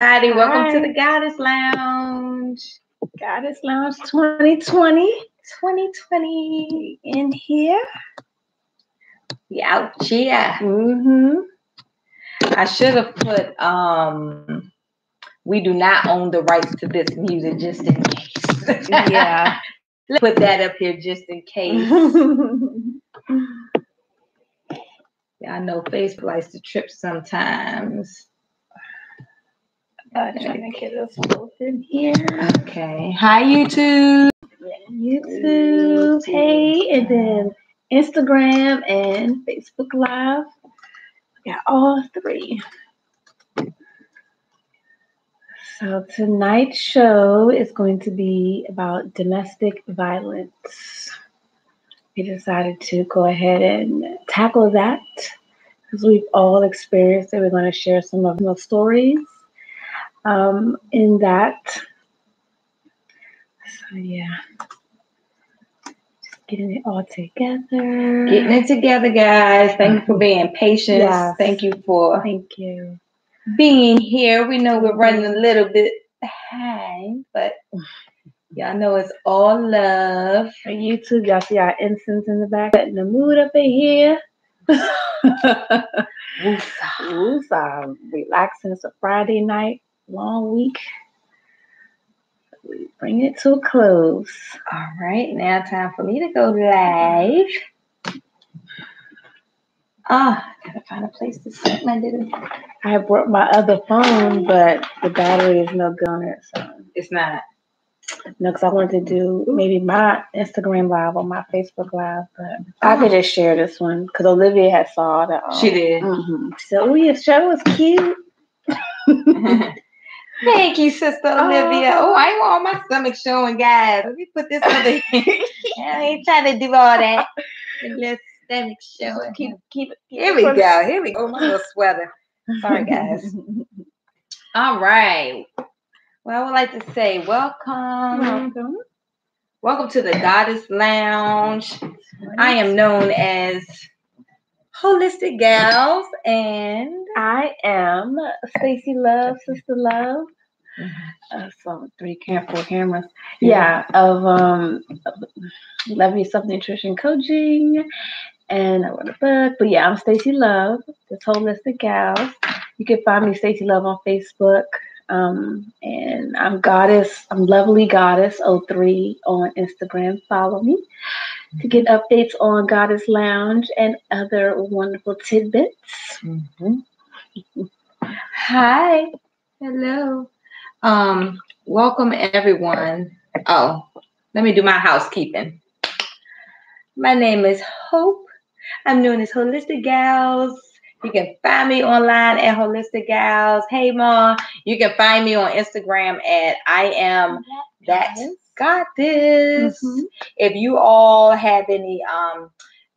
Howdy, welcome to the Hi, Goddess Lounge Goddess Lounge 2020. 2020. In here. We out here. Mm-hmm. I should have put we do not own the rights to this music just in case. Yeah. Let's put that up here just in case. I know Facebook likes to trip sometimes. Trying to get us both in here. Okay. Hi, YouTube. YouTube. Hey, and then Instagram and Facebook Live. We got all three. So tonight's show is going to be about domestic violence. We decided to go ahead and tackle that because we've all experienced it. We're going to share some of those stories in that. So, yeah. Just getting it all together. Getting it together, guys. Thank you for being patient. Yes. Thank you for being here. We know we're running a little bit behind, but y'all know it's all love. For YouTube, y'all see our incense in the back. Setting the mood up in here. Woosah. Relaxing. It's a Friday night, long week. We bring it to a close. All right, now time for me to go live. I gotta find a place to set my little. I brought my other phone, but the battery is no good on it, so it's not. No, because I wanted to do maybe my Instagram live or my Facebook live, but I could just share this one because Olivia had saw that. She did. Mm-hmm. So your show was cute. Thank you, Sister Olivia. Oh, I ain't want my stomach showing, guys. Let me put this over here. I ain't trying to do all that. Let's stomach showing. Keep it. Here we go. Here we go. My little sweater. Sorry, guys. All right. Well, I would like to say welcome. Welcome to the Goddess Lounge. I am known as Holistic Gals, and I am Stacy Love, Sister Love. So 4 cameras. Yeah, of Love Yourself Nutrition Coaching, and I wrote a book. But yeah, I'm Stacy Love, this Holistic Gals. You can find me Stacy Love on Facebook. And I'm Lovely Goddess 03 on Instagram. Follow me to get updates on Goddess Lounge and other wonderful tidbits. Mm-hmm. Hi. Hello. Welcome everyone. Oh, let me do my housekeeping. My name is Hope. I'm known as Holistic Gals. You can find me online at Holistic Gals. Hey, Ma. You can find me on Instagram at I am that goddess. Mm-hmm. If you all have any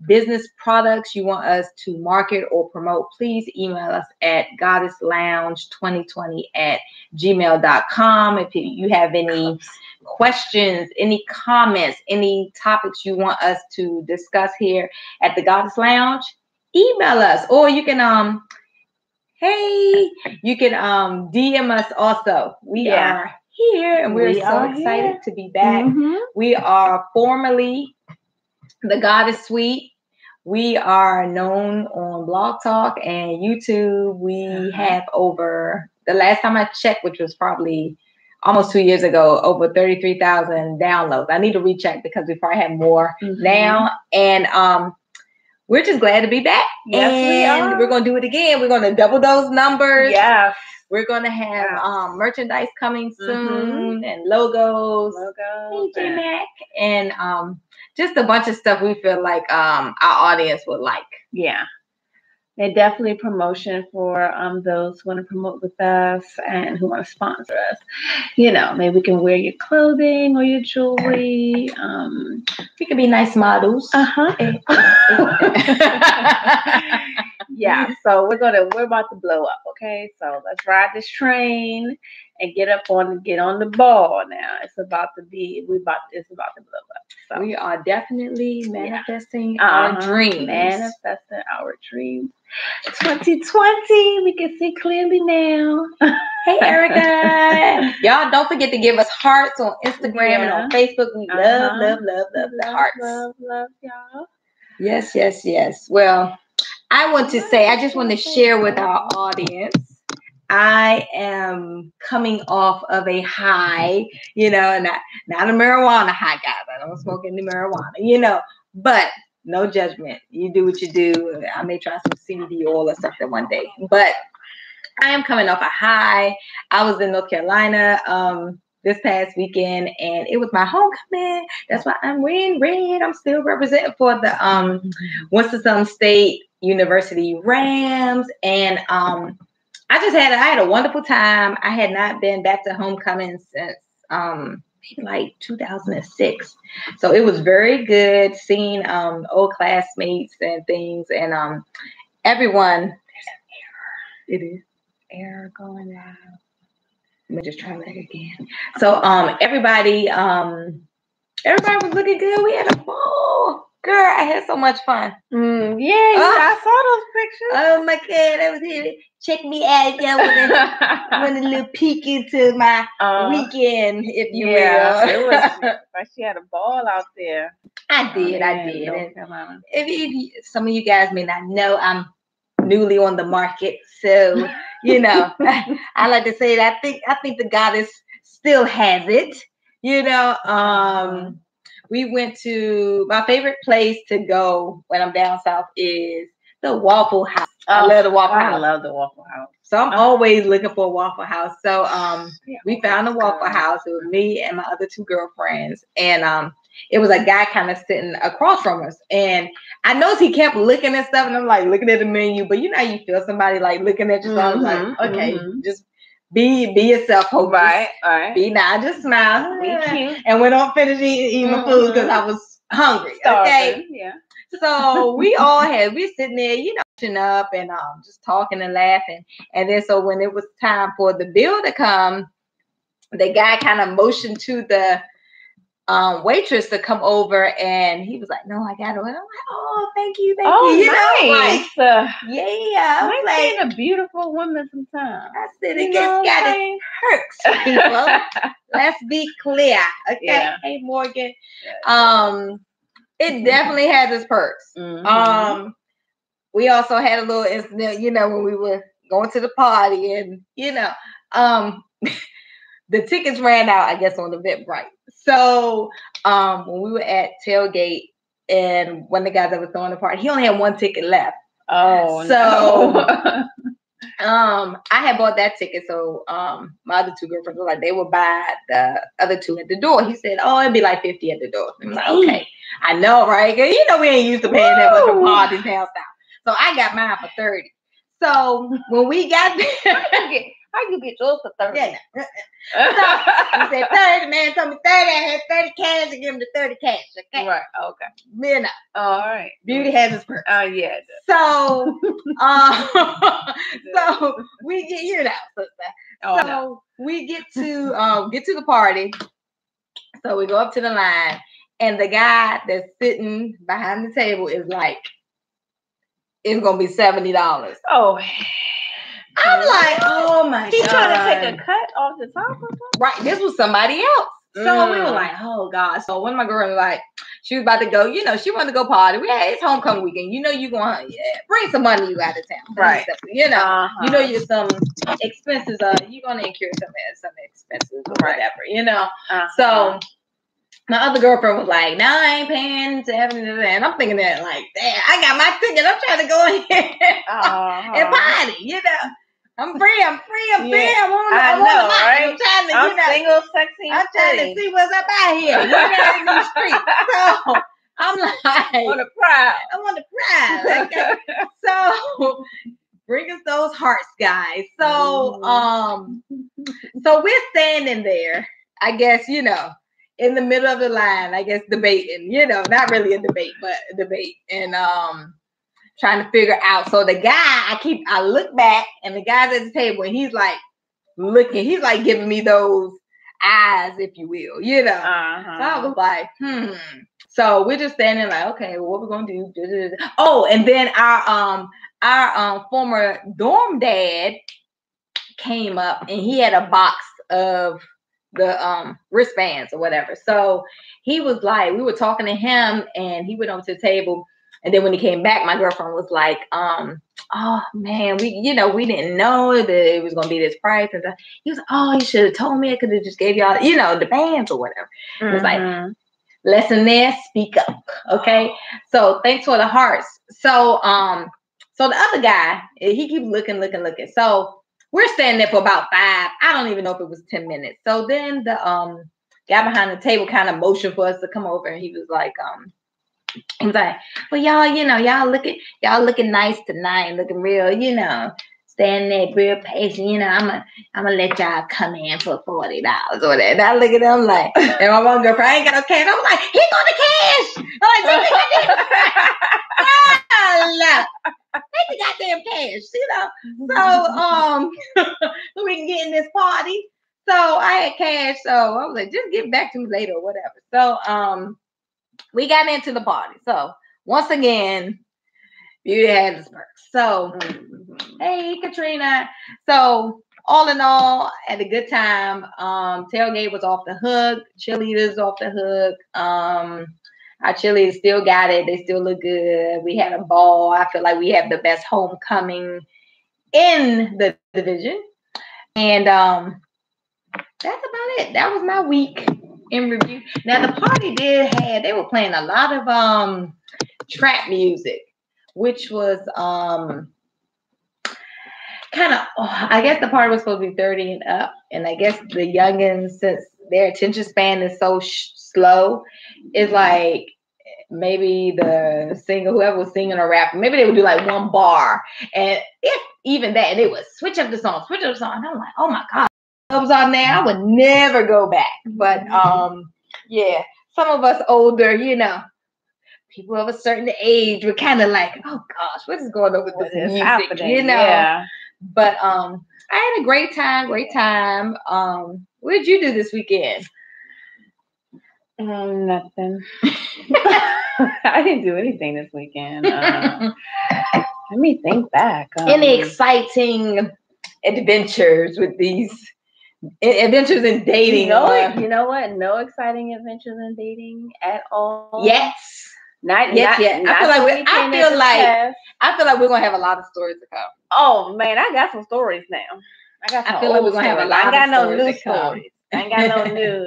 business products you want us to market or promote, please email us at goddesslounge2020@gmail.com. If you have any questions, any comments, any topics you want us to discuss here at the Goddess Lounge, email us, or you can DM us also. We are here and we're so excited to be back. Mm-hmm. We are formerly the Goddess Suite. We are known on Blog Talk and YouTube. We have over, the last time I checked, which was probably almost 2 years ago, over 33,000 downloads. I need to recheck because we probably have more now. And we're just glad to be back. Yes, we are. We're going to do it again. We're going to double those numbers. Yes. We're going to have merchandise coming soon and logos. AJ Mac. And just a bunch of stuff we feel like our audience would like. Yeah. And definitely promotion for those who want to promote with us and who want to sponsor us. You know, maybe we can wear your clothing or your jewelry. We can be nice models. Yeah, so we're about to blow up, okay? So let's ride this train and get on the ball now. It's about to blow up. So we are definitely manifesting our dreams. Manifesting our dreams. 2020, we can see clearly now. Hey, Erica. Y'all don't forget to give us hearts on Instagram and on Facebook. We love hearts. Love y'all. Yes. Well, I just want to share with our audience. I am coming off of a high, not a marijuana high, guys. I don't smoke any marijuana, but no judgment. You do what you do. I may try some CBD oil or something one day, but I am coming off a high. I was in North Carolina this past weekend, and it was my homecoming. That's why I'm wearing red. I'm still representing for the Winston-Salem State University Rams, and I had a wonderful time. I had not been back to homecoming since maybe like 2006. So it was very good seeing old classmates and things, and everyone. There's an error. It is error going out. Let me just try that again. So everybody was looking good. We had a ball. Girl, I had so much fun. I saw those pictures. Oh my God, I was here. Check me out, y'all. Want a little peek into my weekend, if you will. She had a ball out there. I did. If some of you guys may not know, I'm newly on the market, so I like to say that I think the goddess still has it. We went to my favorite place to go when I'm down south is the Waffle House. I love the Waffle House. I love the Waffle House. So I'm always looking for a Waffle House. So we found a Waffle House. It was me and my other two girlfriends, and it was a guy kind of sitting across from us, and I noticed he kept looking at stuff, and I'm like looking at the menu, but you feel somebody like looking at you, so I was like, okay, just be yourself, Hope. Right. Be nice, just smile, be cute, and went on finishing eating my food because I was hungry. Okay, yeah. So we sitting there, up and just talking and laughing, and then so when it was time for the bill to come, the guy kind of motioned to the waitress to come over, and he was like, "No, I got it." And I'm like, "Oh, thank you." Nice. Yeah, I'm like a beautiful woman sometimes. I said it got its perks, people. Let's be clear, okay? Yeah. Hey, Morgan. It definitely has its perks. We also had a little incident, when we were going to the party, and the tickets ran out, I guess, on Eventbrite. So when we were at tailgate, and one of the guys that was throwing the party, he only had one ticket left. Oh, so I had bought that ticket. So my other two girlfriends were like, they would buy the other two at the door. He said, "Oh, it'd be like $50 at the door." I was like, okay, I know, right? Cause we ain't used to paying that much for parties down south. So I got mine for $30. So when we got there, how you get yours for $30? Yeah. So he said 30, man told me 30. I had 30 cash to give him the 30 cash. Okay. Right. Okay. All right. Beauty has its perks. Oh yeah. So so we get we get to the party. So we go up to the line, and the guy that's sitting behind the table is like, "It's gonna be $70." Oh. I'm like, oh my God. He's trying to take a cut off the top of it? Right. This was somebody else. So we were like, oh God. So one of my girls was like, she was about to go, she wanted to go party. It's homecoming weekend. You're going to bring some money you out of town. Right. You're some expenses. You're going to incur some expenses or whatever, So my other girlfriend was like, "No, I ain't paying to have it." And I'm thinking that, like, damn, I got my ticket. I'm trying to go in here and party, I'm free. I'm free. I know, right? I'm trying to, single, sexy. I'm trying to see what's up out here, in these streets. So I'm like, I want to pride. Okay. So bring us those hearts, guys. So, so we're standing there, I guess, in the middle of the line, I guess, debating, not really a debate, but a debate, and trying to figure out. So the guy, I look back, and the guy's at the table, and he's like looking. He's like giving me those eyes, if you will, you know. Uh-huh. So I was like, So we're just standing like, okay, well, what we're gonna do? Oh, and then our former dorm dad came up and he had a box of the wristbands or whatever. So he was like, we were talking to him and he went over to the table. And then when he came back, my girlfriend was like, oh man, we didn't know that it was gonna be this price. And he was like, oh, you should have told me. I could have just gave y'all, the bands or whatever. It was like, lesson there, speak up. Okay. So thanks for the hearts. So so the other guy, he keeps looking. So we're standing there for about 5. I don't even know if it was 10 minutes. So then the guy behind the table kind of motioned for us to come over, and he was like, well, y'all looking nice tonight, looking real, standing there real patient, I'm gonna let y'all come in for $40 or whatever. And I look at them like, and my one girlfriend, I ain't got no cash. I was like, he got the cash. I'm like, take the goddamn cash, so we can get in this party. So I had cash, so I was like, just get back to me later or whatever. So we got into the party. So once again, Beauty had this perks. So hey, Katrina. So all in all, had a good time. Tailgate was off the hook. Cheerleaders off the hook. Our cheerleaders still got it. They still look good. We had a ball. I feel like we have the best homecoming in the division. And that's about it. That was my week in review. Now the party they were playing a lot of trap music, which was kind of, I guess the party was supposed to be 30 and up, and I guess the youngins, since their attention span is so slow, it's like maybe the singer, whoever was singing or rapping, maybe they would do like one bar, and if even that, they would switch up the song. And I'm like, oh my god, I was on there, I would never go back. But yeah, some of us older, people of a certain age were kind of like, oh gosh, what is going on with this music, happening? Yeah. But I had a great time. What did you do this weekend? Nothing. I didn't do anything this weekend. Let me think back. Any exciting adventures with these adventures in dating? You know what? No exciting adventures in dating at all. Yes. Not yet. I feel like we're gonna have a lot of stories to come. Oh man, I got some stories now. I feel like we're gonna have a lot. I ain't got no new stories. I ain't got no new.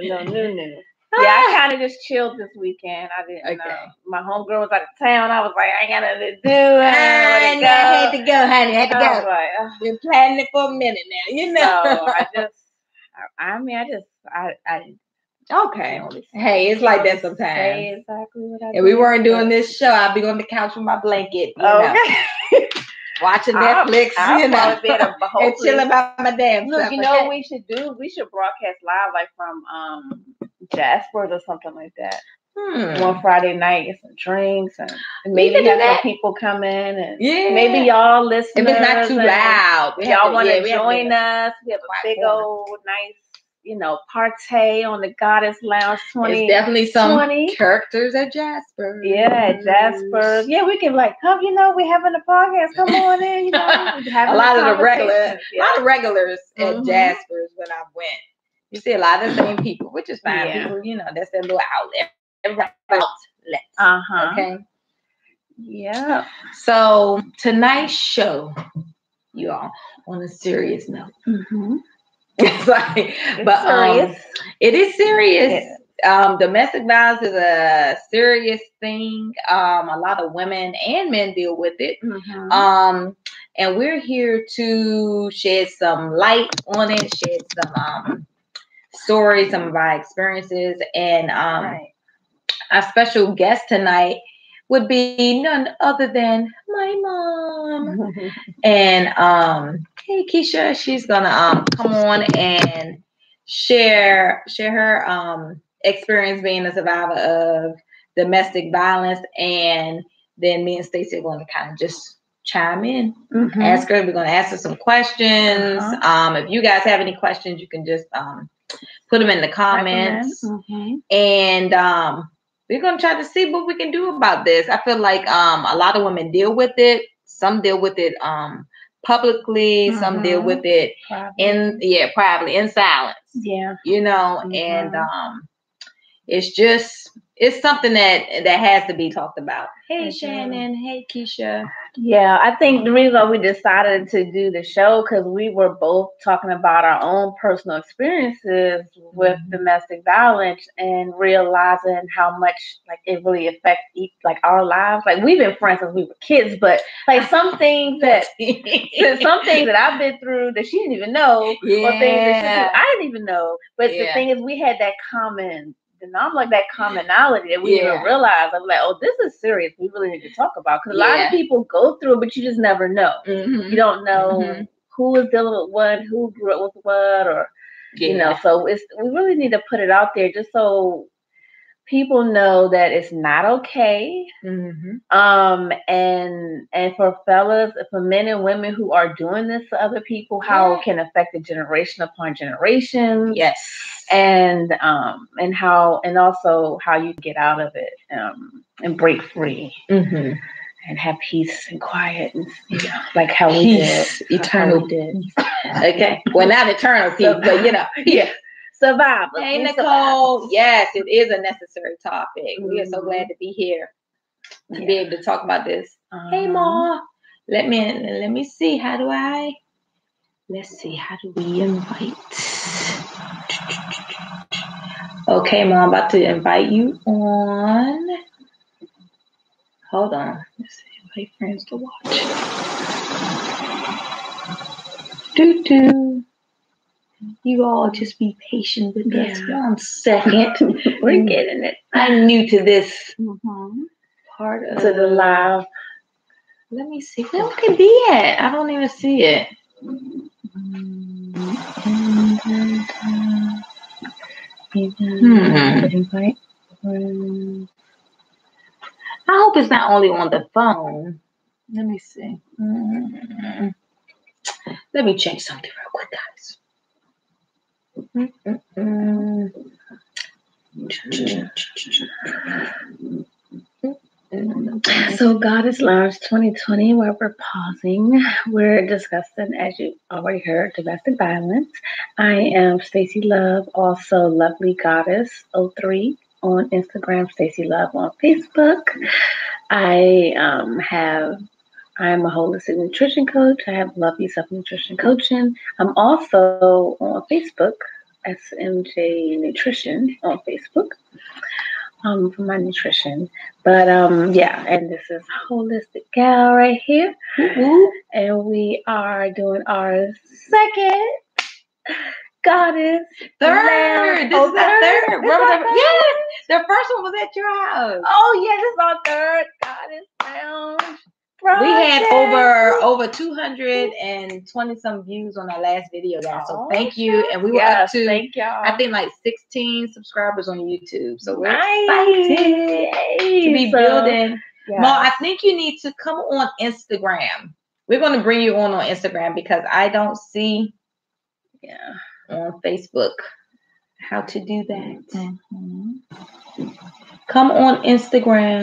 Yeah, I kind of just chilled this weekend. I didn't. My homegirl was out of town. I was like, I ain't got nothing to do. I had to go, honey. I had to go. Like, been planning it for a minute now, So okay. Hey, it's like that sometimes. Exactly what I If we weren't doing this show, I'd be on the couch with my blanket, watching Netflix, and chilling by my damn self. You know what we should do? We should broadcast live, like from Jasper's or something like that. One Friday night, get some drinks, and maybe have some people come in, and maybe y'all listeners. If it's not too loud, y'all want to join us. We have a big old nice, partay on the Goddess Lounge 20. It's definitely some characters at Jasper. Yeah, at Jasper. Yeah, we can come, we're having a podcast. Come on in, a lot of regulars at Jasper's when I went. You see a lot of the same people, which is fine. People, that's their little outlet. Okay. Yeah. So tonight's show, you all, on a serious note. It's serious. It is serious. Yeah. Domestic violence is a serious thing. A lot of women and men deal with it. And we're here to shed some light on it, shed some stories, some of our experiences, and our special guest tonight would be none other than my mom. And hey, Keisha, she's gonna come on and share her experience being a survivor of domestic violence, and then me and Stacey are going to kind of just chime in. Ask her. We're going to ask her some questions. If you guys have any questions, you can just put them in the comments. And we're going to try to see what we can do about this. I feel like a lot of women deal with it. Some deal with it publicly. Some deal with it privately, in silence. Yeah. You know, and it's something that has to be talked about. Hey, Shannon. Hey, Keisha. Yeah, I think the reason why we decided to do the show, because we were both talking about our own personal experiences with domestic violence and realizing how much like it really affects like our lives. Like we've been friends since we were kids, but like some things that I've been through that she didn't even know, or things that I didn't even know. But the thing is, we had that common. And I'm like that commonality that we didn't realize. I'm like, oh, this is serious. We really need to talk about, because a lot of people go through it, but you just never know. You don't know who is dealing with what, who grew up with what, or you know. So we really need to put it out there just so people know that it's not okay. And for fellas, for men and women who are doing this to other people, how it can affect the generation upon generation. Yes. And also how you get out of it and break free and have peace and quiet and like how we did. Eternal. Okay. Well, not eternal peace, but you know. Survival. Hey, Nicole. Yes, it is a necessary topic. We are so glad to be here to be able to talk about this. Hey, Ma. Let me see. Let's see. How do we invite? Okay, Ma, I'm about to invite you on. Hold on. Let's see. Invite friends to watch. You all just be patient with us 1 second. We're getting it. I'm new to this part of the live. Let me see. Where could it be at? I don't even see it. Invite. I hope it's not only on the phone. Let me see. Let me check something real quick, guys. So Goddess Lounge 2020, where we're pausing, we're discussing, as you already heard, domestic violence. I am Stacey Love, also Lovely Goddess 03 on Instagram, Stacey Love on Facebook. I am a holistic nutrition coach. I have Love Yourself Nutrition Coaching. I'm also on Facebook, SMJ Nutrition on Facebook. For my nutrition. But and this is Holistic Gal right here. And we are doing our second Goddess Third. This is our third. Yes, the first one was at your house. Oh yeah, this is our third Goddess Lounge. We had over 220 some views on our last video, guys. So thank you. And we were up to, I think, like 16 subscribers on YouTube. So we're excited to be building. Ma, I think you need to come on Instagram. We're going to bring you on Instagram because I don't see on Facebook how to do that. Come on Instagram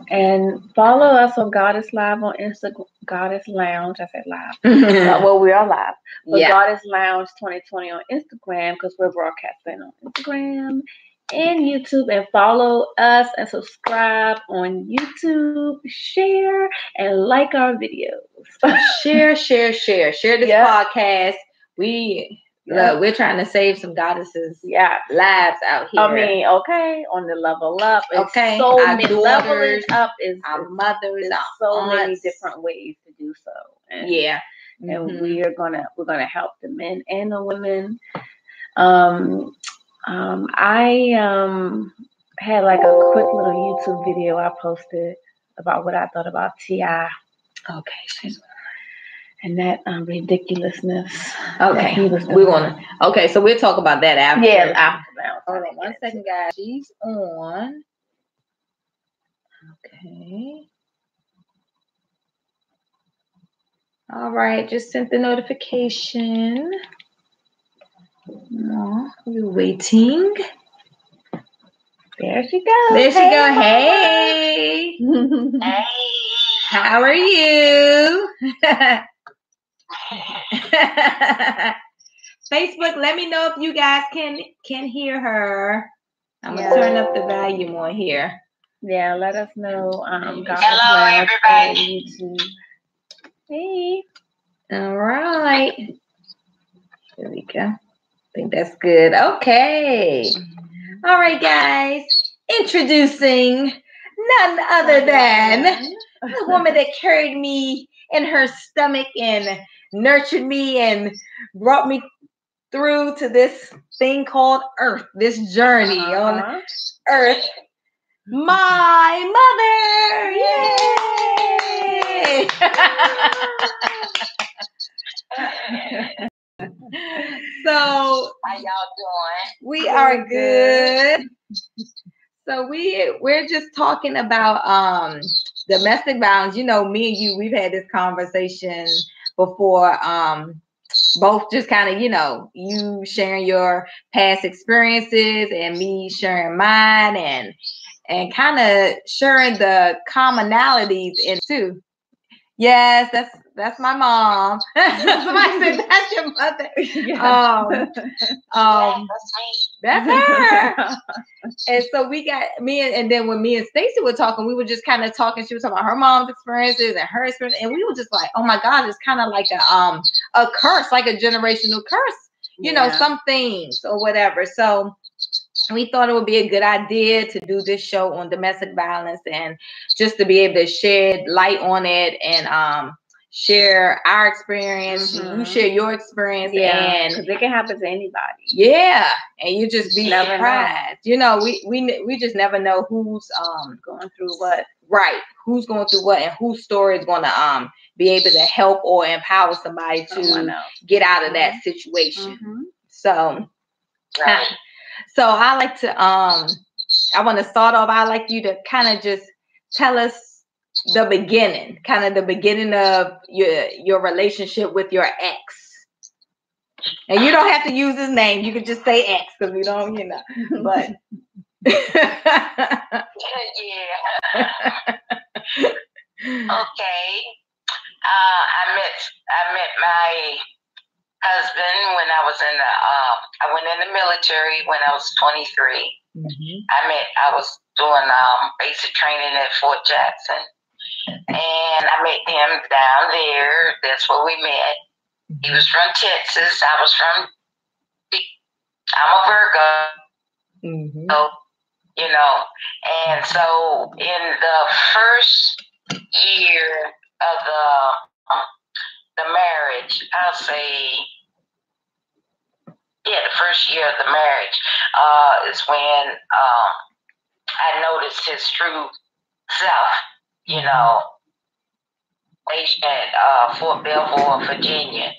and follow us on Goddess Live on Instagram. Goddess Lounge. I said live. Well, we are live. But Goddess Lounge 2020 on Instagram, because we're broadcasting on Instagram and YouTube. And follow us and subscribe on YouTube. Share and like our videos. Share this podcast. Look, we're trying to save some goddesses' lives out here. I mean, on the level up. So our many daughters, up our mothers, our so aunts. many different ways to do so. And, and we're gonna help the men and the women. I had like a quick little YouTube video I posted about what I thought about T.I. Okay. And that ridiculousness. Okay. So we'll talk about that after. Yeah, after that. Hold on 1 second, guys. She's on. Okay. All right, just sent the notification. Oh, we're waiting. There she goes. There she go. Hey. Hey. How are you? Facebook, let me know if you guys can hear her. I'm gonna turn up the volume on here. Yeah, let us know. Hello, everybody. Hey. All right. There we go. I think that's good. Okay. All right, guys. Introducing none other than the woman that carried me in her stomach and nurtured me and brought me through to this thing called Earth, this journey on Earth. My mother! Yay! So, how y'all doing? We are good. So we're just talking about domestic violence. You know, me and you, we've had this conversation before. Both just kind of, you know, you sharing your past experiences and me sharing mine, and kind of sharing the commonalities in too. Yes, that's my mom. Somebody said that's your mother. Yeah, that's me. That's her. And so we got and then when me and Stacy were talking, we were just kind of talking. She was talking about her mom's experiences and her experience, and we were just like, "Oh my God, it's kind of like a curse, like a generational curse, you know, some things or whatever." So we thought it would be a good idea to do this show on domestic violence and just to be able to shed light on it and share our experience. You share your experience, and because it can happen to anybody. Yeah, and you just be surprised. You know, we just never know who's going through what. Right, who's going through what, and whose story is going to be able to help or empower somebody to get out of that situation. So. So I like to I want to start off. I like you to kind of just tell us the beginning of your relationship with your ex. And you don't have to use his name. You can just say ex because we don't, you know. But yeah. Okay. I met my husband when I was I went in the military when I was 23. I was doing basic training at Fort Jackson, and I met him down there. That's where we met. He was from Texas. I'm a Virgo. So, you know, and so in the first year of the marriage, I'll say, the first year of the marriage is when I noticed his true self, you know, stationed at Fort Belvoir, Virginia.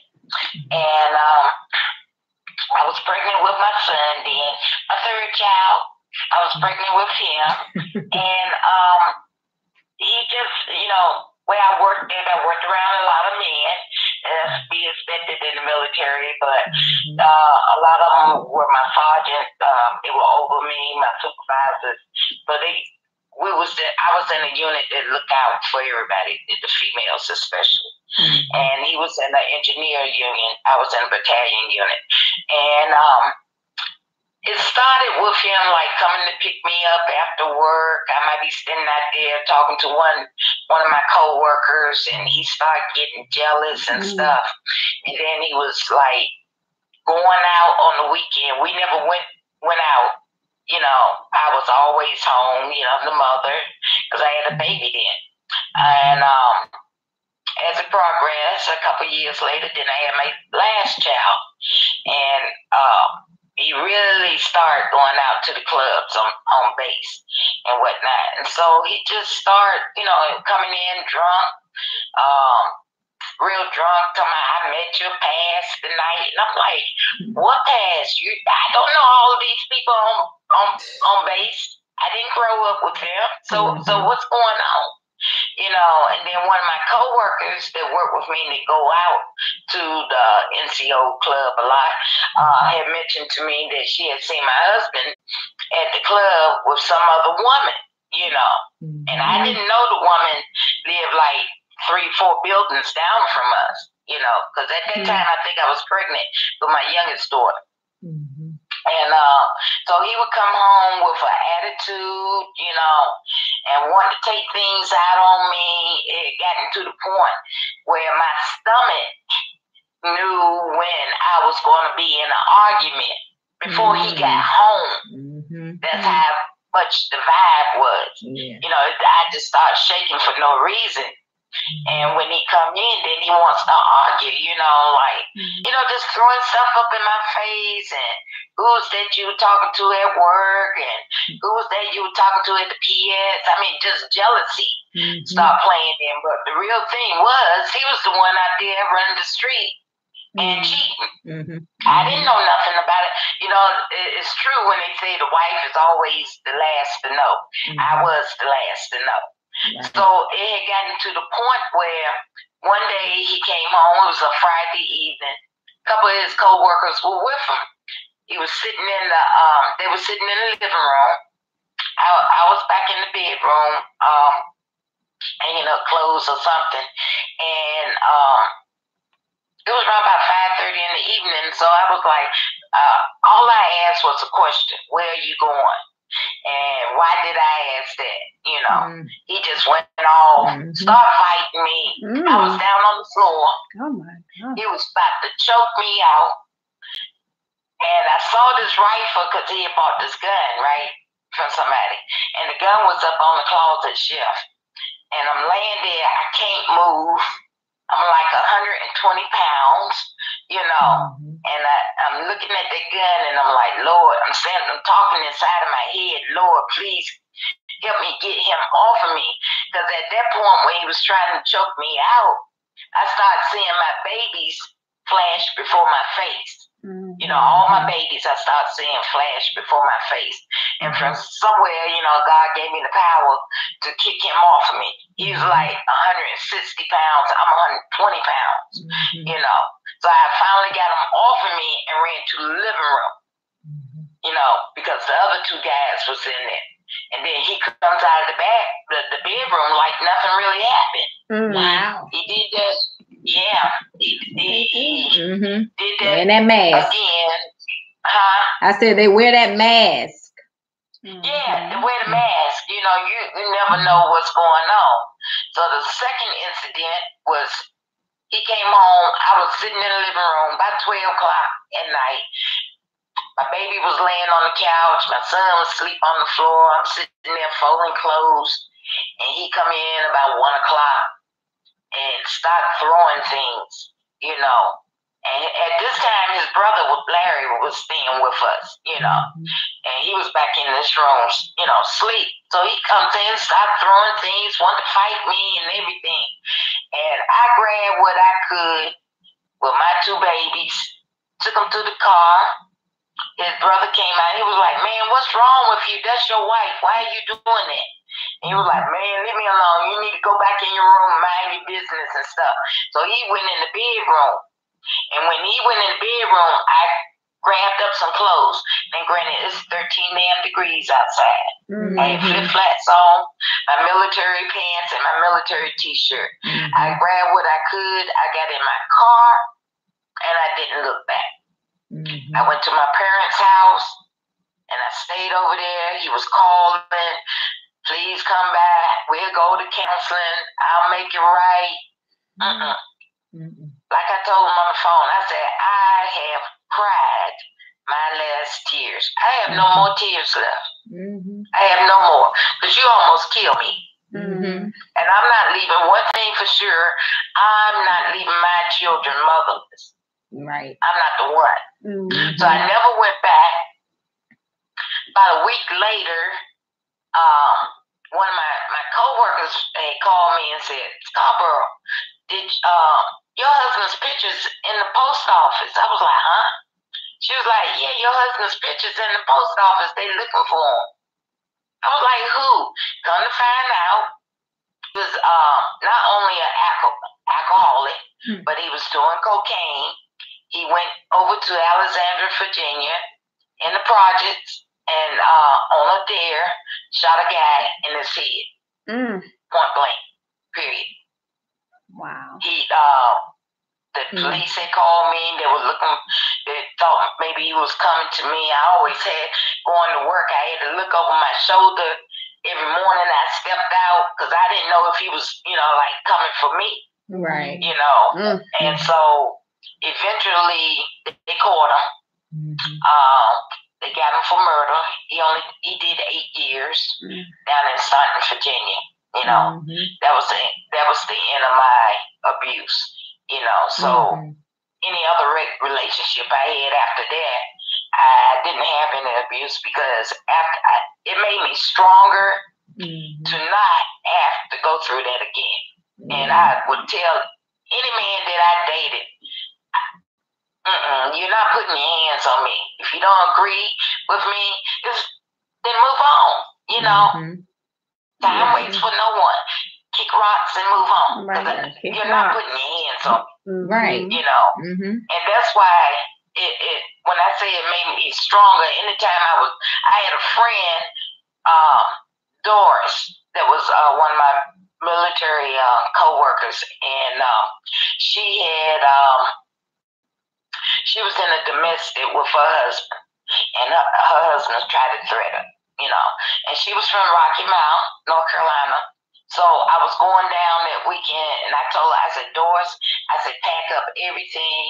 And I was pregnant with my son then, my third child. I was pregnant with him. And he just, you know, where I worked around a lot of men, as be expected in the military, but a lot of them were my sergeants. They were over me, my supervisors. But I was in a unit that looked out for everybody, the females especially. And he was in the engineer unit. I was in a battalion unit. And it started with him like coming to pick me up after work. I might be standing out there talking to one of my coworkers, and he started getting jealous and stuff. And then he was like going out on the weekend. We never went out. You know, I was always home. You know, the mother, because I had a baby then. And as it progressed, a couple years later, then I had my last child, and he really started going out to the clubs on base and whatnot. And so he just started, you know, coming in drunk, real drunk, talking about, I met your past tonight. And I'm like, what past? I don't know all of these people on base. I didn't grow up with them. So what's going on? And then one of my coworkers that work with me and they go out to the NCO club a lot, had mentioned to me that she had seen my husband at the club with some other woman, and I didn't know the woman lived like 3-4 buildings down from us, because at that time I think I was pregnant with my youngest daughter. And so he would come home with an attitude, and wanted to take things out on me. It gotten to the point where my stomach knew when I was going to be in an argument before he got home. That's how much the vibe was. I just started shaking for no reason. And when he come in, then he wants to argue, just throwing stuff up in my face, and who's that you were talking to at work, and who's that you were talking to at the PS. I mean, just jealousy start playing in. But the real thing was, he was the one out there running the street and cheating. I didn't know nothing about it. It's true when they say the wife is always the last to know. I was the last to know. Right. So it had gotten to the point where one day he came home. It was a Friday evening. A couple of his co-workers were with him. He was sitting in they were sitting in the living room. I was back in the bedroom, hanging up clothes or something. And it was around about 5:30 in the evening. So I was like, all I asked was a question: where are you going? And why did I ask that? He just went off, started fighting me. I was down on the floor. Oh my God. He was about to choke me out. And I saw this rifle because he had bought this gun, right, from somebody. And the gun was up on the closet shelf. And I'm laying there. I can't move. I'm like 120 pounds, and I'm looking at the gun and I'm like, Lord, I'm talking inside of my head, Lord, please help me get him off of me. Because at that point when he was trying to choke me out, I started seeing my babies flash before my face. All my babies I started seeing flash before my face. And from somewhere, God gave me the power to kick him off of me. He was like 160 pounds. I'm 120 pounds, So I finally got him off of me and ran to the living room, because the other two guys was in there. And then he comes out of the bedroom like nothing really happened. Wow. He did that. Yeah. He did that. Wearing that mask. Again. Huh? I said they wear that mask. Yeah, they wear the mask. You never know what's going on. So the second incident was he came home. I was sitting in the living room about 12 o'clock at night. My baby was laying on the couch. My son was asleep on the floor. I'm sitting there folding clothes. And he come in about 1 o'clock and start throwing things, And at this time, his brother, Larry, was staying with us, And he was back in this room, sleep. So he comes in, start throwing things, wanted to fight me and everything. And I grabbed what I could with my two babies, took them to the car. His brother came out. He was like, man, what's wrong with you? That's your wife. Why are you doing that? And he was like, man, leave me alone. You need to go back in your room and mind your business and stuff. So he went in the bedroom. And when he went in the bedroom, I grabbed up some clothes. And granted, it's 13 damn degrees outside. I had flip-flats on, my military pants, and my military T-shirt. I grabbed what I could. I got in my car, and I didn't look back. I went to my parents' house, and I stayed over there. He was calling, please come back. We'll go to counseling. I'll make it right. Like I told him on the phone, I said, I have cried my last tears. I have no more tears left. I have no more. Because you almost killed me. And I'm not leaving. One thing for sure, I'm not leaving my children motherless. Right. I'm not the one. So I never went back. About a week later, one of my coworkers had called me and said, Scarborough, did your husband's pictures in the post office? I was like, huh? She was like, yeah, your husband's pictures in the post office. They looking for him. I was like, who? Come to find out, was not only an alcoholic, but he was doing cocaine. He went over to Alexandria, Virginia, in the projects, and on a dare, shot a guy in his head, point blank, period. Wow. He, the police had called me. They were looking. They thought maybe he was coming to me. I always had going to work. I had to look over my shoulder every morning. I stepped out because I didn't know if he was, like coming for me. Right. And so eventually they caught him. They got him for murder. He did 8 years down in Staunton, Virginia. That was the end of my abuse. So any other relationship I had after that, I didn't have any abuse because it made me stronger to not have to go through that again. And I would tell any man that I dated, you're not putting your hands on me. If you don't agree with me, then move on. Time waits for no one. Kick rocks and move on. Right. You're not putting your hands on me. Right. And that's why it when I say it made me stronger, anytime I had a friend, Doris, that was one of my military co-workers, and she was in a domestic with her husband, and her husband tried to threaten her, and she was from Rocky Mount, North Carolina. So I was going down that weekend, and I told her, I said, Doris, pack up everything,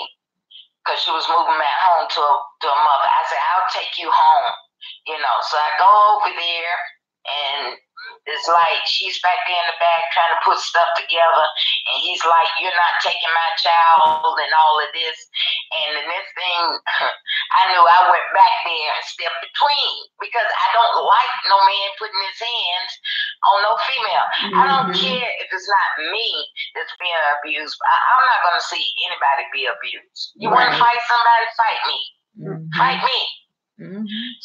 because she was moving back home to a mother. I said, I'll take you home, So I go over there, and it's like she's back there in the back trying to put stuff together, and he's like, you're not taking my child and all of this. And the next thing I knew, I went back there and stepped between, because I don't like no man putting his hands on no female. I don't care if it's not me that's being abused. I'm not going to see anybody be abused. You want to fight somebody, fight me. Fight me.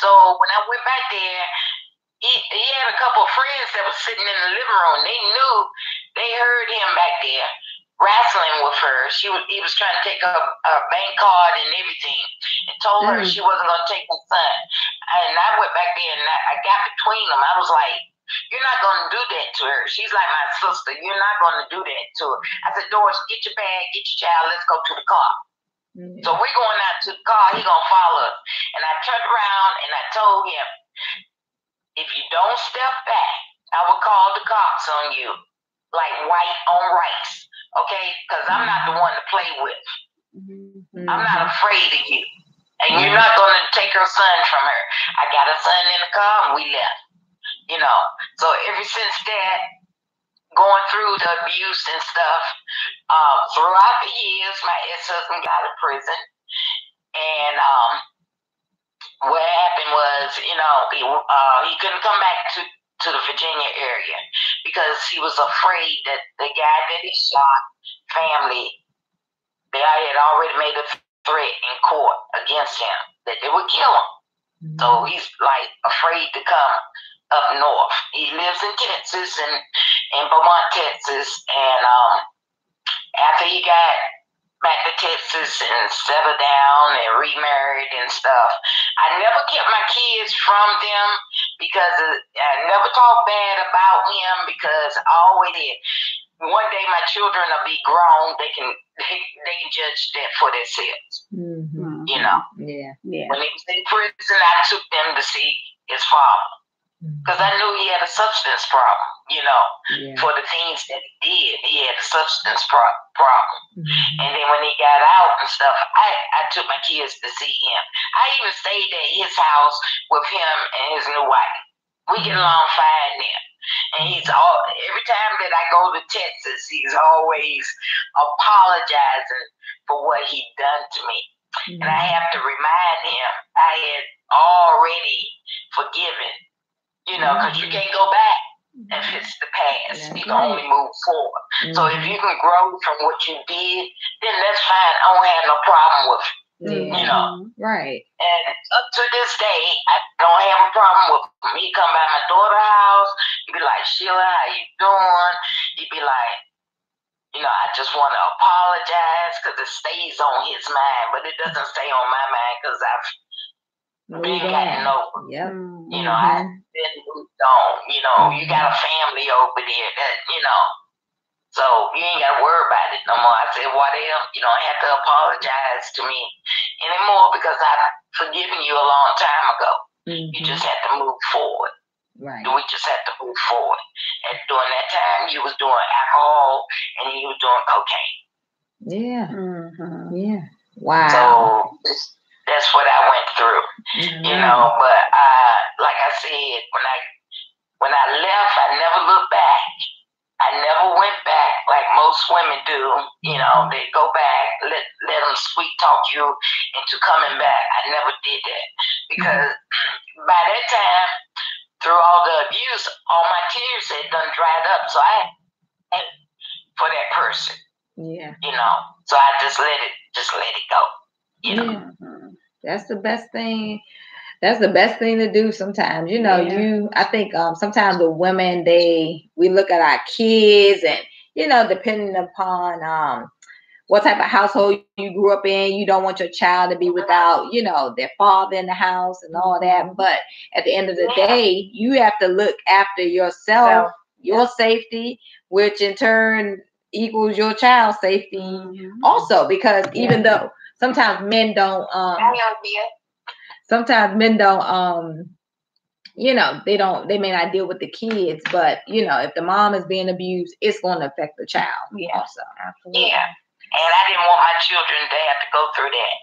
So when I went back there, he had a couple of friends that was sitting in the living room. They heard him back there wrestling with her. He was trying to take a bank card and everything, and told her she wasn't going to take her son. And I went back there and I got between them. I was like, you're not going to do that to her. She's like my sister. You're not going to do that to her. I said, Doris, get your bag, get your child. Let's go to the car. So we're going out to the car. He going to follow us. And I turned around and I told him, if you don't step back, I will call the cops on you, like white on rice, okay? Because I'm not the one to play with. I'm not afraid of you. And you're not going to take her son from her. I got a son in the car and we left, So ever since that, going through the abuse and stuff, throughout the years, my ex-husband got out of prison. And what happened was, he couldn't come back to the Virginia area because he was afraid that the guy that he shot, family, they had already made a threat in court against him that they would kill him. So he's like afraid to come up north. He lives in Texas and in Beaumont, Texas, and after he got back to Texas and settled down and remarried and stuff, I never kept my kids from them because I never talked bad about him because I always did. One day my children will be grown, they can judge that for themselves. Yeah. When he was in prison, I took them to see his father because I knew he had a substance problem. For the things that he did, he had a substance problem. And then when he got out and stuff, I took my kids to see him. I even stayed at his house with him and his new wife. We get along fine now. And every time that I go to Texas, he's always apologizing for what he done to me. And I have to remind him I had already forgiven, because you can't go back and fix the past. You can only move forward. So if you can grow from what you did, then that's fine. I don't have no problem Yeah. You know. Right. And up to this day, I don't have a problem with him. He come by my daughter's house. He be like, Sheila, how you doing? He be like, I just want to apologize because it stays on his mind, but it doesn't stay on my mind because I've been gotten over. Yep. I've been moved on. You got a family over there that, so you ain't got to worry about it no more. I said, Wardell, you don't have to apologize to me anymore because I've forgiven you a long time ago. You just have to move forward. Right. We just have to move forward. And during that time, you was doing alcohol and you was doing cocaine. Yeah. Yeah. Wow. So that's what I went through. But like I said, when I left, I never looked back. I never went back like most women do. They go back, let them sweet talk you into coming back. I never did that because by that time, through all the abuse, all my tears had done dried up. So I had for that person. Yeah. So I just let it go. Yeah. That's the best thing. That's the best thing to do sometimes. I think sometimes with women, we look at our kids and, depending upon what type of household you grew up in, you don't want your child to be without, their father in the house and all that. But at the end of the day, you have to look after yourself, your safety, which in turn equals your child's safety also, because even though sometimes men don't, they may not deal with the kids, but if the mom is being abused, it's going to affect the child also. Absolutely. Yeah. And I didn't want my children to have to go through that.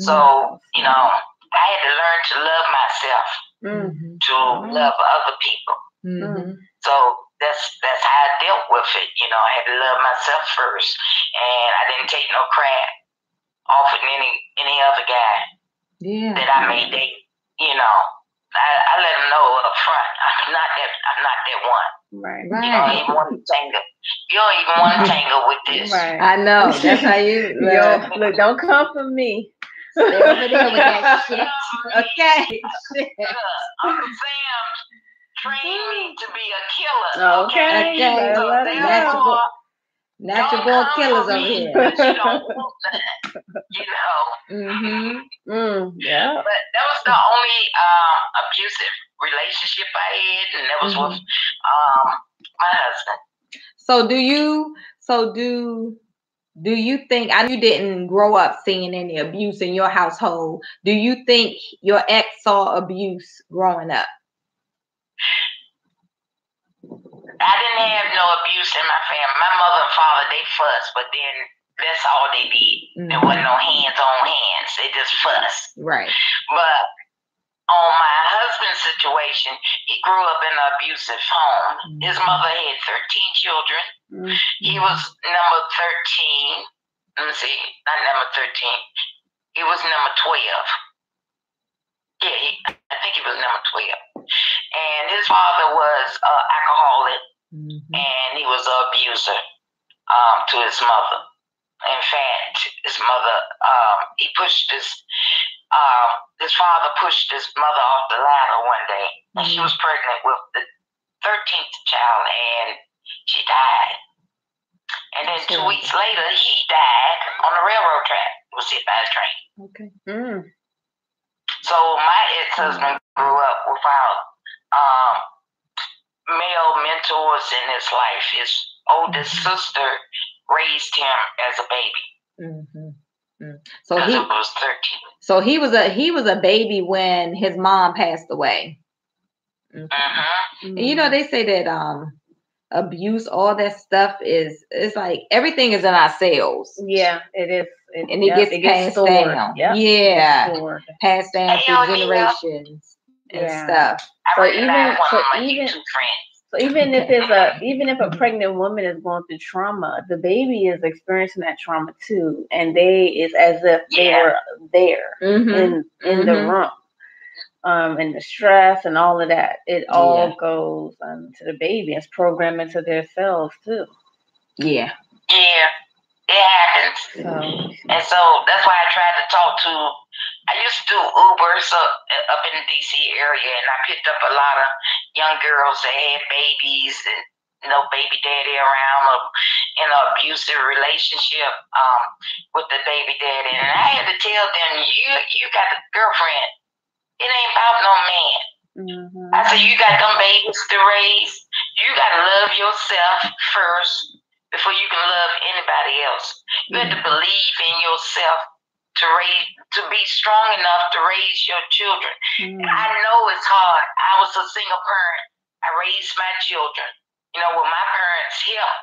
So, I had to learn to love myself, to love other people. So that's how I dealt with it. I had to love myself first, and I didn't take no crap off of any other guy that I may date. I let them know up front. I'm not that one. Right. You don't even want to tangle. You don't even want to tangle with this. Right. I know. That's how you look. Don't come for me. Stay over there with that shit. Okay. Look, Uncle Sam trained me to be a killer. Okay. So natural born killers over here. But you don't want that. Yeah. But that was the only abusive relationship I had, and that was with my husband. So do you think, I know you didn't grow up seeing any abuse in your household. Do you think your ex saw abuse growing up? I didn't have no abuse in my family. My mother and father, they fussed, but then that's all they did. There wasn't no hands on hands. They just fussed. Right. But on my husband's situation, he grew up in an abusive home. His mother had 13 children. He was number 13. Let me see, not number 13. He was number 12. Yeah, I think he was number 12. And his father was alcoholic, and he was an abuser to his mother. In fact, his mother, his father pushed his mother off the ladder one day, and she was pregnant with the 13th child, and she died. And then 2 weeks later, he died on the railroad track. He was hit by a train. Okay. So my ex-husband grew up without male mentors in his life. His oldest sister raised him as a baby. So he was 13. So he was a baby when his mom passed away. And they say that abuse, all that stuff it's like everything is in our cells. Yeah, it is. And it gets passed down. Yep. Yeah. Passed down through generations and stuff. So even if a pregnant woman is going through trauma, the baby is experiencing that trauma too, and it's as if they were there in the room, and the stress and all of that. It all goes to the baby. It's programmed into their cells too. Yeah. Yeah. It happens. And so that's why I tried to talk to, I used to do Uber up in the DC area, and I picked up a lot of young girls that had babies and no baby daddy around, or in an abusive relationship with the baby daddy. And I had to tell them, you got a girlfriend. It ain't about no man. Mm-hmm. I said, you got them babies to raise. You got to love yourself first before you can love anybody else. You have to believe in yourself to be strong enough to raise your children. And I know it's hard. I was a single parent. I raised my children, with my parents' help,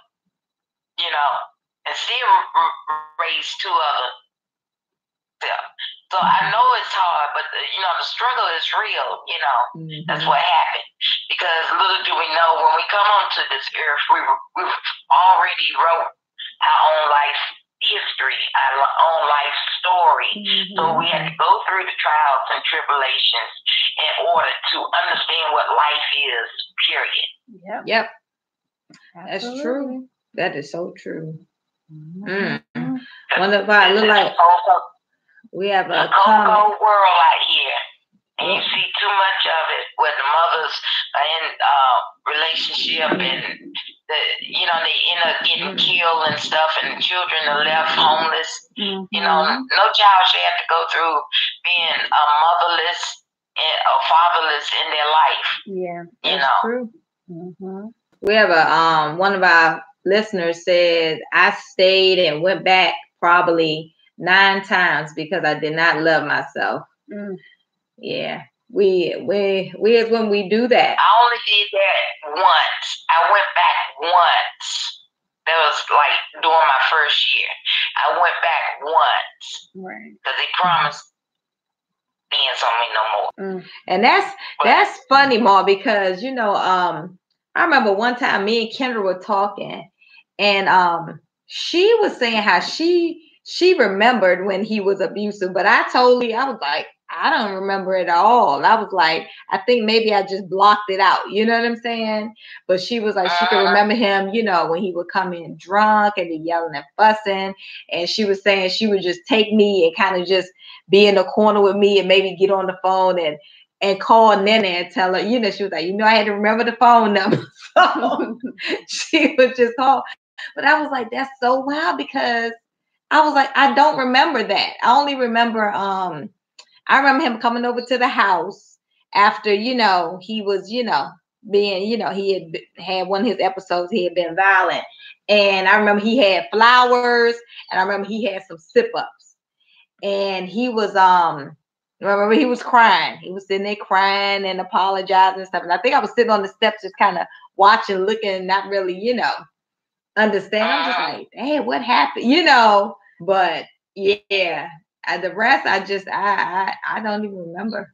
and still raised two others. So I know it's hard, but the struggle is real. That's what happened. Because little do we know, when we come onto this earth, we've already wrote our own life history, our own life story. So we had to go through the trials and tribulations in order to understand what life is. Period. Yep. That's true. That is so true. One of our we have a cold world out here, and you see too much of it where the mothers are in relationship, and they end up getting killed and stuff, and the children are left homeless. No child should have to go through being motherless or fatherless in their life. Yeah, that's true. We have a one of our listeners said, I stayed and went back probably 9 times because I did not love myself. Yeah, we is when we do that. I only did that once. I went back once. That was like during my first year. I went back once, right? Because they promised hands on me no more. And that's funny, Ma, because I remember one time me and Kendra were talking, and she was saying how she remembered when he was abusive, but I was like, I don't remember it at all. I was like, I think maybe I just blocked it out. You know what I'm saying? But she was like, she could remember him, when he would come in drunk and be yelling and fussing. And she was saying she would just take me and kind of just be in the corner with me and maybe get on the phone and call Nene and tell her, she was like, I had to remember the phone number. So she would just call. But I was like, that's so wild, because I was like, I don't remember that. I only remember, I remember him coming over to the house after, he was, being, he had one of his episodes, he had been violent. And I remember he had flowers, and I remember he had some sip-ups. And he was, remember he was crying. He was sitting there crying and apologizing and stuff. And I think I was sitting on the steps just kind of watching, looking, not really, understand. I'm just like, hey, what happened? But yeah, the rest I don't even remember.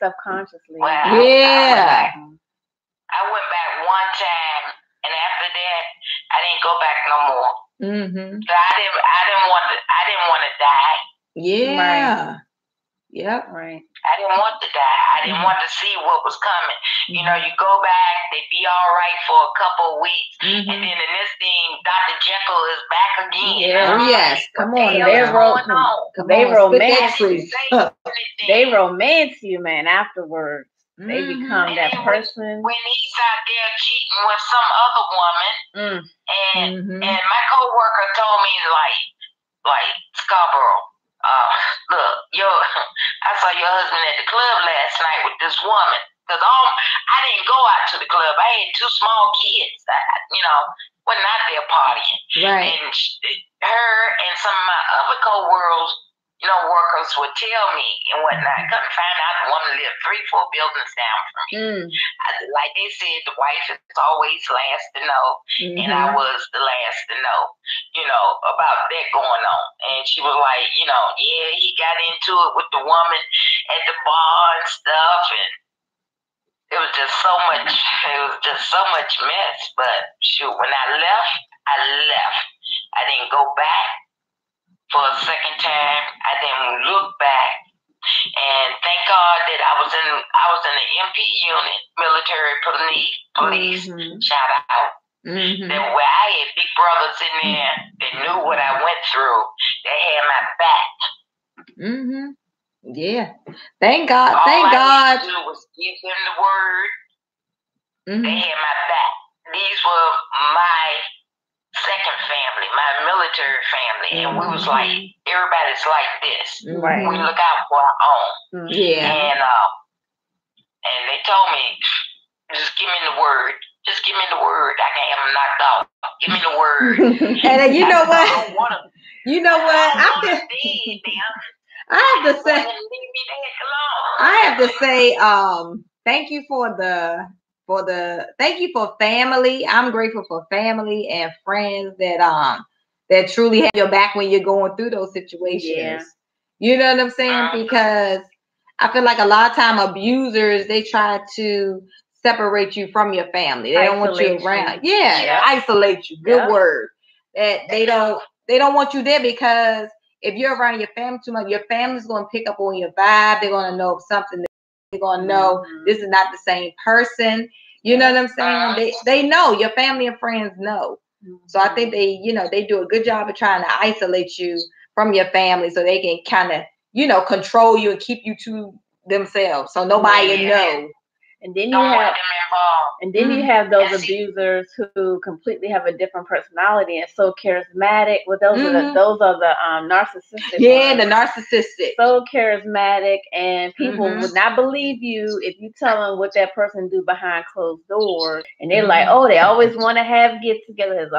Subconsciously. Wow. Yeah. I went back one time, and after that, I didn't go back no more. So I didn't want to die. Yeah. Right. Yep. Right. I didn't want to die. I didn't want to see what was coming. You go back, they be all right for a couple of weeks, and then the next thing, Dr. Jekyll is back again. Yeah. Yes. Come on. They romance you, man. Afterwards, they become that person. When he's out there cheating with some other woman, and my coworker told me like Scarborough. Look, I saw your husband at the club last night with this woman. Because I didn't go out to the club. I had 2 small kids. Wasn't out there partying. Right. And her and some of my other workers would tell me and whatnot. Come to find out, the woman lived 3-4 buildings down from me. Like they said, the wife is always last to know, and I was the last to know, about that going on. And she was like, yeah, he got into it with the woman at the bar and stuff, and it was just so much mess. But shoot, when I left. I didn't go back for a second time. I didn't look back. And thank God that I was in the MP unit, military police. Shout out. That where I had big brothers in there that knew what I went through, they had my back. Yeah. Thank God. All Thank I God. had to do was give them the word. They had my back. These were my second family, my military family, and we was like, everybody's like this. Right. We look out for our own. Yeah. And they told me, just give me the word. Just give me the word. I can have them knocked out. Give me the word. And you know what? You know what? I have to say, thank you thank you for family. I'm grateful for family and friends that truly have your back when you're going through those situations. Yeah. You know what I'm saying? Because I feel like a lot of time abusers, they try to separate you from your family. They don't want you around. Yeah, isolate you. Good word. That they don't want you there, because if you're around your family too much, your family's going to pick up on your vibe. They're going to know something. They're going to know this is not the same person. You know what I'm saying? They know. Your family and friends know. So I think they do a good job of trying to isolate you from your family so they can kind of, control you and keep you to themselves. So nobody will know. And then you have those abusers who completely have a different personality and so charismatic. Well, those are the narcissistic. Yeah, the narcissistic. So charismatic, and people would not believe you if you tell them what that person do behind closed doors. And they're like, oh, they always want to have get-togethers.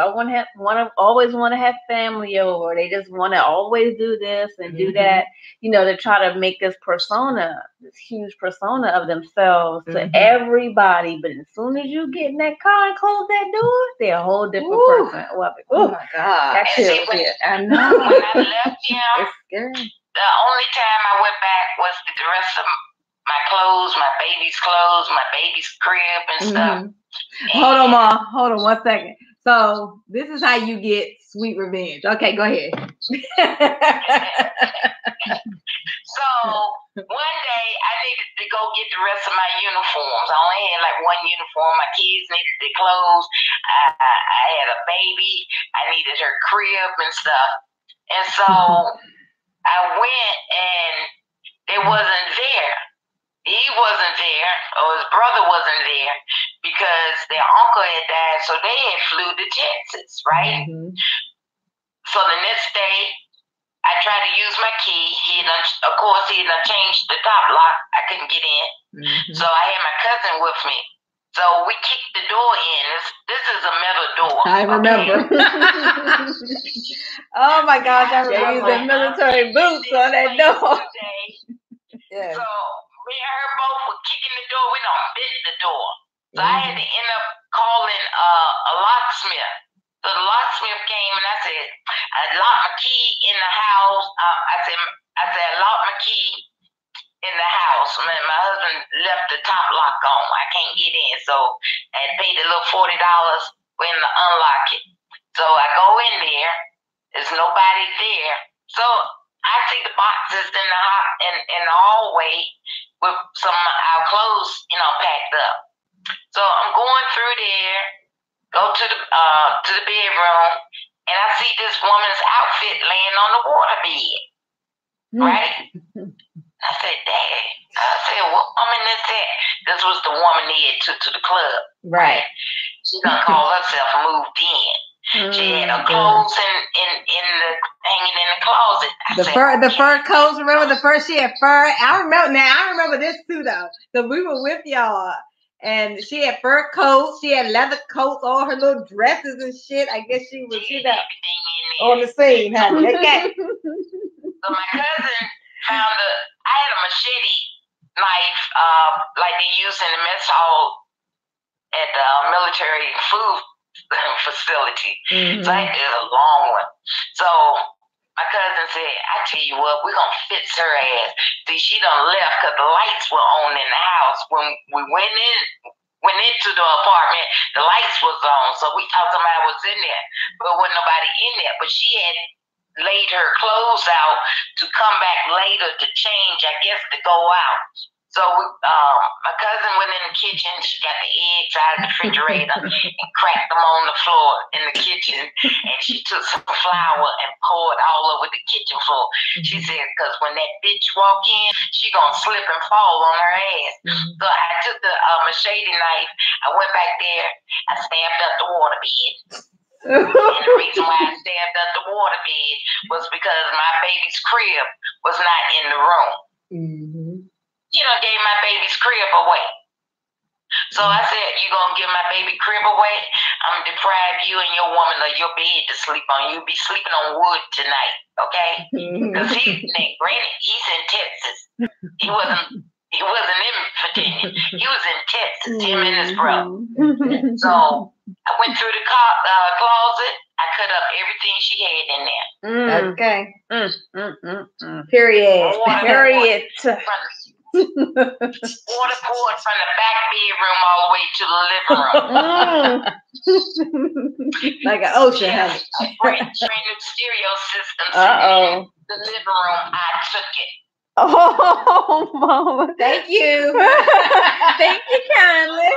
Always want to have family over. They just want to always do this and do that. To try to make this huge persona of themselves to everybody. But as soon as you get in that car and close that door, they're a whole different person. Oh my God. That kills you. I know. When I left him, it's scary. The only time I went back was the rest of my clothes, my baby's clothes, my baby's crib and stuff. Hold on, Ma. Hold on 1 second. So this is how you get sweet revenge. Okay, go ahead. So one day I needed to go get the rest of my uniforms. I only had like one uniform. My kids needed their clothes. I had a baby. I needed her crib and stuff. And so I went and it wasn't there. He wasn't there, or his brother wasn't there, because their uncle had died, so they had flew to Texas, right? So the next day, I tried to use my key. He had changed the top lock. I couldn't get in. So I had my cousin with me. So we kicked the door in. This is a metal door. I remember. Oh my gosh, I remember using military boots on that door. Yes. So me and her both were kicking the door. We done bit the door. So I had to end up calling a locksmith. So the locksmith came and I said, I locked my key in the house. I said, I locked my key in the house. My husband left the top lock on. I can't get in. So I paid a little $40 for him to unlock it. So I go in there. There's nobody there. So I see the boxes in the hallway with some of our clothes, packed up. So I'm going through there, go to the bedroom, and I see this woman's outfit laying on the waterbed. Right? I said, Dad. I said, what woman is that? This was the woman he had took to the club. Right. She done called herself moved in. She had her clothes hanging in the closet. The fur coats. Remember the fur? She had fur. I remember this too, though, because we were with y'all, and she had fur coats. She had leather coats, all her little dresses and shit. I guess she was, on the scene, honey. So my cousin found I had a machete knife, like they use in the mess hall at the military food facility. So I had a long one. So my cousin said, I tell you what, we're going to fix her ass. See, she done left because the lights were on in the house. When we went into the apartment, the lights was on. So we thought somebody was in there, but wasn't nobody in there. But she had laid her clothes out to come back later to change, I guess, to go out. So my cousin went in the kitchen. She got the eggs out of the refrigerator and cracked them on the floor in the kitchen. And she took some flour and poured all over the kitchen floor. She said, because when that bitch walk in, she gonna slip and fall on her ass. So I took the machete knife. I went back there. I stabbed up the water bed. And the reason why I stabbed up the water bed was because my baby's crib was not in the room. You know, gave my baby's crib away. So I said, you gonna give my baby crib away? I'm gonna deprive you and your woman of your bed to sleep on. You'll be sleeping on wood tonight, okay? Because granted, he's in Texas. He wasn't in Virginia. He was in Texas, him and his brother. So I went through the closet. I cut up everything she had in there. Okay. Period. Period. Water poured from the back bedroom all the way to the living room. Like an ocean. Yeah, a brand new stereo system sitting in the living room. I took it. Oh, Mama. Thank you. Thank you kindly.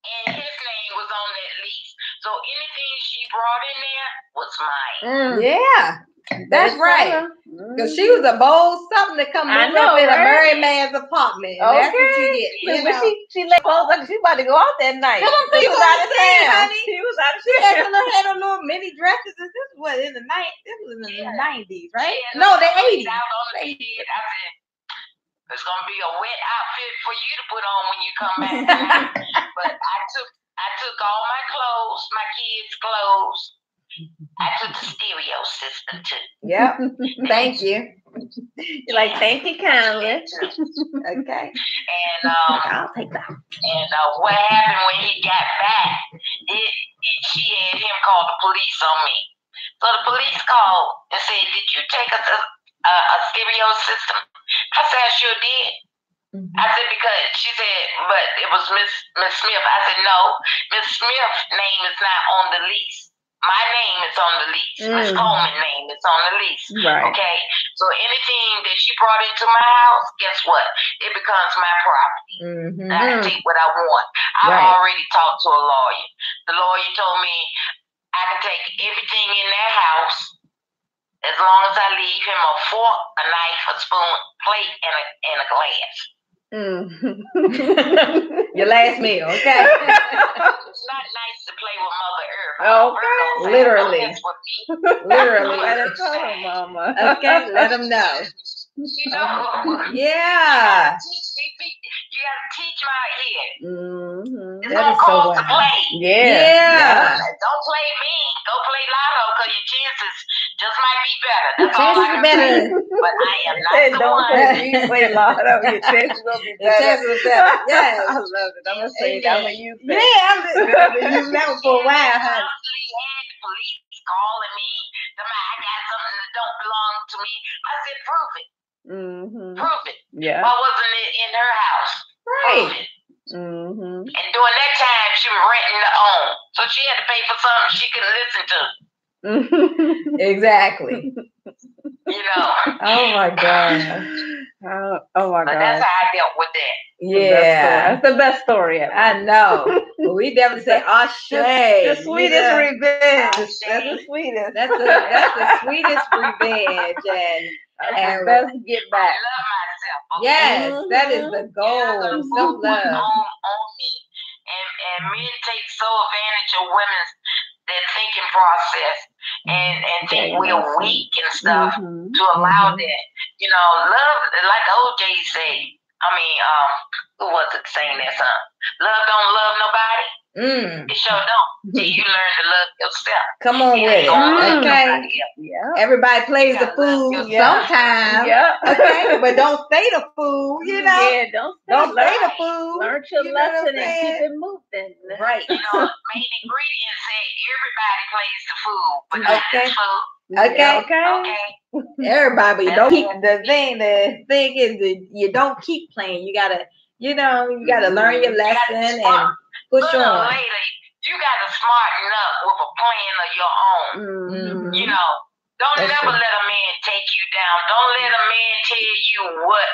And his name was on that lease. So anything she brought in there was mine. Yeah. That's right. Because she was a bold something to come move up in a married man's apartment. And that's what you get. You know? She let clothes like she about to go out that night. She was out of town, honey. She was out of She town. had a little mini dresses. This was in the 90s, right? No, the 80s. Out on the bed. I said, it's gonna be a wet outfit for you to put on when you come back tonight. But I took all my clothes, my kids' clothes. I took the stereo system too. Yep. Thank you. You're like, thank you kindly. Okay. And I'll take that. And what happened when he got back? She had him call the police on me. So the police called and said, "Did you take a stereo system?" I said, "I sure did." I said, because she said, but it was Miss Smith. I said, no, Miss Smith's name is not on the lease. My name is on the lease. Miss Coleman's name is on the lease. Right. Okay? So anything that she brought into my house, guess what? It becomes my property. I can take what I want. I've already talked to a lawyer. The lawyer told me I can take everything in their house as long as I leave him a fork, a knife, a spoon, plate, and a glass. Your last meal, okay? It's not nice to play with Mother Earth. Okay, literally. Literally. Let her tell Mama. Okay, let them know. You know? Yeah. You gotta teach my head. It's That gonna is so cost wild. to play. Yeah. Don't play me. Go play lotto because your chances just might be better. That's all I Chances can better. say. But I am not the Don't one. play me, play lotto. Your chances will be Your better. chances are better. Yes. I love it. I'm gonna say that. I'm gonna use that. Yeah, I'm using that one for a while, honey. Constantly had the police calling me. I got something that don't belong to me. I said, prove it. Prove it. Yeah. Why wasn't it in her house? Prove it. And during that time, she was renting to own. So she had to pay for something she couldn't listen to. Exactly. You know. Oh my God. Oh my God. But that's how I dealt with that. Yeah. That's the best story ever. I know. But we definitely say Ashe. The sweetest revenge. Ashe. That's the sweetest. That's the sweetest revenge. And best get I back. love myself. Okay? Yes, that is the goal. Self-love. On me. And men take so advantage of women's their thinking process and think we're weak and stuff to allow that. You know, love, like OJ said. I mean, who was it saying that song? Love don't love nobody. It sure don't. Till you learn to love yourself. Come on with it. Okay. Yeah. Everybody plays the fool sometimes. Yeah. Okay. But don't stay the fool, you know. Yeah, don't stay the fool. Learn your You know lesson what I'm and keep saying? it moving. Right. You know, main ingredient say everybody plays the fool, but not Okay. the fool. Okay. Okay. Everybody, don't keep the thing is that you don't keep playing. You gotta learn your lesson and push Sooner or on. later, you got to smarten up with a plan of your own. You know, don't That's never true. let a man take you down. Don't let a man tell you what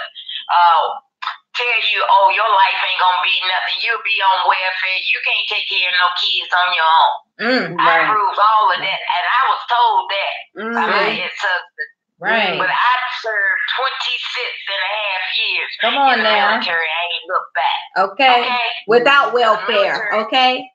tell you, oh, your life ain't gonna be nothing. You'll be on welfare. You can't take care of no kids on your own. I proved all of that, and I was told that by my ex-husband. Right. But I served 26.5 years. Come on in the now. military. I ain't looked back. Okay. Without welfare. Okay.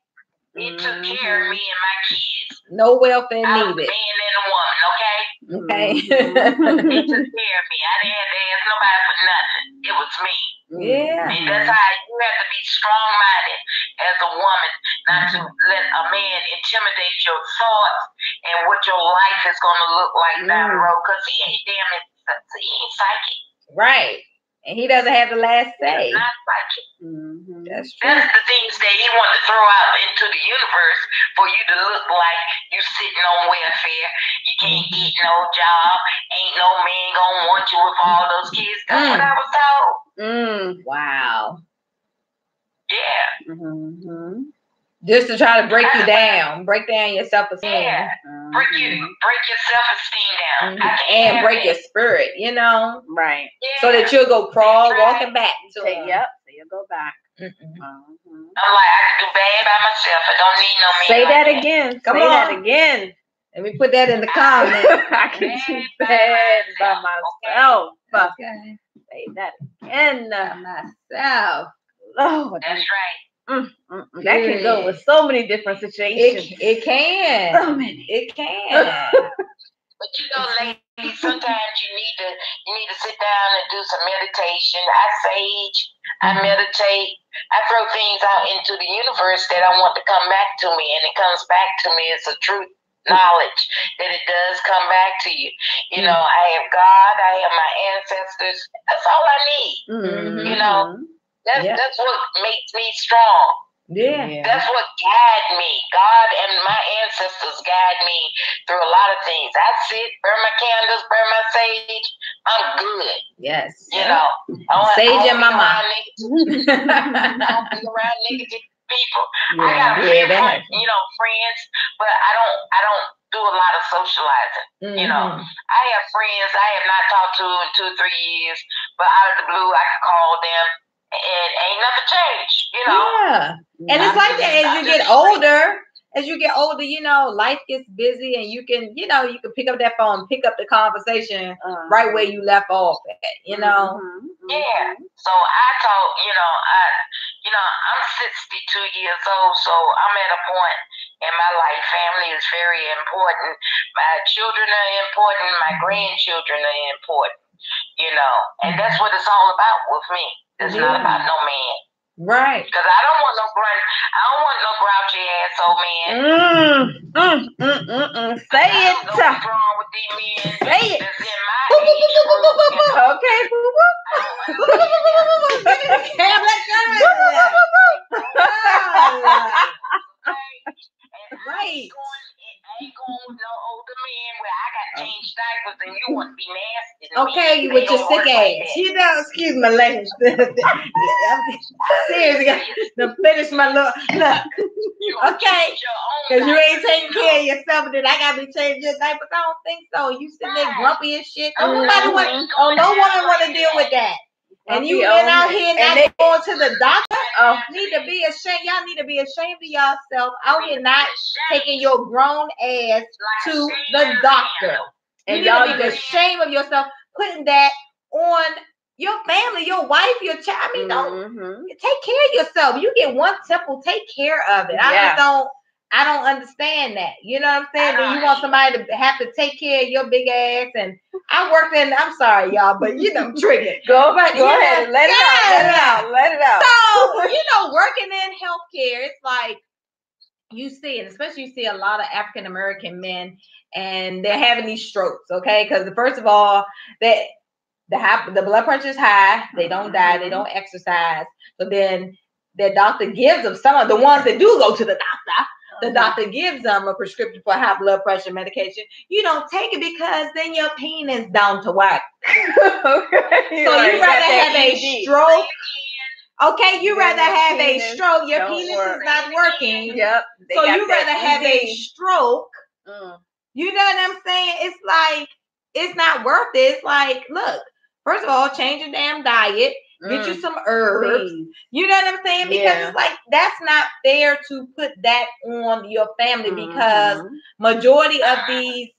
It took care of me and my kids. No welfare I was a needed. man and a woman, okay? Okay. It took care of me. I didn't have to ask nobody for nothing. It was me. Yeah. And that's how you have to be strong-minded as a woman, not to let a man intimidate your thoughts and what your life is going to look like down the road, because he ain't he ain't psychic. Right. And he doesn't have the last say. He's not psychic. That's true. That's the things that he wants to throw out into the universe for you to look like you sitting on welfare. You can't get no job. Ain't no man gonna want you with all those kids. That's what I was told. Wow. Yeah. Just to try to break you down, break down your self-esteem. Yeah. Break your self-esteem down. And break your spirit, you know? Right. Yeah. So that you'll go crawl, walking back to him. Yep. So you'll go back. I'm like, I can do bad by myself. I don't need no man. Say like that again. Come Say on. that again. Let me put that in the comments. I can do bad by myself. Okay. Say that again. Myself. Oh, That's right. That can go with so many different situations. It can. So many. It can. But you know, ladies, sometimes you need to sit down and do some meditation. I sage, I meditate, I throw things out into the universe that I want to come back to me, and it comes back to me. It's a truth knowledge that it does come back to you. You know, I have God, I have my ancestors. That's all I need. You know, that's what makes me strong. Yeah. That's what guide me. God and my ancestors guide me through a lot of things. I sit, burn my candles, burn my sage. I'm good. Yes. You know, Sage and mama. I don't be around negative people. I got a few friends, but I don't do a lot of socializing. You know, I have friends I have not talked to in 2 or 3 years, but out of the blue I can call them. And ain't nothing changed, you know. Yeah. And it's like that as you get older. As you get older, you know, life gets busy and you can pick up that phone, pick up the conversation right where you left off at, you know. Yeah. So I told, I'm 62 years old, so I'm at a point in my life. Family is very important. My children are important. My grandchildren are important, you know. And that's what it's all about with me. It's not about no man. Right. Because I don't want no grouchy ass old man. Say it. What's wrong with these men? Say it. That's in my age group. Okay. Right. I ain't going with no older man where I got changed diapers and you want to be nasty. Okay, you with your sick ass. You know, excuse my language. Seriously, to finish my look. Okay, because you ain't taking care of yourself, and then I gotta be changing your diapers. I don't think so. You sitting there grumpy as shit. No woman want to deal with that. And you been out here not going to the doctor. Need to be ashamed. Y'all need to be ashamed of yourself out here not taking your grown ass to the doctor. And y'all need to be ashamed of yourself putting that on your family, your wife, your child. I mean, don't take care of yourself. You get one temple, take care of it. I don't understand that. You know what I'm saying? Then you want somebody to have to take care of your big ass. And I worked in, I'm sorry, y'all, but I'm triggered. Go ahead. Let it out. So, working in healthcare, it's like you see, and especially you see a lot of African American men, and they're having these strokes, okay? Because first of all, the blood pressure is high. They don't die. They don't exercise. So then their doctor gives them, some of the ones that do go to the doctor, the doctor gives them a prescription for high blood pressure medication. You don't take it because then your penis down to whack. Okay. So you rather have a stroke. Okay, you rather have a stroke. Your penis is not working. Yep. So you rather have a stroke. You know what I'm saying? It's like, it's not worth it. It's like, look, First of all, change your damn diet. Get you some herbs. Please. You know what I'm saying? Because it's like that's not fair to put that on your family because majority of these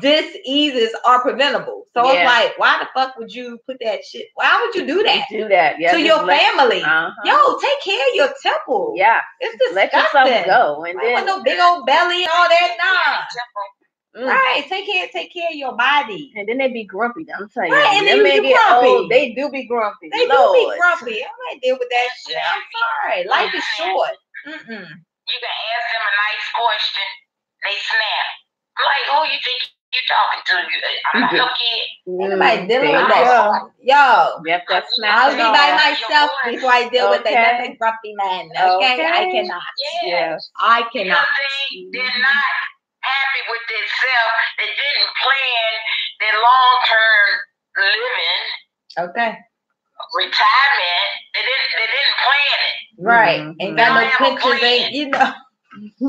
diseases are preventable. So it's like, why the fuck would you put that shit? Why would you do that? To your family. Yo, take care of your temple. Yeah. It's disgusting. Let yourself go. And then no big old belly and all that. Nah. Right, take care of your body. And then they be grumpy. I'm telling you. Right, and they they be grumpy. Old, they do be grumpy. They do be grumpy. I'm not deal with that shit. I'm sorry. Life is short. You can ask them a nice question. They snap. I'm like, who you think you talking to? I'm not no kid. Anybody dealing with that? Yo. I'll be by myself before I deal with that. That's a grumpy man. Okay? I cannot. Yes. I cannot. They're not happy with themselves. They didn't plan their long-term living. Okay. Retirement. They didn't plan it. Right. Ain't got no pictures. Ain't you know. You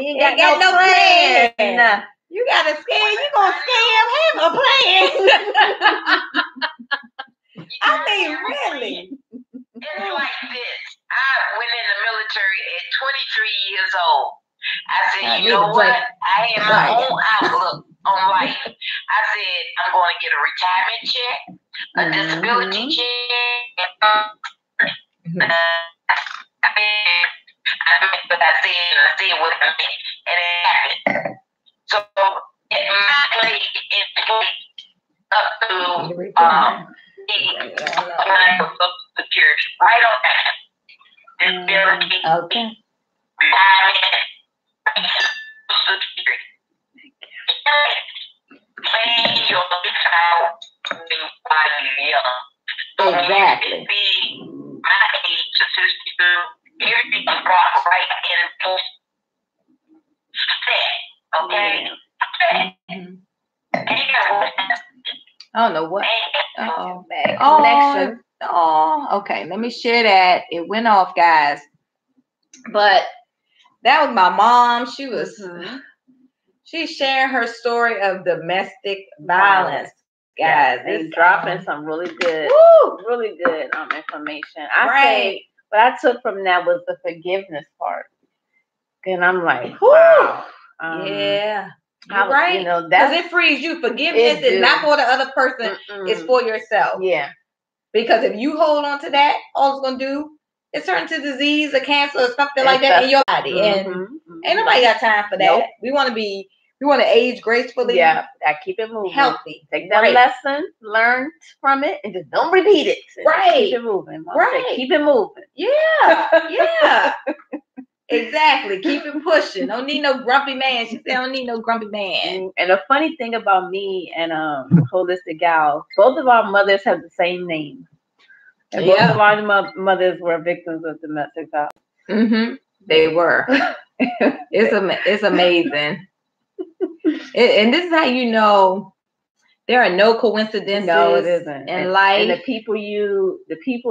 ain't got no plan. You got a scam. You gonna scam him a plan. I mean, really. It's like this. I went in the military at 23 years old. I said, you know what? I had my own outlook on life. I said, I'm going to get a retirement check, a disability check. But I said what I meant, and it happened. So, my plate is up to Social Security, right on that. Disability, retirement, Social Security. Plan your life out while you're young. Exactly. Be my age to 62. Everything is brought right in set. Okay? I don't know what. Okay. Let me share that. It went off, guys. But that was my mom. She's sharing her story of domestic violence. Guys, it's dropping some really good information. I say what I took from that was the forgiveness part. And I'm like, wow. You're right. You know, because it frees you. Forgiveness is not for the other person, it's for yourself. Yeah. Because if you hold on to that, all it's gonna do is turn to disease or cancer or something like that in your body. And ain't nobody got time for that. Nope. We want to age gracefully. Yeah, keep it moving. Healthy. Take that lesson, learn from it, and just don't repeat it. Keep it moving. Keep it moving. Yeah. Exactly. Keep it pushing. Don't need no grumpy man. She said, don't need no grumpy man. And the funny thing about me and Holistic Gal, both of our mothers have the same name. And both of our mothers were victims of domestic violence. They were. It's amazing. And this is how you know there are no coincidences. No, it isn't. In life, and the people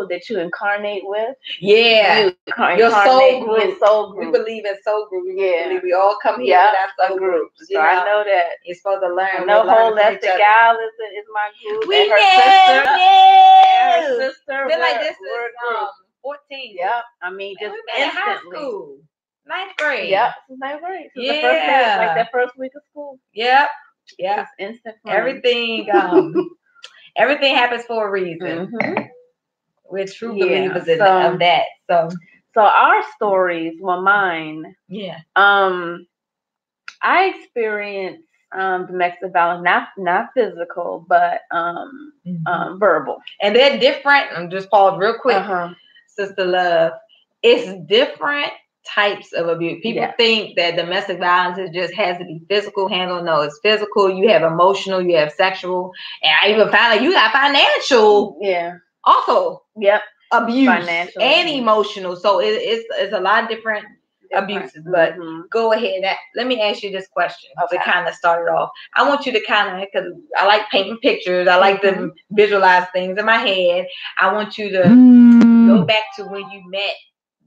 that you incarnate with. Yeah, your soul group. We group. believe in soul group. We all come here with our soul groups. So I know that you're supposed to learn. I know Holistic Gal is my group. We and her sister. Been like this since 14. Yep. I mean, just instantly. High school. 9th grade. Yep. 9th grade. So the first day, like that first week of school. Yep. Yeah. Just instant fun. Everything happens for a reason. We're true believers of that. So our stories, mine. Yeah. I experienced domestic violence, not physical, but verbal. And they're different. I'm just pause real quick, Sister Love. It's different types of abuse. People think that domestic violence just has to be physical handle. No, it's physical. You have emotional, you have sexual, and I even found out you got financial. Yeah. Also, abuse, financial and emotional. So it's a lot of different abuses. But go ahead. Let me ask you this question to kind of start it off. I want you to kind of, because I like painting pictures. I like to visualize things in my head. I want you to go back to when you met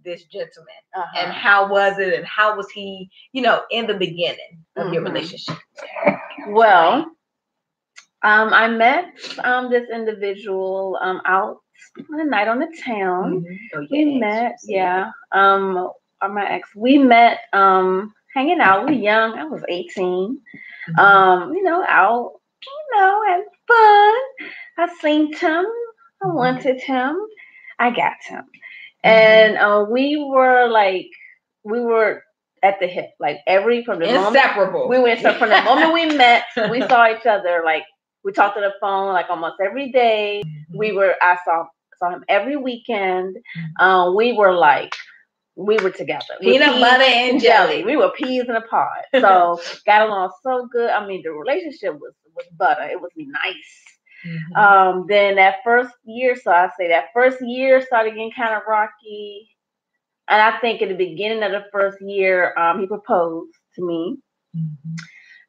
this gentleman and how was it and how was he, in the beginning of your relationship? Well, I met this individual out one night on the town. We met, my ex. We met hanging out. We were young. I was 18. Out, having fun. I seen him. I wanted him. I got him. And we were at the hip, like from the inseparable. Moment we went from the moment we met, we saw each other, like we talked on the phone like almost every day. I saw him every weekend. We were together. Peanut butter and jelly. We were peas in a pod. So got along so good. I mean, the relationship was butter. It was nice. Then that first year started getting kind of rocky. And I think at the beginning of the first year, he proposed to me.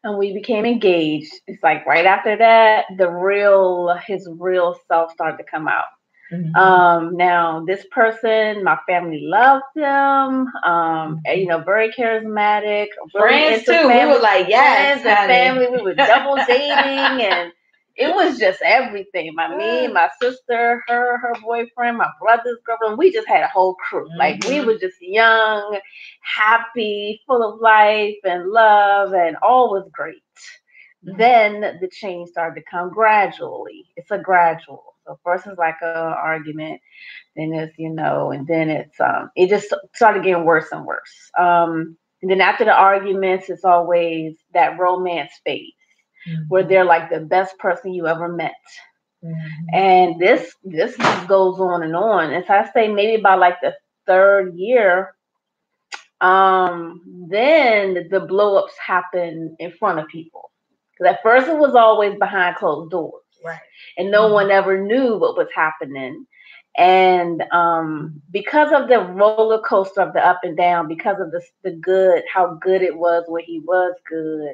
And we became engaged. It's like right after that, his real self started to come out. Now this person, my family loved him. Very charismatic. Friends too. We were like, yes, friends and family. We were double dating, and it was just everything. Me, my sister, her boyfriend, my brother's girlfriend. We just had a whole crew. Like we were just young, happy, full of life and love, and all was great. Then the change started to come gradually. It's a gradual. So first it's like an argument, then it's, and then it's it just started getting worse and worse. And then after the arguments, it's always that romance phase where they're like the best person you ever met. And this goes on and on. And so I say maybe by like the third year, then the blow-ups happen in front of people. Because at first it was always behind closed doors. Right. And no one ever knew what was happening. And because of the roller coaster of the up and down, because of the good, how good it was when he was good,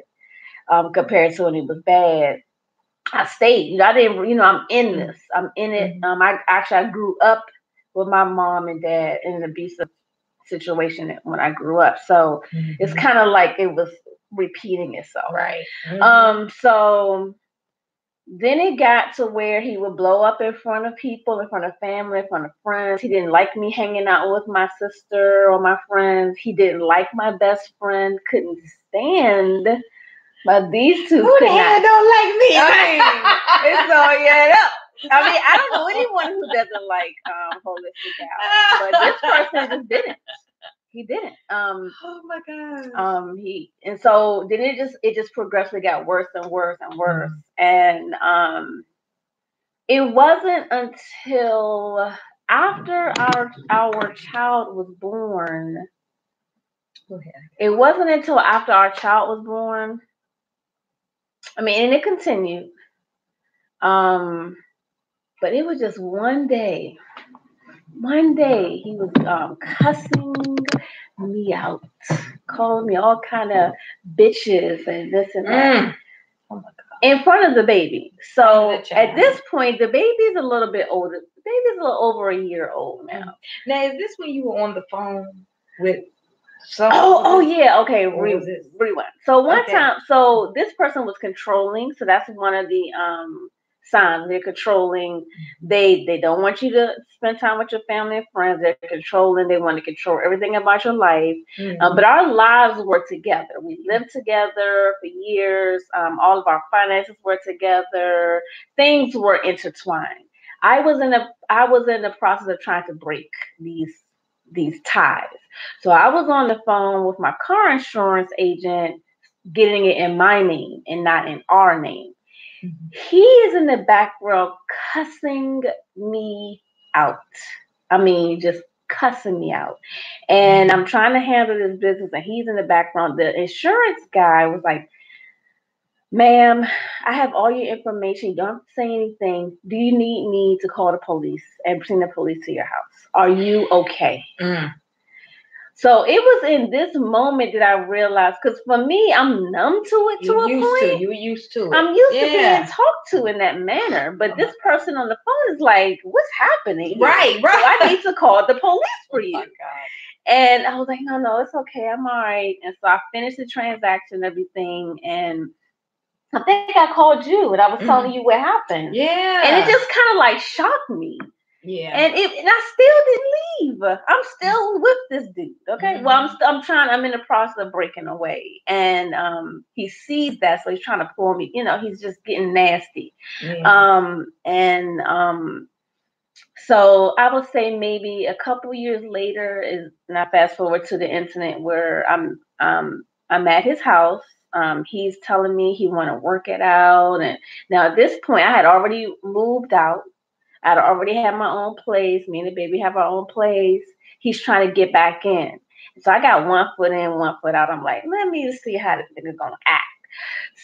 compared to when he was bad, I stayed. I didn't, I'm in this. I'm in it. I grew up with my mom and dad in an abusive situation when I grew up. So it's kind of like it was repeating itself. Right. So then it got to where he would blow up in front of people, in front of family, in front of friends. He didn't like me hanging out with my sister or my friends. He didn't like my best friend, couldn't stand. But these two don't like me. It's all I don't know anyone who doesn't like holistic out, but this person just didn't. He didn't. Oh my God. So then it just progressively got worse and worse and worse. And it wasn't until after our child was born. Go ahead. It wasn't until after our child was born. I mean, and it continued. But it was just one day he was cussing me out, calling me all kind of bitches and this and that. Oh my God. In front of the baby. So at this point, the baby's a little bit older. The baby's a little over a year old now. Now, is this when you were on the phone with yeah. Okay. Rewind. So one time, so this person was controlling. So that's one of the signs. They're controlling. They don't want you to spend time with your family and friends. They're controlling. They want to control everything about your life. But our lives were together. We lived together for years. All of our finances were together. Things were intertwined. I was in the process of trying to break these ties. So I was on the phone with my car insurance agent, getting it in my name and not in our name. He is in the background cussing me out. I mean, just cussing me out. And I'm trying to handle this business, and he's in the background. The insurance guy was like, "Ma'am, I have all your information. You don't have to say anything. Do you need me to call the police and bring the police to your house? Are you okay?" So it was in this moment that I realized, because for me, I'm numb to it to a point. You're used to it. I'm used to being talked to in that manner. But this person on the phone is like, what's happening here? Right. So I need to call the police for you. Oh my God. And I was like, no, it's okay. I'm all right. And so I finished the transaction and everything. And I think I called you and I was telling you what happened. Yeah. And it just kind of like shocked me. Yeah. And I still didn't leave. I'm still with this dude. Okay. Well, I'm in the process of breaking away. And he sees that, so he's trying to pull me, he's just getting nasty. Yeah. So I would say maybe a couple years later and I fast forward to the incident where I'm at his house. He's telling me he want to work it out, and now at this point I had already moved out. I'd already had my own place. Me and the baby have our own place. He's trying to get back in, so I got one foot in, one foot out. I'm like, let me see how this nigga gonna act.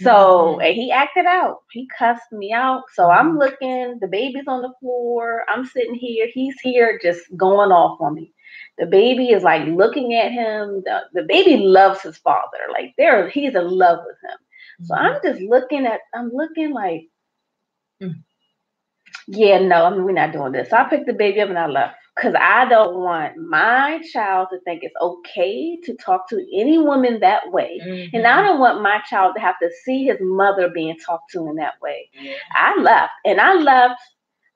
So, and he acted out. He cussed me out. So I'm looking, the baby's on the floor. I'm sitting here. He's here just going off on me. The baby is like looking at him. The baby loves his father. Like he's in love with him. So I'm just looking like, yeah, no, we're not doing this. So I picked the baby up and I left. Because I don't want my child to think it's okay to talk to any woman that way. And I don't want my child to have to see his mother being talked to in that way. Yeah. I left. And I left.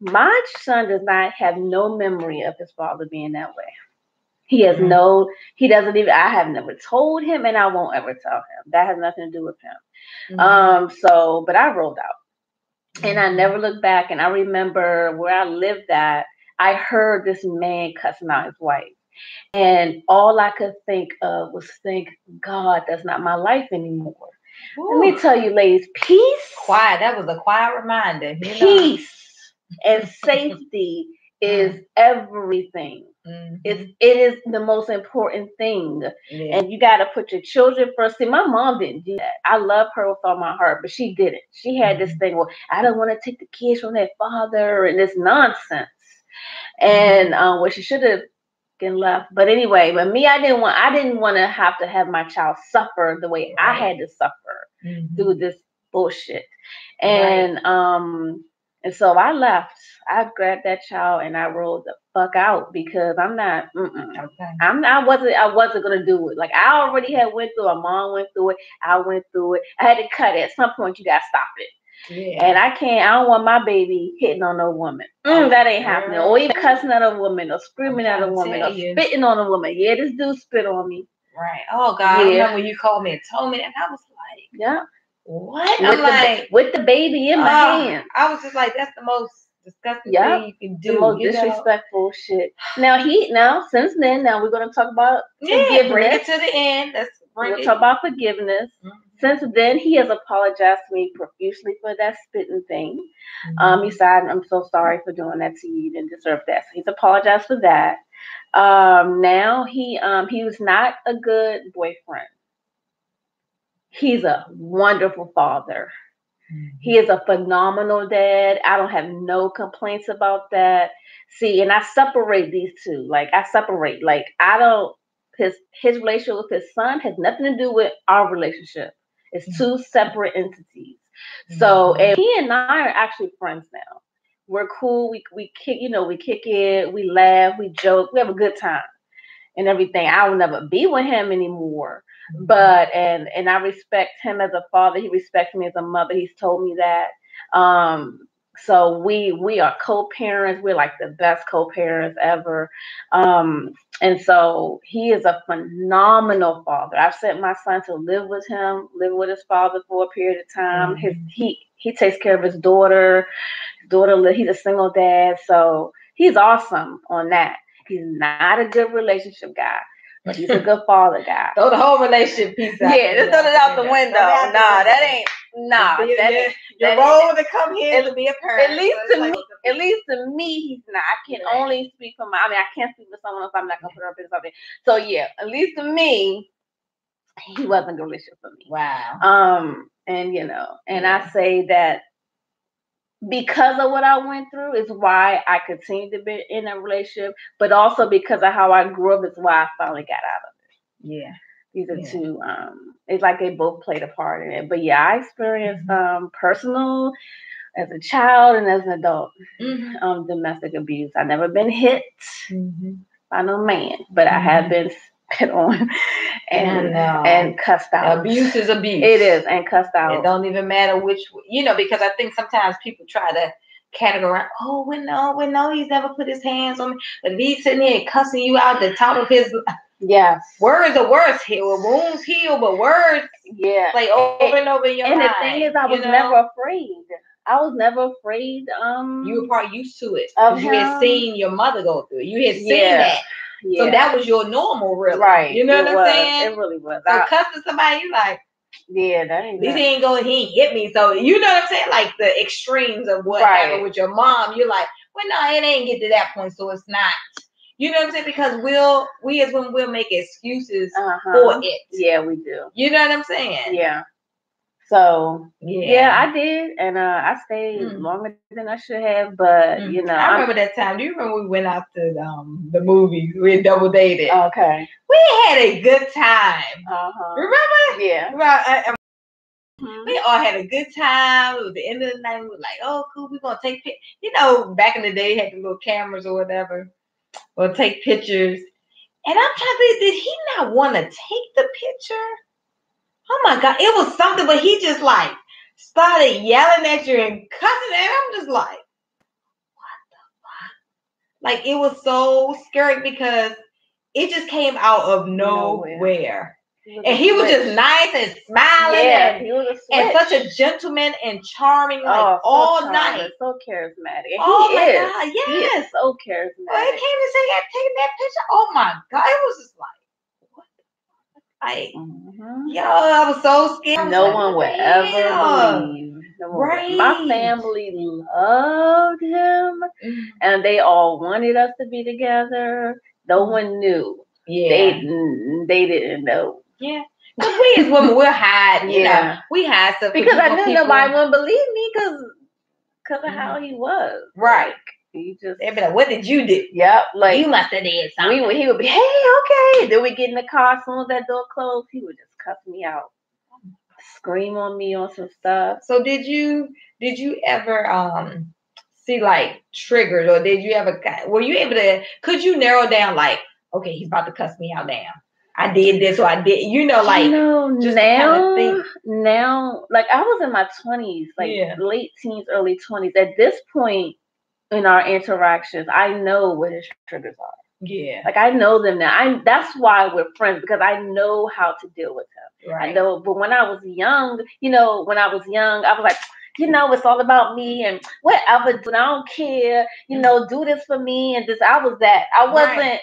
My son does not have no memory of his father being that way. He has he doesn't even, I have never told him and I won't ever tell him. That has nothing to do with him. But I rolled out. And I never looked back. And I remember where I lived at, I heard this man cussing out his wife. And all I could think of was God, that's not my life anymore. Ooh. Let me tell you, ladies, peace. Quiet. That was a quiet reminder. Peace and safety is everything. It is the most important thing. Yeah. And you got to put your children first. See, my mom didn't do that. I love her with all my heart, but she didn't. She had this thing, well, I don't want to take the kids from their father and this nonsense. And what she should have been left. But anyway, but me, I didn't want to have my child suffer the way I had to suffer through this bullshit. And and so I left. I grabbed that child and I rolled the fuck out because I'm not. I wasn't gonna do it. Like I already had went through. My mom went through it. I went through it. I had to cut it. At some point, you gotta stop it. Yeah. And I don't want my baby hitting on no woman. That ain't happening. Or even cussing at a woman or screaming at a woman or spitting on a woman. Yeah, this dude spit on me. Right. Oh, God. Yeah. I remember when you called me and told me, and I was like, yeah. What? With the baby in my hand. I was just like, that's the most disgusting thing you can do. The most disrespectful shit. Now, since then, we're going to talk about forgiveness. Bring it to the end. We'll talk about forgiveness. Since then, he has apologized to me profusely for that spitting thing. He said, I'm so sorry for doing that to you. You didn't deserve that. So he's apologized for that. Now he was not a good boyfriend. He's a wonderful father. He is a phenomenal dad. I don't have no complaints about that. See, and I separate these two. Like his relationship with his son has nothing to do with our relationship. It's two separate entities. So, and he and I are actually friends now. We're cool. We kick it. We laugh. We joke. We have a good time and everything. I will never be with him anymore. But and I respect him as a father. He respects me as a mother. He's told me that. So we are co-parents. We're like the best co-parents ever. And so he is a phenomenal father. I've sent my son to live with his father for a period of time. He takes care of his daughter. He's a single dad. So he's awesome on that. He's not a good relationship guy, but he's a good father guy. Throw the whole relationship piece out. Yeah, just throw it out the window. Your role to come here to be a parent. At least to me, he's not. I can only speak for I can't speak for someone else. I'm not gonna put her up in something. So yeah, at least to me, he wasn't a good relationship for me. Wow. And I say that because of what I went through is why I continue to be in a relationship, but also because of how I grew up is why I finally got out of it. Yeah. These are two, it's like they both played a part in it. But yeah, I experienced personal as a child and as an adult domestic abuse. I've never been hit by no man, but I have been spit on and cussed out. Abuse is abuse. It is, and cussed out. It don't even matter which, because I think sometimes people try to categorize. Oh, we know he's never put his hands on me, but if he's sitting here cussing you out the top of his. Yes. Words are worse. Wounds heal, but words play over and over in your mind. And the thing is, I was never afraid. I was never afraid. You were probably used to it. Because you had seen your mother go through it. You had seen that. Yeah. So that was your normal, really. Right. You know what I'm saying? It really was. So cussing somebody, you like, that ain't he ain't hit me. So you know what I'm saying? Like the extremes of what happened with your mom. You're like, well, no, it ain't get to that point, so it's not. You know what I'm saying? Because we as women will make excuses for it. Yeah, we do. You know what I'm saying? Yeah. So I did, and I stayed longer than I should have. But I remember that time. Do you remember we went out to the movies? We double dated. Okay. We had a good time. Remember? Yeah. We all had a good time. It was the end of the night. We were like, "Oh, cool. We're gonna take pictures." Back in the day, they had the little cameras or whatever. Or take pictures. And I'm trying to think, did he not want to take the picture? Oh my God, it was something, but he just like started yelling at you and cussing, and I'm just like, what the fuck? Like, it was so scary because it just came out of nowhere. And he was just nice and smiling and such a gentleman and charming, like all night. So charismatic. Oh my God, yes. He is so charismatic. Well, he came to say he had taken that picture. Oh my God, it was just like, what? Like, I was so scared. No one would ever believe. Right. My family loved him, and they all wanted us to be together. No one knew. Yeah, they didn't know. Yeah, because we as women, we'll hide. We hide stuff because I knew nobody wouldn't believe me because of how he was. Right. He just. They'd be like, "What did you do?" Yep. Like you must have did something. He would be, "Hey, okay." Then we get in the car. As soon as that door closed, he would just cuss me out, scream on me on some stuff. So did you ever see like triggers, or did you ever? Were you able to? Could you narrow down like, okay, he's about to cuss me out now. I did this or I did, like just now, like I was in my 20s, like late teens, early 20s. At this point in our interactions, I know what his triggers are. Yeah. Like I know them now. That's why we're friends, because I know how to deal with him. Right. I know, but when I was young, I was like, it's all about me and whatever. I don't care. Do this for me and this. I was that. I wasn't. Right.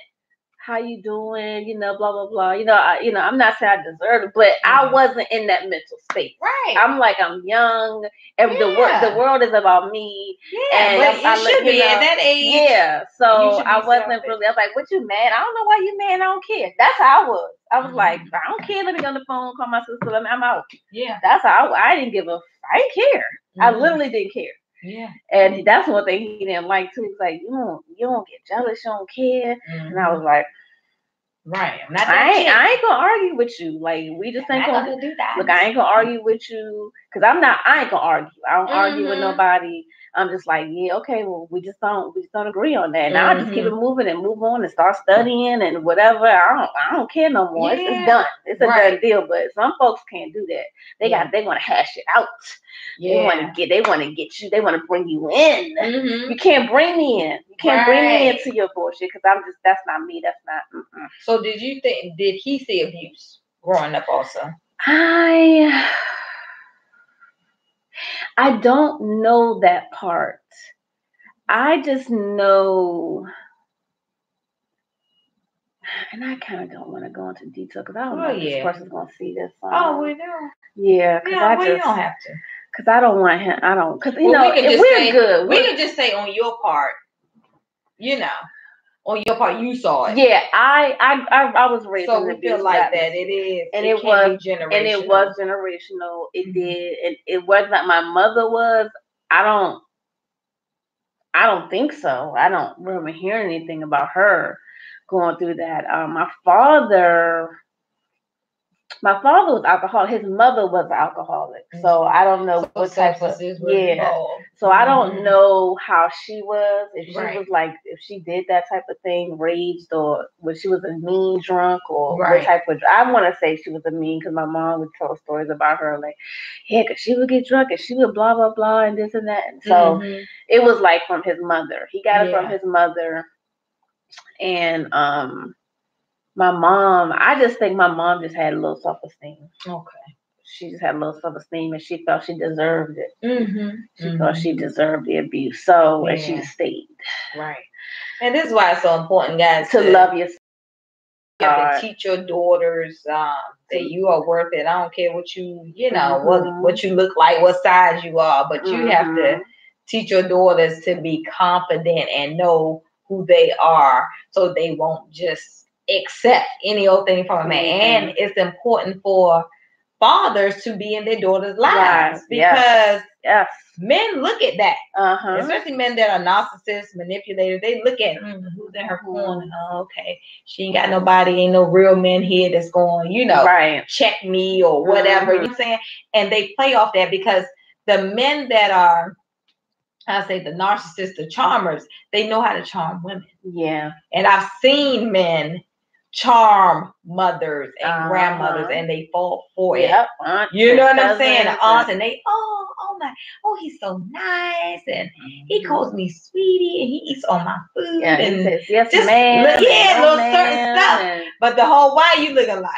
How you doing? Blah blah blah. I'm not saying I deserve it, but I wasn't in that mental space. Right. I'm like, I'm young, and the world is about me. Yeah, and but you should be at that age. Yeah, so I wasn't really. I was like, "What you mad? I don't know why you mad. I don't care." That's how I was. I was like, "I don't care. Let me get on the phone, call my sister. I'm out." Yeah, that's how I didn't give a. I didn't care. I literally didn't care. Yeah, and that's one thing he didn't like too. He's like, you don't get jealous, you don't care. And I was like, right, I ain't gonna argue with you. Like we just ain't gonna do that. Look, I ain't gonna argue with you because I ain't gonna argue. I don't argue with nobody. I'm just like, yeah, okay, well, we just don't agree on that. And I just keep it moving and move on and start studying and whatever. I don't care no more. Yeah. It's done. It's a done deal. But some folks can't do that. They want to hash it out. Yeah. They want to get you. They want to bring you in. You can't bring me in. You can't bring me into your bullshit because that's not me. That's not. So did he see abuse growing up also? I don't know that part. I just know, and I kind of don't want to go into detail because I don't know if this person's going to see this. We do. Yeah, because you don't have to. Because I don't want him. I don't. Because we're good. We can just say on your part. On your part, you saw it. Yeah, I was raised. So we feel like that it is, and it was generational. And it was generational. It did, and it wasn't like my mother was. I don't think so. I don't remember hearing anything about her going through that. My father, My father was alcoholic. His mother was an alcoholic. So I don't know what type of involved. So I don't know how she was. If she Right. was like, if she did that type of thing, raged, or when she was a mean drunk, or Right. what type of. I want to say she was a mean, because my mom would tell stories about her, like, yeah, because she would get drunk and she would blah blah blah and this and that. And so it was like from his mother. He got it from his mother, and my mom. I just think my mom just had a little self-esteem. Okay. She just had a little self-esteem, and she felt she deserved it. She thought she Mm-hmm. deserved the abuse. So, and she stayed. Right. And this is why it's so important, guys, to love yourself. You have to teach your daughters that you are worth it. I don't care what you know, what you look like, what size you are, but you have to teach your daughters to be confident and know who they are, so they won't just accept any old thing from a man. And it's important for fathers to be in their daughters' lives, because men look at that, especially men that are narcissists, manipulators. They look at who's in her corner. Oh, okay, she ain't got nobody, ain't no real men here that's going, check me or whatever. You know what I'm saying? And they play off that, because the men that are, I say, the narcissists, the charmers, they know how to charm women. Yeah. And I've seen men charm mothers and grandmothers, and they fall for it. You know what I'm saying? Aunts, and they, he's so nice, and he calls me sweetie, and he eats all my food, and says, yes, just man, little certain stuff. But the whole while you looking like,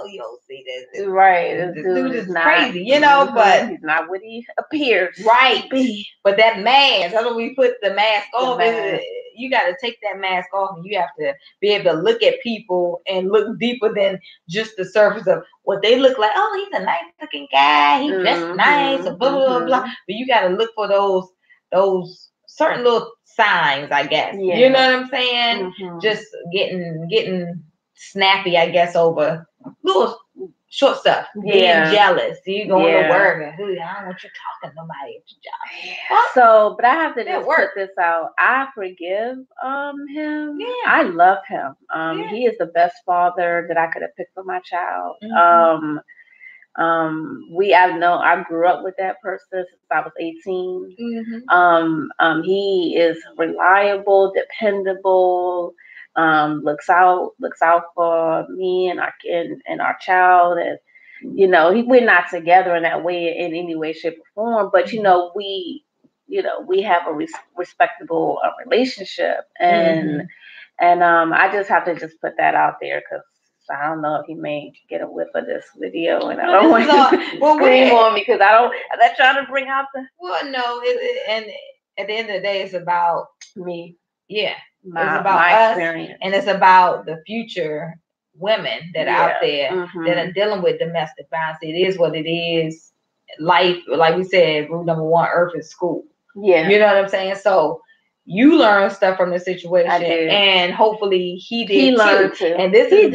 you don't see this. Right. This dude is crazy, but he's not what he appears. Right. But that mask, that's when we put the mask off. You got to take that mask off, and you have to be able to look at people and look deeper than just the surface of what they look like. Oh, he's a nice looking guy. He dressed nice, or blah, blah, blah. But you got to look for those certain little signs, I guess. Yeah. You know what I'm saying? Just getting snappy, I guess, over little short stuff. Being jealous. You going to work, and I don't want you talking to nobody at your job. Yeah. So, but I have to just put this out. I forgive him. Yeah. I love him. He is the best father that I could have picked for my child. I grew up with that person since I was 18. He is reliable, dependable. Looks out for me and our child, and we're not together in that way in any way, shape, or form, but we have a respectable relationship, and I just have to just put that out there, because I don't know if he may get a whiff of this video, and I don't want to scream on me, because I'm not trying to bring out the. Well, no, and at the end of the day, it's about me. Yeah. It's about my experience, and it's about the future women that are out there that are dealing with domestic violence. It is what it is. Life, like we said, rule number 1, Earth is school. Yeah. You know what I'm saying? So you learn stuff from the situation, and hopefully he did too. And this is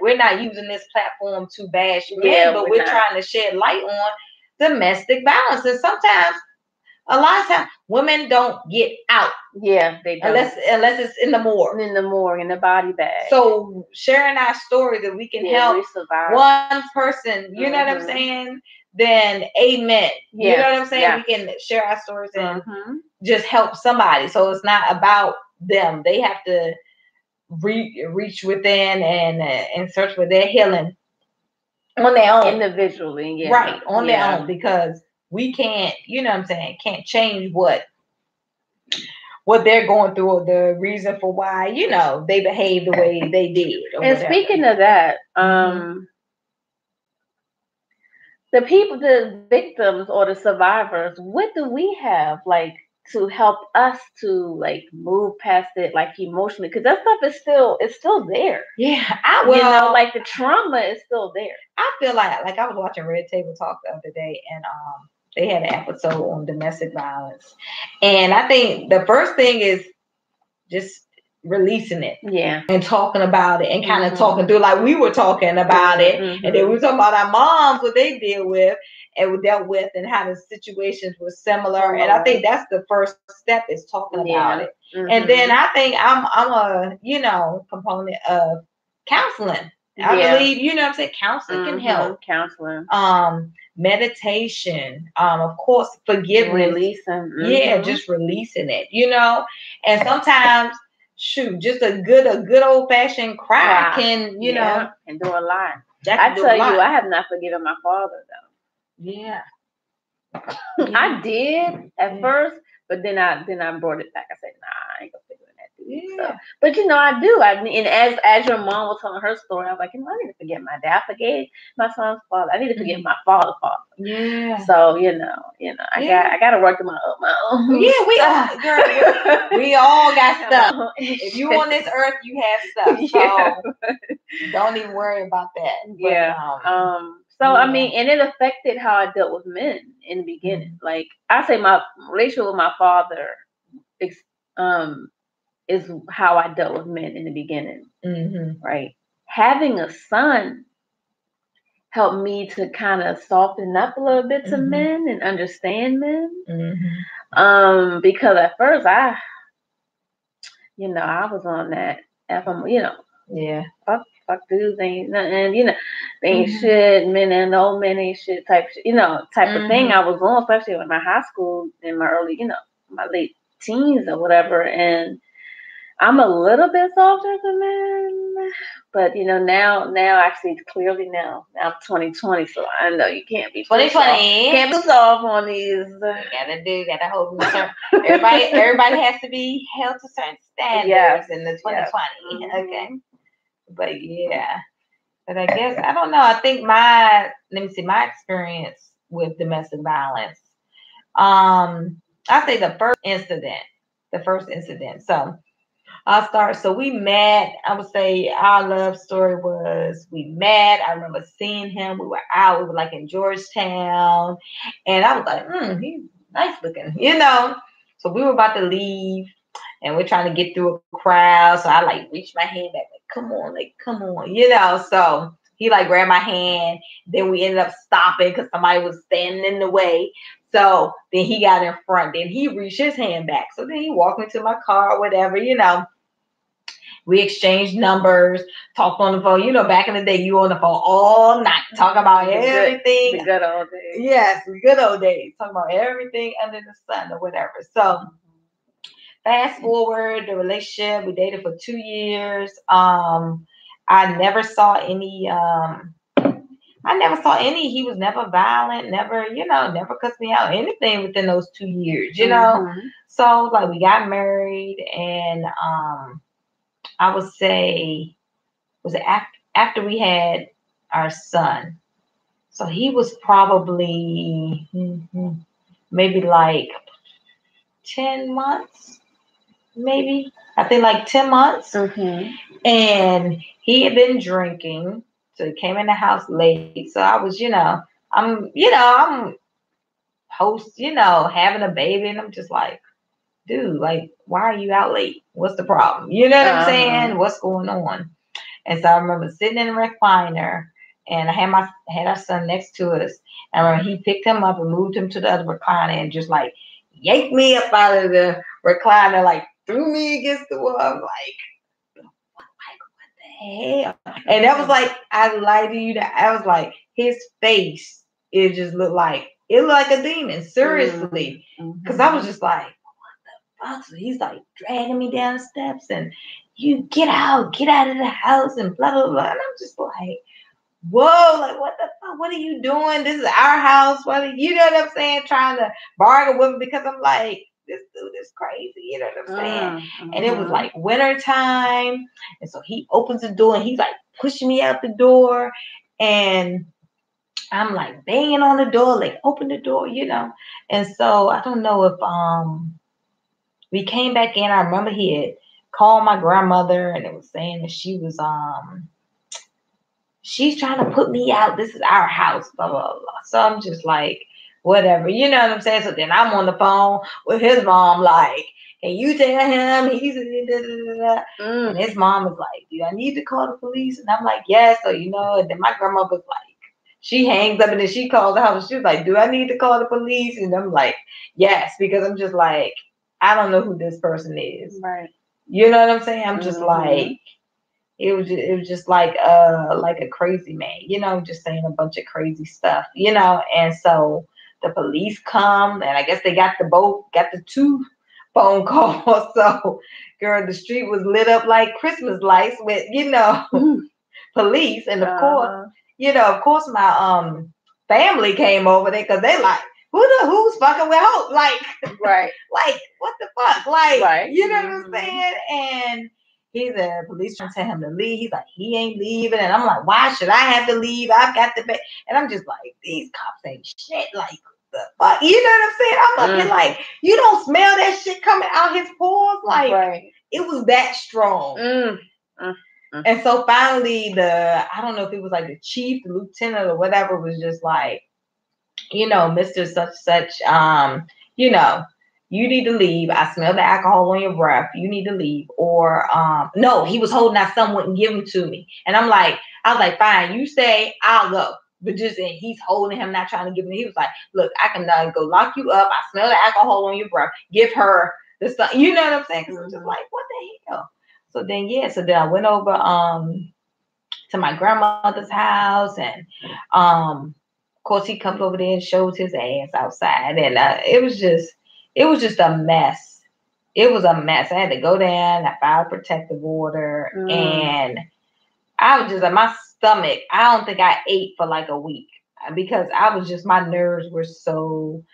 we're not using this platform to bash men, but we're trying to shed light on domestic violence. And sometimes, a lot of times, women don't get out. Yeah, they don't. Unless it's in the morgue. In the body bag. So sharing our story that we can help one person, you know what I'm saying? Then amen. Yeah. You know what I'm saying? Yeah. We can share our stories and just help somebody. So it's not about them. They have to reach within and search for their healing on their own. Individually, yeah. Right, on their own, because we can't, you know what I'm saying, can't change what they're going through, or the reason for why, they behave the way they did. And speaking of that, the victims or the survivors, what do we have, like, to help us to, like, move past it, like, emotionally? Because that stuff is still there. Yeah. Like, the trauma is still there. I feel like I was watching Red Table Talk the other day, and they had an episode on domestic violence. And I think the first thing is just releasing it. Yeah. And talking about it, and kind of talking through, like we were talking about it. And then we were talking about our moms, what they deal with and dealt with, and how the situations were similar. And I think that's the first step, is talking about it. And then I think I'm a, component of counseling. I believe, you know what I'm saying, counseling can help. Counseling. Meditation, of course, forgiveness. Releasing. Yeah, just releasing it, you know. And sometimes, shoot, just a good old fashioned cry can, you know, can do a lot. I tell you, I have not forgiven my father though. Yeah. I did at first, but then I brought it back. I said, nah, I ain't gonna forgive that dude. Yeah. So, but you know, I do. I mean, and as your mom was telling her story, I was like, I need to forget my dad. I forgave my son's father. I need to forget my father's father. Yeah. So I got to work my own. Yeah, we all, girl, we all got stuff. If you on this earth, you have stuff. So don't even worry about that. But, So I mean, and it affected how I dealt with men in the beginning. Like I say, my relationship with my father is how I dealt with men in the beginning. Right? Having a son helped me to kind of soften up a little bit to men and understand men. Because at first I was on that fuck dudes ain't nothing, they ain't shit, men and old men ain't shit type shit, type of thing I was on, especially in my high school in my early, my late teens or whatever. And I'm a little bit softer to men, but now actually clearly now I'm 2020, so I know you can't be 2020. Can't be soft on these. Gotta hold everybody has to be held to certain standards in the 2020. Okay. But yeah. But I guess I don't know. I think my experience with domestic violence. I say the first incident. So I'll start. So we met. I would say our love story was we met. I remember seeing him. We were out. We were like in Georgetown. And I was like, he's nice looking, So we were about to leave and we're trying to get through a crowd. So I like reached my hand back, like, come on. So he like grabbed my hand. Then we ended up stopping because somebody was standing in the way. So then he got in front. Then he reached his hand back. So then he walked me to my car or whatever, We exchanged numbers, talked on the phone. Back in the day, you on the phone all night, talking about everything. The good old days. Yes, the good old days. Talking about everything under the sun or whatever. So fast forward the relationship. We dated for 2 years. I never saw any. He was never violent, never, never cussed me out, anything within those 2 years, So like we got married, and I would say was it after we had our son. So he was probably maybe like 10 months, maybe. I think like 10 months. And he had been drinking. So he came in the house late. So I was, I'm post, having a baby. And I'm just like, dude, like, why are you out late? What's the problem? You know what I'm saying? What's going on? And so I remember sitting in a recliner, and I had our son next to us. And I remember he picked him up and moved him to the other recliner and just like yanked me up out of the recliner, like threw me against the wall. I'm like, what the hell? And that was like, I lied to you that I was like, his face, it looked like a demon, seriously. Because I was just like, so he's like dragging me down the steps and you get out of the house and blah, blah, blah. And I'm just like, whoa, like what the fuck? What are you doing? This is our house. You know what I'm saying? Trying to bargain with him because I'm like, this dude is crazy. You know what I'm saying? And it was like winter time. And so he opens the door and he's like pushing me out the door. And I'm like banging on the door, like open the door, And so I don't know if we came back in. I remember he had called my grandmother and it was saying that she was she's trying to put me out. This is our house, blah, blah, blah. So I'm just like, whatever, you know what I'm saying? So then I'm on the phone with his mom, like, can you tell him he's and his mom is like, do I need to call the police? And I'm like, yes. So and then my grandma was like, she hangs up and then she calls the house. She was like, do I need to call the police? And I'm like, yes, because I'm just like, I don't know who this person is. Right. You know what I'm saying? I'm just like, it was just like a crazy man, just saying a bunch of crazy stuff, and so the police come, and I guess they got the two phone calls. So girl, the street was lit up like Christmas lights with, police. And of course my family came over there because they like, who's fucking with Hope? Like, right. Like, what the fuck? Like, right. You know what I'm saying? And the police trying to tell him to leave. He's like, he ain't leaving. And I'm like, why should I have to leave? I've got to pay. And I'm just like, these cops ain't shit. Like, the fuck? You know what I'm saying? I'm looking like, you don't smell that shit coming out his pores? Like, it was that strong. And so finally, I don't know if it was like the chief, the lieutenant, or whatever, was just like, Mr. Such, you need to leave. I smell the alcohol on your breath. You need to leave. Or, no, he was holding out some, wouldn't give him to me. And I was like, fine, you stay, I'll go. But and he's holding him, not trying to give him. He was like, look, I can go lock you up. I smell the alcohol on your breath. Give her the stuff. You know what I'm saying? Because I'm just like, what the hell? So then I went over to my grandmother's house, and of course he comes over there and shows his ass outside, and it was just a mess. It was a mess. I had to go down. I filed a protective order, and I was just like, my stomach. I don't think I ate for like a week because my nerves were so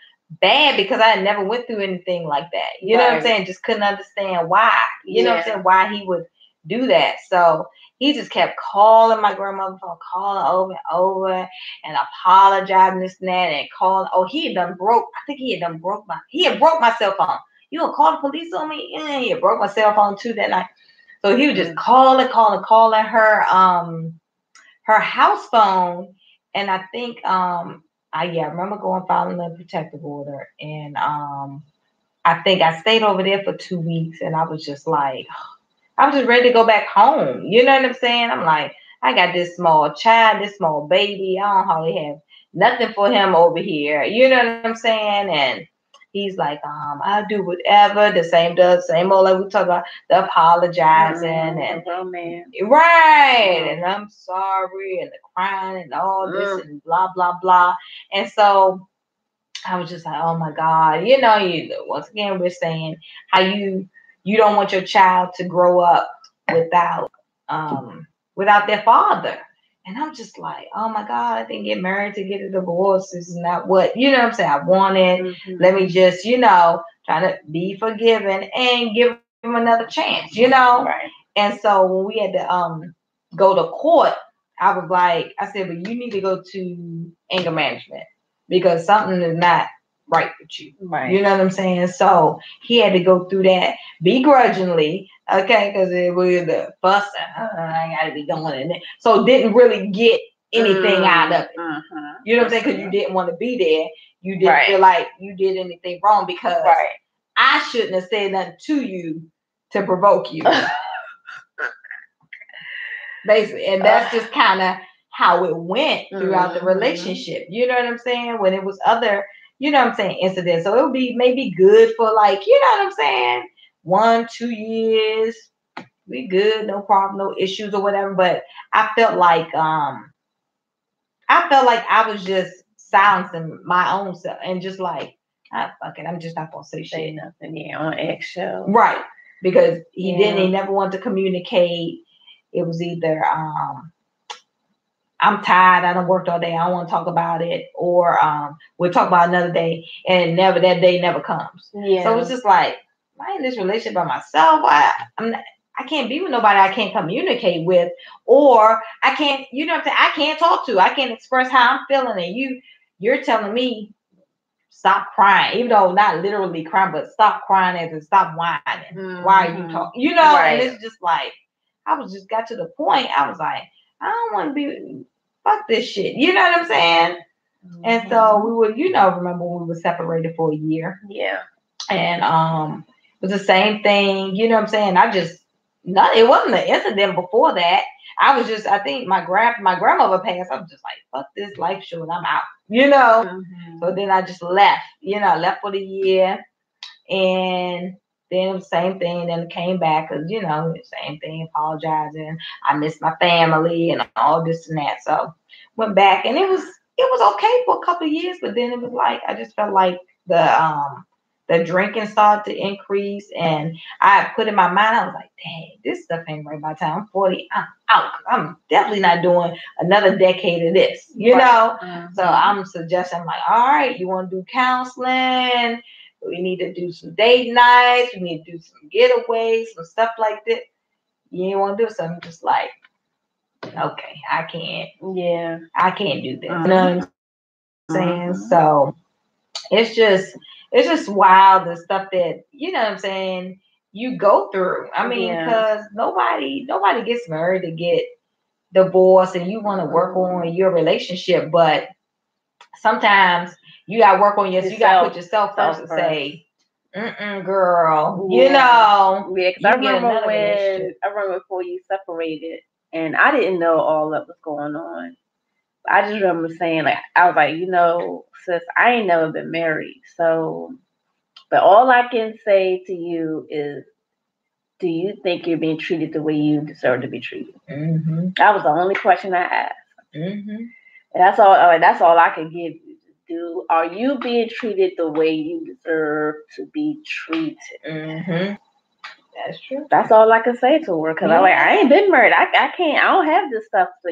bad because I had never went through anything like that. You know what I'm saying? Just couldn't understand why. You know what I'm saying? Why he would do that. So he just kept calling my grandmother phone, calling over and over, and apologizing this and that, and calling. Oh, he had done broke. I think he had broke my cell phone. You gonna call the police on me? Yeah, he had broke my cell phone too that night. So he was just calling her house phone, and I think I remember going filing a protective order, and I think I stayed over there for 2 weeks, and I was just like, I was just ready to go back home. You know what I'm saying? I'm like, I got this small child, this small baby. I don't hardly have nothing for him over here. You know what I'm saying? And he's like, I'll do whatever. The same old like we talk about, the apologizing and right, and I'm sorry, and the crying and all this and blah blah blah. And so I was just like, oh my God, once again we're saying how you don't want your child to grow up without their father. And I'm just like, oh my God, I didn't get married to get a divorce. This is not what, I'm saying, I wanted. Let me just, try to be forgiven and give him another chance, Right. And so when we had to go to court, I was like, I said, but you need to go to anger management because something is not right with you. Right. You know what I'm saying? So he had to go through that begrudgingly, okay, because it was the fussing. I gotta be doing it. So didn't really get anything out of it. You know what I'm saying? Because you didn't want to be there. You didn't feel like you did anything wrong because I shouldn't have said nothing to you to provoke you. Basically. And that's just kind of how it went throughout the relationship. You know what I'm saying? When it was other, incidents. So it would be maybe good for like, 1-2 years. We good, no problem, no issues or whatever. But I felt like I was just silencing my own self and just like, I'm just not gonna say shit. Nothing, on eggshell. Right. Because he never wanted to communicate. It was either I'm tired, I done worked all day, I don't want to talk about it, or we'll talk about another day, and that day never comes. Yeah. So it's just like, am I in this relationship by myself? I can't be with nobody I can't communicate with, or I can't, I can't talk to. I can't express how I'm feeling, and you're telling me stop crying, even though not literally crying, but stop crying and stop whining. Why are you talking? And it's just like, I was just got to the point. I was like, I don't want to be, fuck this shit. You know what I'm saying? And so we would, remember when we were separated for a year. Yeah. And it was the same thing. You know what I'm saying? It wasn't an incident before that. I think my grandmother passed. I was just like, fuck this life show and I'm out, So then I just left, left for the year. And Then it was the same thing. Then it came back because, same thing, apologizing. I miss my family and all this and that. So went back and it was okay for a couple of years, but then it was like I just felt like the drinking started to increase, and I put in my mind, I was like, dang, this stuff ain't right by the time I'm 40. I'm out. I'm definitely not doing another decade of this, know? Mm-hmm. So I'm suggesting, like, all right, you want to do counseling? We need to do some date nights. We need to do some getaways, some stuff like that. You ain't want to do something just like, okay, I can't do this. You know what I'm saying? So it's just wild, the stuff that, you know what I'm saying, you go through. I mean, because nobody gets married to get divorced, and you want to work on your relationship, but sometimes you got to work on yourself. You got to put yourself first and say, girl, Yeah, because I remember before you separated, and I didn't know all that was going on. I just remember saying, like, I was like, sis, I ain't never been married. So, but all I can say to you is, do you think you're being treated the way you deserve to be treated? Mm-hmm. That was the only question I asked. Mm-hmm. And that's all I could give you. Are you being treated the way you deserve to be treated? Mm-hmm. That's true. That's all I can say to her, because I ain't been married. I don't have this stuff. So,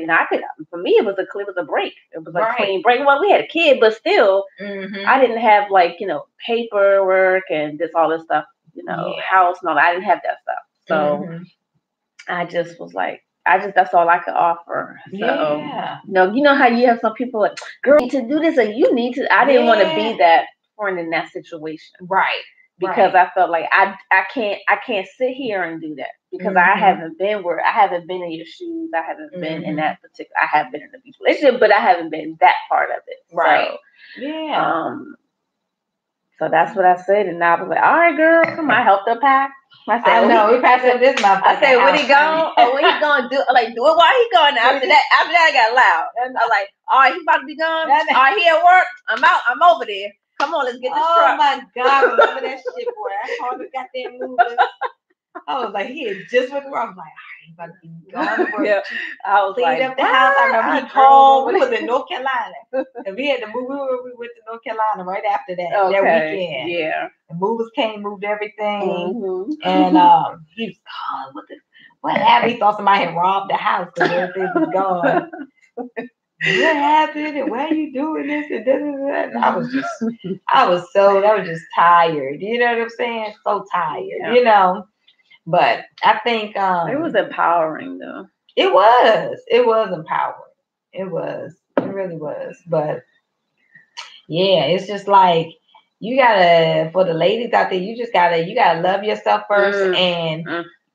for me, it was a break. It was a clean break. Well, we had a kid, but still, I didn't have paperwork and all this stuff, house and all that. I didn't have that stuff. So I just was like, that's all I could offer. So, you know how you have some people like, girl, you need to do this, or you need to. I didn't want to be that friend in that situation. Right. Because I felt like I can't sit here and do that, because I haven't been in your shoes. I haven't been in that particular. I have been in the relationship, but I haven't been that part of it. Right. So, so that's what I said, and I was like, all right, girl, come on. I helped her pack. I said, we passed up this motherfucker. I said, when he gone? Oh, when he gonna do? Like, do it while he gone. After that, I got loud. I was like, all right, he about to be gone. All right, he at work. I'm out. I'm over there. Come on, let's get this truck. Oh my God, remember that shit, boy. I called the goddamn movers. I was like, he had just went to work. I was like, all right, he about to be gone to work. Yeah. I was cleaned like, up the house. I remember he called. We was in North Carolina. And we had to move. We went to North Carolina right after that, that weekend. Yeah. The movers came, moved everything. Mm-hmm. And he was calling, what happened? He thought somebody had robbed the house because everything was gone. What happened? And why are you doing this? And that. I was just tired. You know what I'm saying? So tired, But I think it was empowering though. It was empowering. It really was. But yeah, it's just like you gotta, for the ladies out there, you gotta love yourself first, and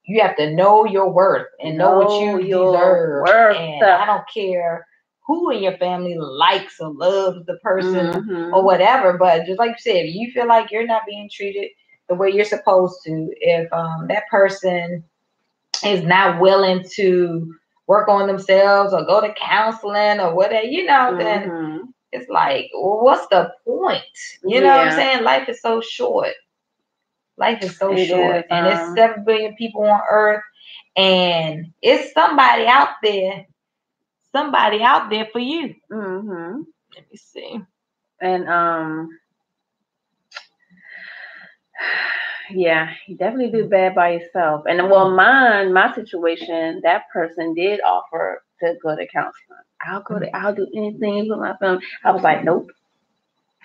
you have to know your worth and know what you deserve. And I don't care who in your family likes or loves the person or whatever, but just like you said, if you feel like you're not being treated the way you're supposed to, if that person is not willing to work on themselves or go to counseling or whatever, then it's like, well, what's the point? You know what I'm saying? Life is so short. Life is so short. And there's 7 billion people on earth, and it's somebody out there for you. Let me see. And yeah, you definitely do bad by yourself. And well, my situation, that person did offer to go to counseling. I'll do anything with my family. I was like, nope.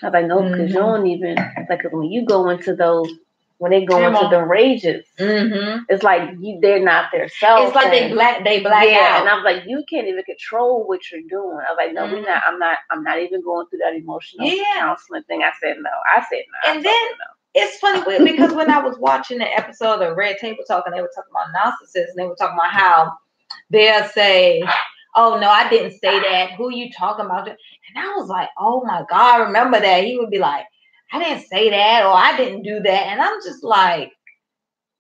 Because you don't even, like, when you go into those, when they go into the rages, it's like they're not their self. It's like they black out. And I was like, you can't even control what you're doing. I was like, no, we're not. I'm not even going through that emotional counseling thing. I said no. And then it's funny because when I was watching the episode of Red Table Talk, and they were talking about narcissists, and they were talking about how they'll say, oh no, I didn't say that. Who are you talking about? And I was like, oh my God, I remember that. He would be like, I didn't say that, or I didn't do that. And I'm just like,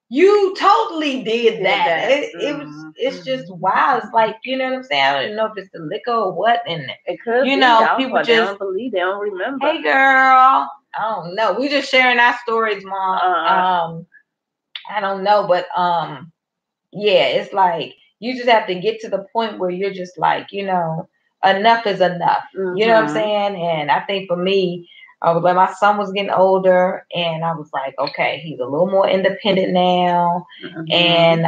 you totally did that. It's just wild. It's like, you know what I'm saying? I don't know if it's the liquor or what. And it could be. People they just don't believe, they don't remember. Hey girl, I don't know. We just sharing our stories, Mom. I don't know, but yeah, it's like you just have to get to the point where you're just like, enough is enough. You know what I'm saying? And I think for me, I was like, my son was getting older, and I was like, okay, he's a little more independent now, and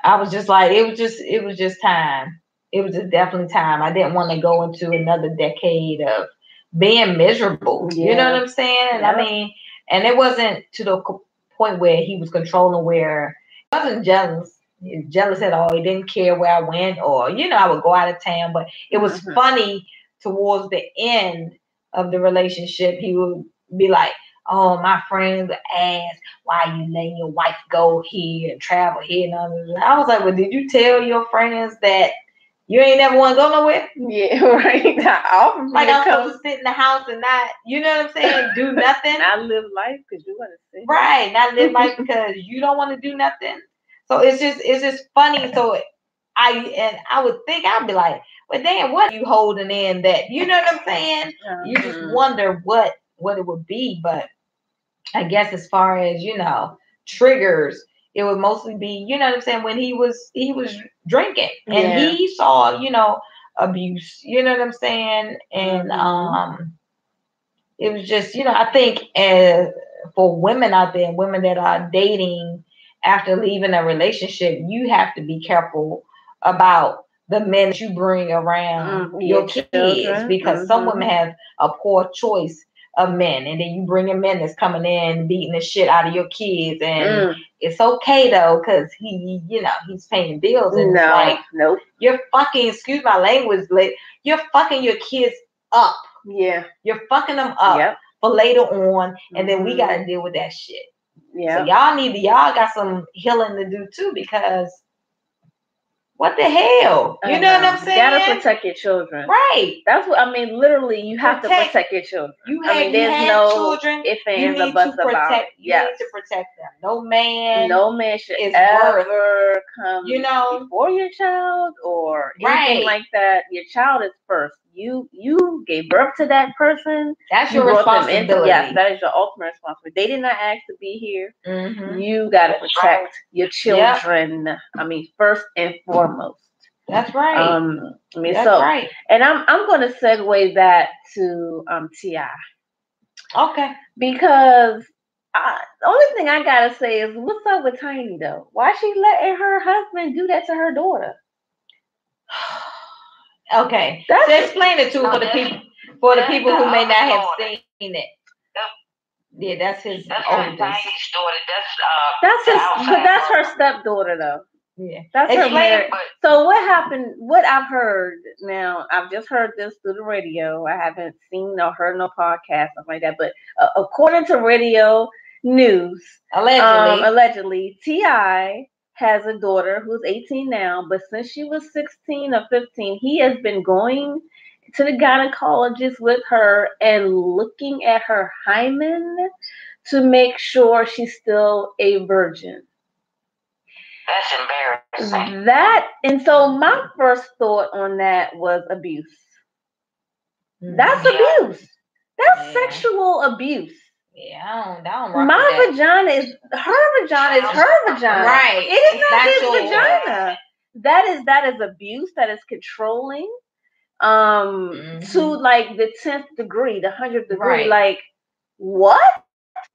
I was just like, it was just time. It was just definitely time. I didn't want to go into another decade of being miserable. Yeah. You know what I'm saying? And I mean, and it wasn't to the point where he was controlling, where he wasn't jealous. He was jealous at all. He didn't care where I went, or, I would go out of town. But it was funny towards the end of the relationship. He would be like, oh, my friends would ask, why are you letting your wife go here and travel here and all that. I was like, well, did you tell your friends that you ain't never want to go nowhere? Yeah, right. Like I'm supposed to sit in the house and not, you know what I'm saying, do nothing. Not live life because you want to sit. Right, not live life because you don't want to do nothing. So it's just funny. So I would think, I'd be like, well, damn, what are you holding in that? You know what I'm saying? You just wonder what it would be. But I guess as far as, triggers, it would mostly be, you know what I'm saying, when he was drinking and he saw, abuse, you know what I'm saying? And it was just, I think for women out there, women that are dating after leaving a relationship, you have to be careful about the men that you bring around your kids, because some women have a poor choice of men, and then you bring in men that's coming in beating the shit out of your kids, and it's okay though, because he's paying bills, and it's like, nope, you're fucking, excuse my language, you're fucking your kids up. Yeah, you're fucking them up for later on, and then we got to deal with that shit. Yeah, so y'all got some healing to do too, because what the hell? You know what I'm saying? You gotta protect your children. Right. That's what I mean. Literally, you have to protect your children. There's no children. If and a buts about it. You need to protect them. No man should ever come before your child or anything like that. Your child is first. You gave birth to that person. That's your responsibility. Yes, that is your ultimate responsibility. They did not ask to be here. You got to protect your children. Yep. First and foremost. That's right. That's right. And I'm going to segue that to T.I. Okay. Because the only thing I gotta say is, what's up with Tiny though? Why she letting her husband do that to her daughter? Okay, so explain it for the people who may not have seen it. Yeah, that's his oldest. Tiny's daughter. That's her stepdaughter though. Yeah, that's her marriage. So what happened? What I've heard now, I've just heard this through the radio. I haven't seen or heard no podcast, stuff like that. But according to radio news, allegedly, T.I. has a daughter who's 18 now, but since she was 16 or 15, he has been going to the gynecologist with her and looking at her hymen to make sure she's still a virgin. That's embarrassing. And so my first thought on that was abuse. That's abuse. That's sexual abuse. Yeah, I don't my vagina is her vagina is her vagina. Right. It is not his vagina. That is abuse. That is controlling. To like the 10th degree, the 100th degree. Right. Like, what?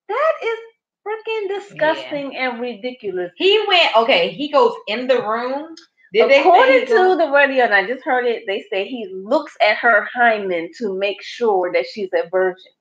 That is freaking disgusting and ridiculous. He goes in the room. According to the radio, and I just heard it, they say he looks at her hymen to make sure that she's a virgin.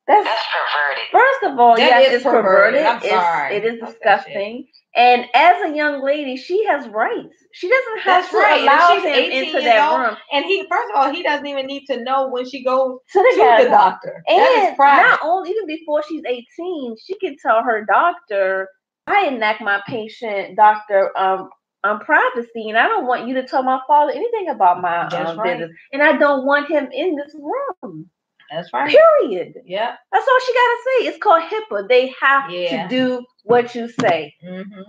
That's perverted. First of all, it's perverted. I'm sorry. It is disgusting. And as a young lady, she has rights. She doesn't have to allow him into that room. And first of all, he doesn't even need to know when she goes to the doctor. And that is private. Not only, even before she's 18, she can tell her doctor, I enact my patient doctor privacy, and I don't want you to tell my father anything about my business. And I don't want him in this room. That's right. Period. Yeah. That's all she gotta say. It's called HIPAA. They have to do what you say.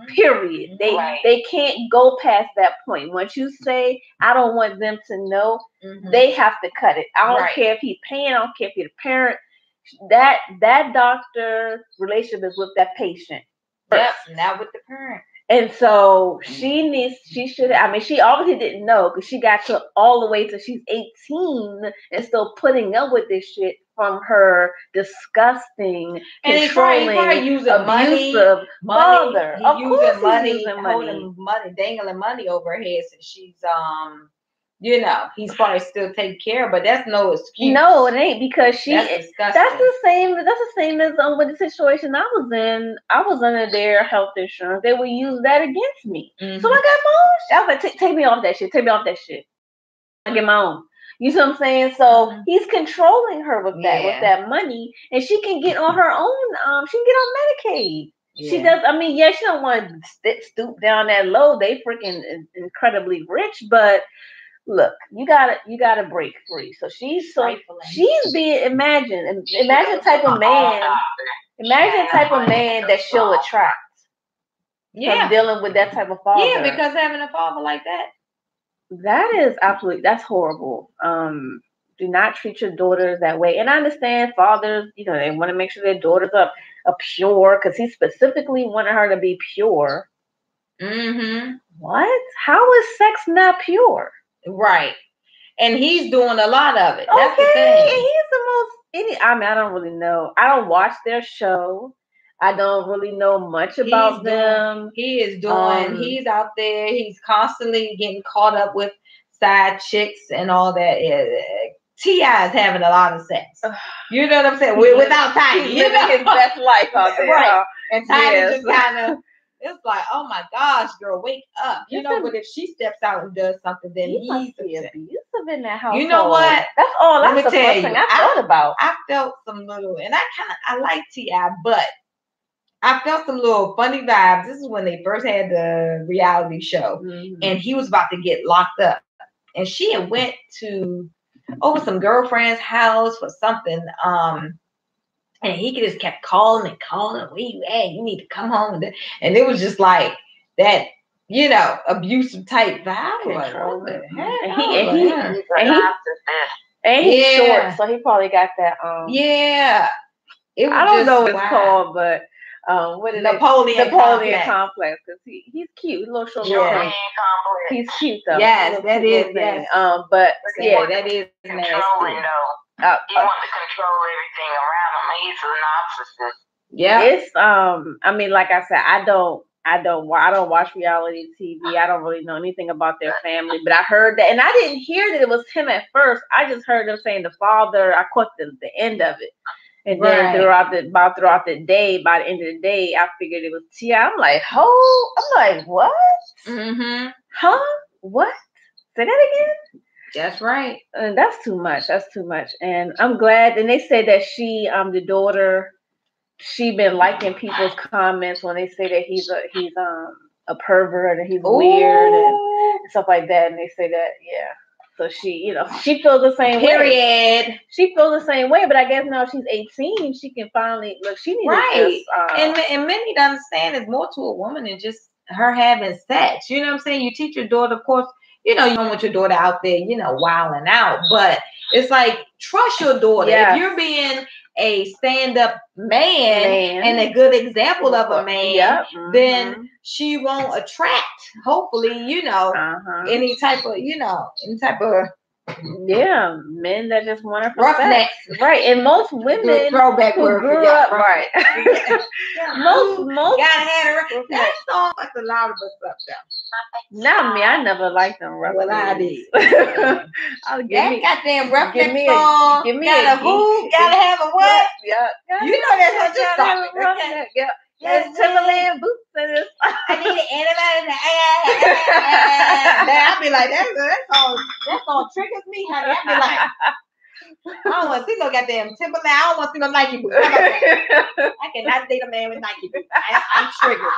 Period. They can't go past that point. Once you say, I don't want them to know, they have to cut it. I don't care if he's paying, I don't care if you're the parent. that doctor's relationship is with that patient. Yep, not with the parent. And so she should, I mean, she obviously didn't know because she got to all the way till she's 18 and still putting up with this shit from her disgusting, and controlling, using abusive father. He's of course using money, he's using holding money, dangling money over her head since she's you know, he's probably still taking care of, but that's no excuse. No, it ain't because that's the same as with the situation I was in. I was under their health insurance. They would use that against me. So I got my own. I was like, take me off that shit. Take me off that shit. I get my own. You see what I'm saying? So he's controlling her with that money, and she can get on her own. She can get on Medicaid. Yeah. She does. I mean, she don't want to stoop down that low. They freaking incredibly rich, but. Look, you gotta break free. So she's being imagine type of man that she'll attract. Yeah, from dealing with that type of father. Yeah, because having a father like that is that's horrible. Do not treat your daughters that way. And I understand fathers, you know, they want to make sure their daughters are pure because he specifically wanted her to be pure. What? How is sex not pure? Right. And he's doing a lot of it. That's the thing. And he's the most I mean, I don't really know. I don't watch their show. I don't really know much about them. He's out there. He's constantly getting caught up with side chicks and all that. T.I. is having a lot of sex. You know what I'm saying? Without Tiny. He's living his best life out there. Right. And Tiny just kind of... It's like, oh my gosh, girl, wake up. You know, but if she steps out and does something, then he's abusive in that house. You know what? That's all. That's the first thing I thought about. I felt some little, and I like T.I., but I felt some little funny vibes. This is when they first had the reality show, and he was about to get locked up, and she had went to over some girlfriend's house for something. And he just kept calling, where you at? You need to come home. And it was just like that, you know, abusive type vibe. Like, what the heck? And he's short, so he probably got that. I don't know what it's called, but what is Napoleon complex? Because he's cute, a little short. Yeah. He's cute though. Yes, that is. Yes. But that is nasty. He wants to control everything around him. He's a narcissist. Yeah. It's I mean, like I said, I don't watch reality TV. I don't really know anything about their family, but I heard that, and I didn't hear that it was him at first. I just heard them saying the father. I caught the end of it, and then throughout the day, by the end of the day, I figured it was T.I. I'm like, I'm like, what? Huh? What? Say that again. That's right. And that's too much. And I'm glad. And they say that the daughter, she been liking people's comments when they say that he's a pervert and he's weird and stuff like that. And they say that, So she feels the same way. She feels the same way, but I guess now she's 18. She can finally look. She needs and men need to understand there's more to a woman than just her having sex. You know what I'm saying? You teach your daughter, of course. You know, you don't want your daughter out there, you know, wilding out. But it's like, trust your daughter. If you're being a stand-up man and a good example of a man, then she won't attract, hopefully, you know, any type of men that just want her for roughnecks. Sex. Right. And most women throwback who word grew up right. most gotta have it. That song was a lot of us up there. Not me. I never liked them rough. Well, I did. Goddamn roughneck song. Give me a who? Gotta have a what? Yeah. You know that's what you're talking. Yeah. Yes, Timberland boots and this. I need an anybody. I'll be like, that song triggers me, honey. I'll be like, I don't want to see no goddamn Timberland. I don't want to see no Nike boots. I cannot date a man with Nike boots. I'm triggered.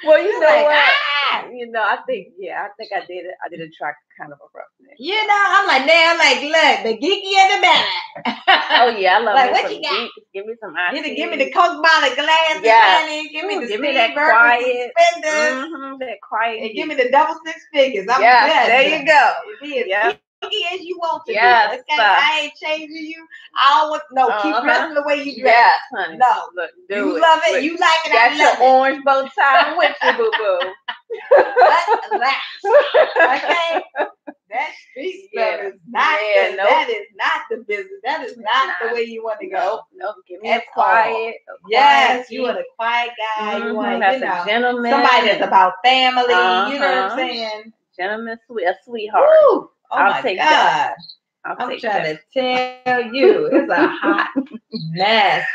Well, you know what? You know, I think I did attract kind of a roughneck. You know, I'm like, look, the geeky and the bad. Oh yeah, I love like, what you got? Give me some ice. Give me the Coke bottle glass. Yeah. Give me that quiet. That quiet. And give me the double six figures. I'm there you go. Yeah. as you want to Yes, be. Okay, I ain't changing you. I don't want keep dressing the way you dress. Yes, honey. No, Look, you love it. Look, you like it. got I your love it. orange bow tie. I'm with you, boo boo. Relax. Okay. That street stuff is not that is not the business. That is not the way you want to go. No, give me a quiet. Yes, you want a quiet guy. You want that's a gentleman. Somebody that's about family. You know what I'm saying? Gentleman, a sweetheart. Woo! Oh I'll my take God. that. I'm trying to tell you, it's a hot mess.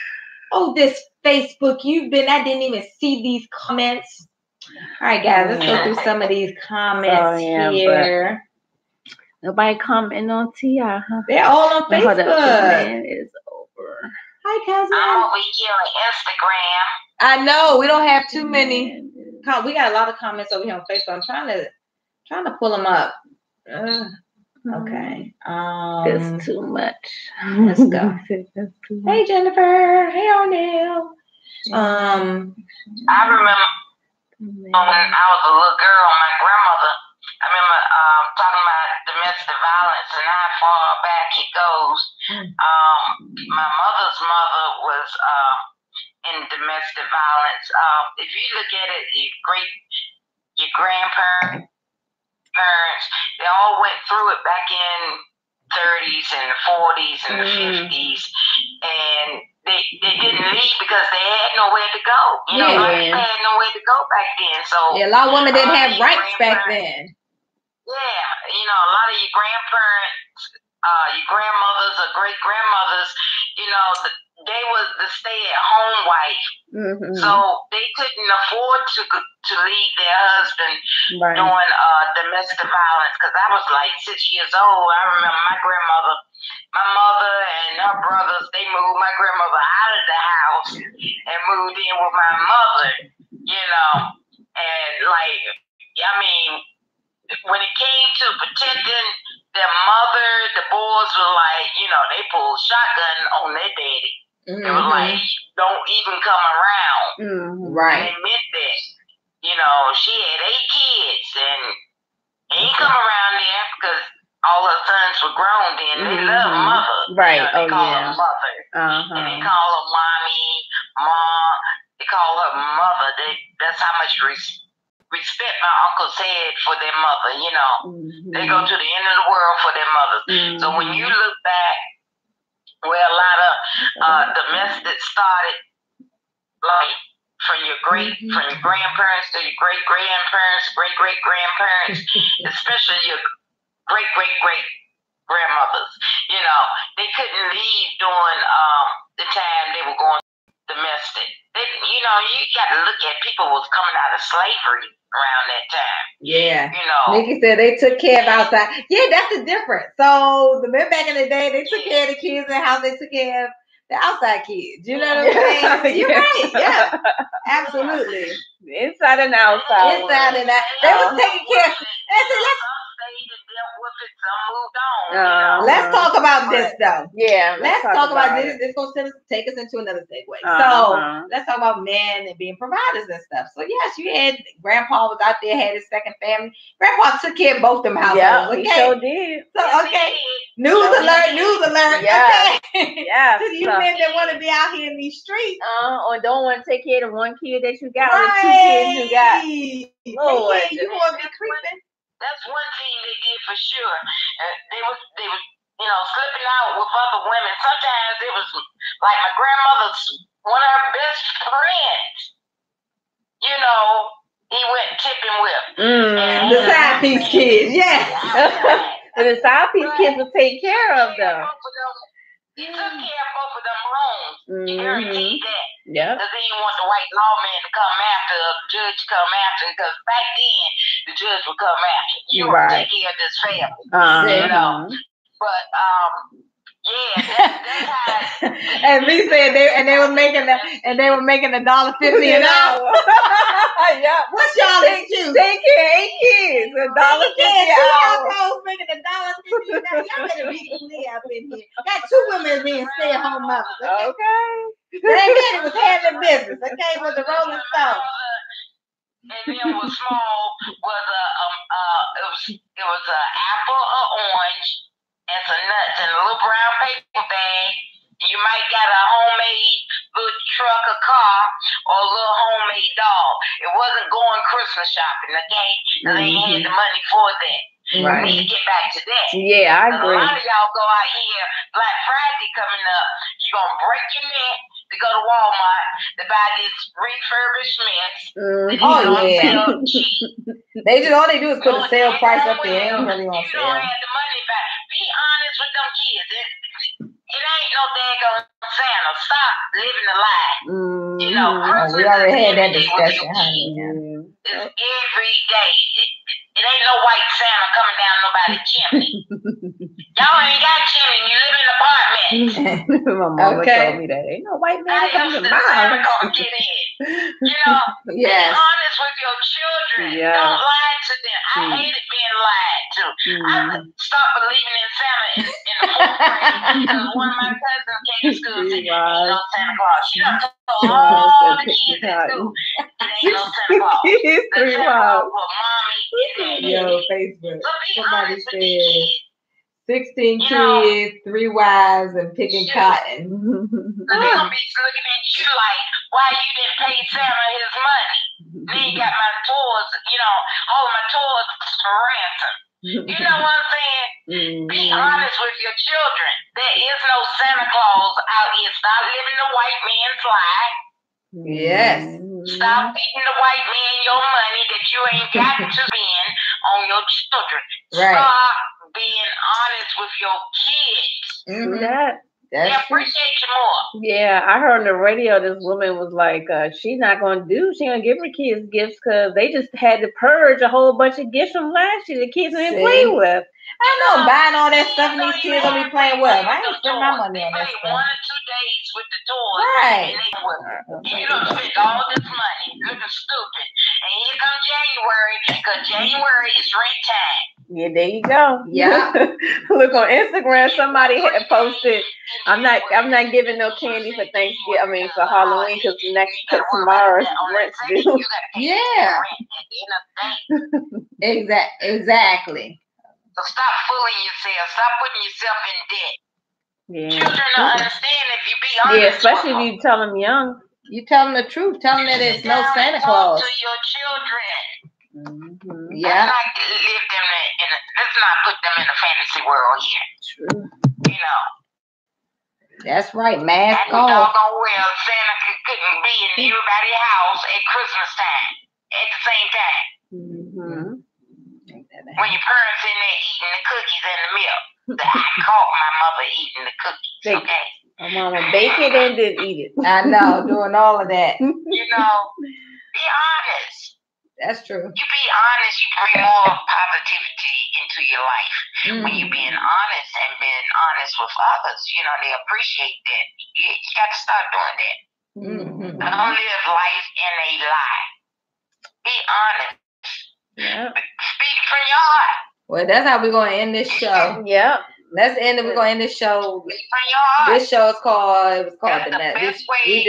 Oh, this Facebook, I didn't even see these comments. All right, guys, let's go through some of these comments here. Nobody commenting on T.I., huh? They're all on Facebook. Man is over. Hi, cousin. I'm over here on Instagram. I know we don't have too many. We got a lot of comments over here on Facebook. I'm trying to pull them up. Okay. It's too much. Let's go. Hey, Jennifer. Hey, Arnell. I remember when I was a little girl, my grandmother. I remember talking about domestic violence and how far back it goes. My mother's mother was in domestic violence. If you look at it, your grandparents, they all went through it back in 30s and the 40s and the 50s, and they didn't leave because they had nowhere to go. You know, they had nowhere to go back then. So a lot of women didn't have rights back then. Yeah, a lot of your grandparents, your grandmothers or great grandmothers, they was the stay-at-home wife, so they couldn't afford to leave their husband doing domestic violence. Because I was like 6 years old. I remember my mother and her brothers, they moved my grandmother out of the house and moved in with my mother. And when it came to protecting their mother, the boys were like, they pulled shotgun on their daddy. It was like, don't even come around. Right. And they meant that. She had 8 kids and ain't come around there because all her sons were grown then. They love mother. Right. They call her mother. And they call her mommy, mom. They call her mother. That's how much respect my uncles had for their mother. They go to the end of the world for their mother. So when you look back where a lot of domestics started, like from your grandparents to your great great grandparents, especially your great grandmothers, they couldn't leave during the time they were going domestic. You got to look at people was coming out of slavery around that time. Yeah. Nikki said they took care of outside. Yeah, that's the difference. So the men back in the day, they took care of the kids and how they took care of the outside kids. You know what I'm saying? You're right. Yeah. Absolutely. Inside and outside. Inside and out. They was taking care of. Let's talk about this though. Yeah. Let's talk about this. This is going to take us into another segue. So let's talk about men and being providers and stuff. So yes, you had Grandpa was out there, had his second family. Grandpa took care of both them households. Yeah, okay? He sure did. So news alert. Yeah. Okay. Yeah. To you men that want to be out here in these streets. Or don't want to take care of one kid that you got, or 2 kids you got. Lord, you want to be creeping. That's one thing they did for sure. They was slipping out with other women. Sometimes it was like my grandmother's one of her best friends. He went tipping with. The side piece kids, yeah. But the side piece kids will take care of them. He took care of both of them homes. You guaranteed that. Yeah. Because he didn't want the white lawman to come after, the judge to come after, because back then the judge would come after. You would take care of this family. But that's how. And we said they were making $1.50 an hour. Yeah. What's y'all excuse? Take care of 8 kids. $1.50 an hour. Y'all making $1.50 an hour. Y'all better read me up in here. Got 2 women being stay-at-home mothers. Okay. That man was handling business. Okay, with the Rolling Stone. and then was small was it was a apple, a orange, and some nuts in a little brown paper bag. You might got a homemade little truck, a car, or a little homemade dog. It wasn't going Christmas shopping, okay? They ain't had the money for that. Right. We need to get back to that. Yeah, I agree. A lot of y'all go out here, Black Friday coming up, you're going to break your neck to go to Walmart to buy this refurbished mess. Oh, yeah. Cheap. They just, all they do is put a sale price up there. They ain't really on You sale. don't have the money back. Be honest with them kids. It ain't no daggone Santa. Stop living a lie. You know, We already had that discussion, honey. It's every day. It ain't no white Santa coming down nobody's chimney. Y'all ain't got chimney. You live in an apartment. My mama told me that. Ain't no white man coming to my Santa house. gonna get in. You know, Yes. be honest with your children. Yeah. Don't lie to them. I hated being lied to. I stopped believing in Santa in the 4th grade because one of my cousins came to school and said, ain't no Santa Claus. She done told all the kids at school, it ain't no Santa Claus. The Santa Claus for mommy and daddy. Yo, Facebook. So be Somebody honest with these said kids. 16 You know, kids, 3 wives, and picking shoot. cotton. So they're gonna be looking at you like, why you didn't pay Santa his money? Then you got my toys, you know, all of my toys for ransom. You know what I'm saying? Be honest with your children. There is no Santa Claus out here. Stop living the white man's lie. Yes. Stop feeding the white man your money that you ain't got to spend on your children. Right. Stop being honest with your kids. They That's true. appreciate you more. Yeah, I heard on the radio this woman was like, she's not gonna give her kids gifts because they just had to purge a whole bunch of gifts from last year. The kids didn't play with. I know, buying all that stuff and these kids gonna be playing with. I ain't spend my money on that They stuff. 1 or 2 days with the toys. Right. And they with it. And you done spent all this money, looking stupid. And here comes January, because January is rent time. Yeah, there you go. Yeah. Look on Instagram, somebody had posted, I'm not giving no candy for Thanksgiving. I mean for Halloween because tomorrow's rent's due. Yeah. Exactly. So stop fooling yourself. Stop putting yourself in debt. Yeah. Children don't understand if you be honest. Yeah, especially if you tell them young. You tell them the truth. Tell them that it's no Santa Claus. To your children. Yeah. Let's not put them in a fantasy world here. True. You know. That's right. Mask I off. doggone well Santa couldn't be in everybody's house at Christmas time at the same time. When your parents in there eating the cookies and the milk. I caught my mother eating the cookies. Okay. My mama bake it and then eat it. I know, doing all of that. You know, be honest. That's true. You be honest, you bring more positivity into your life. When you're being honest and being honest with others, you know, they appreciate that. You got to start doing that. Don't live life in a lie. Be honest. Yeah. Speak from your heart. Well, that's how we're going to end this show. Yeah. Let's end it. We're going to end this show. Speak from your heart. This show is called, it was called That's the best way.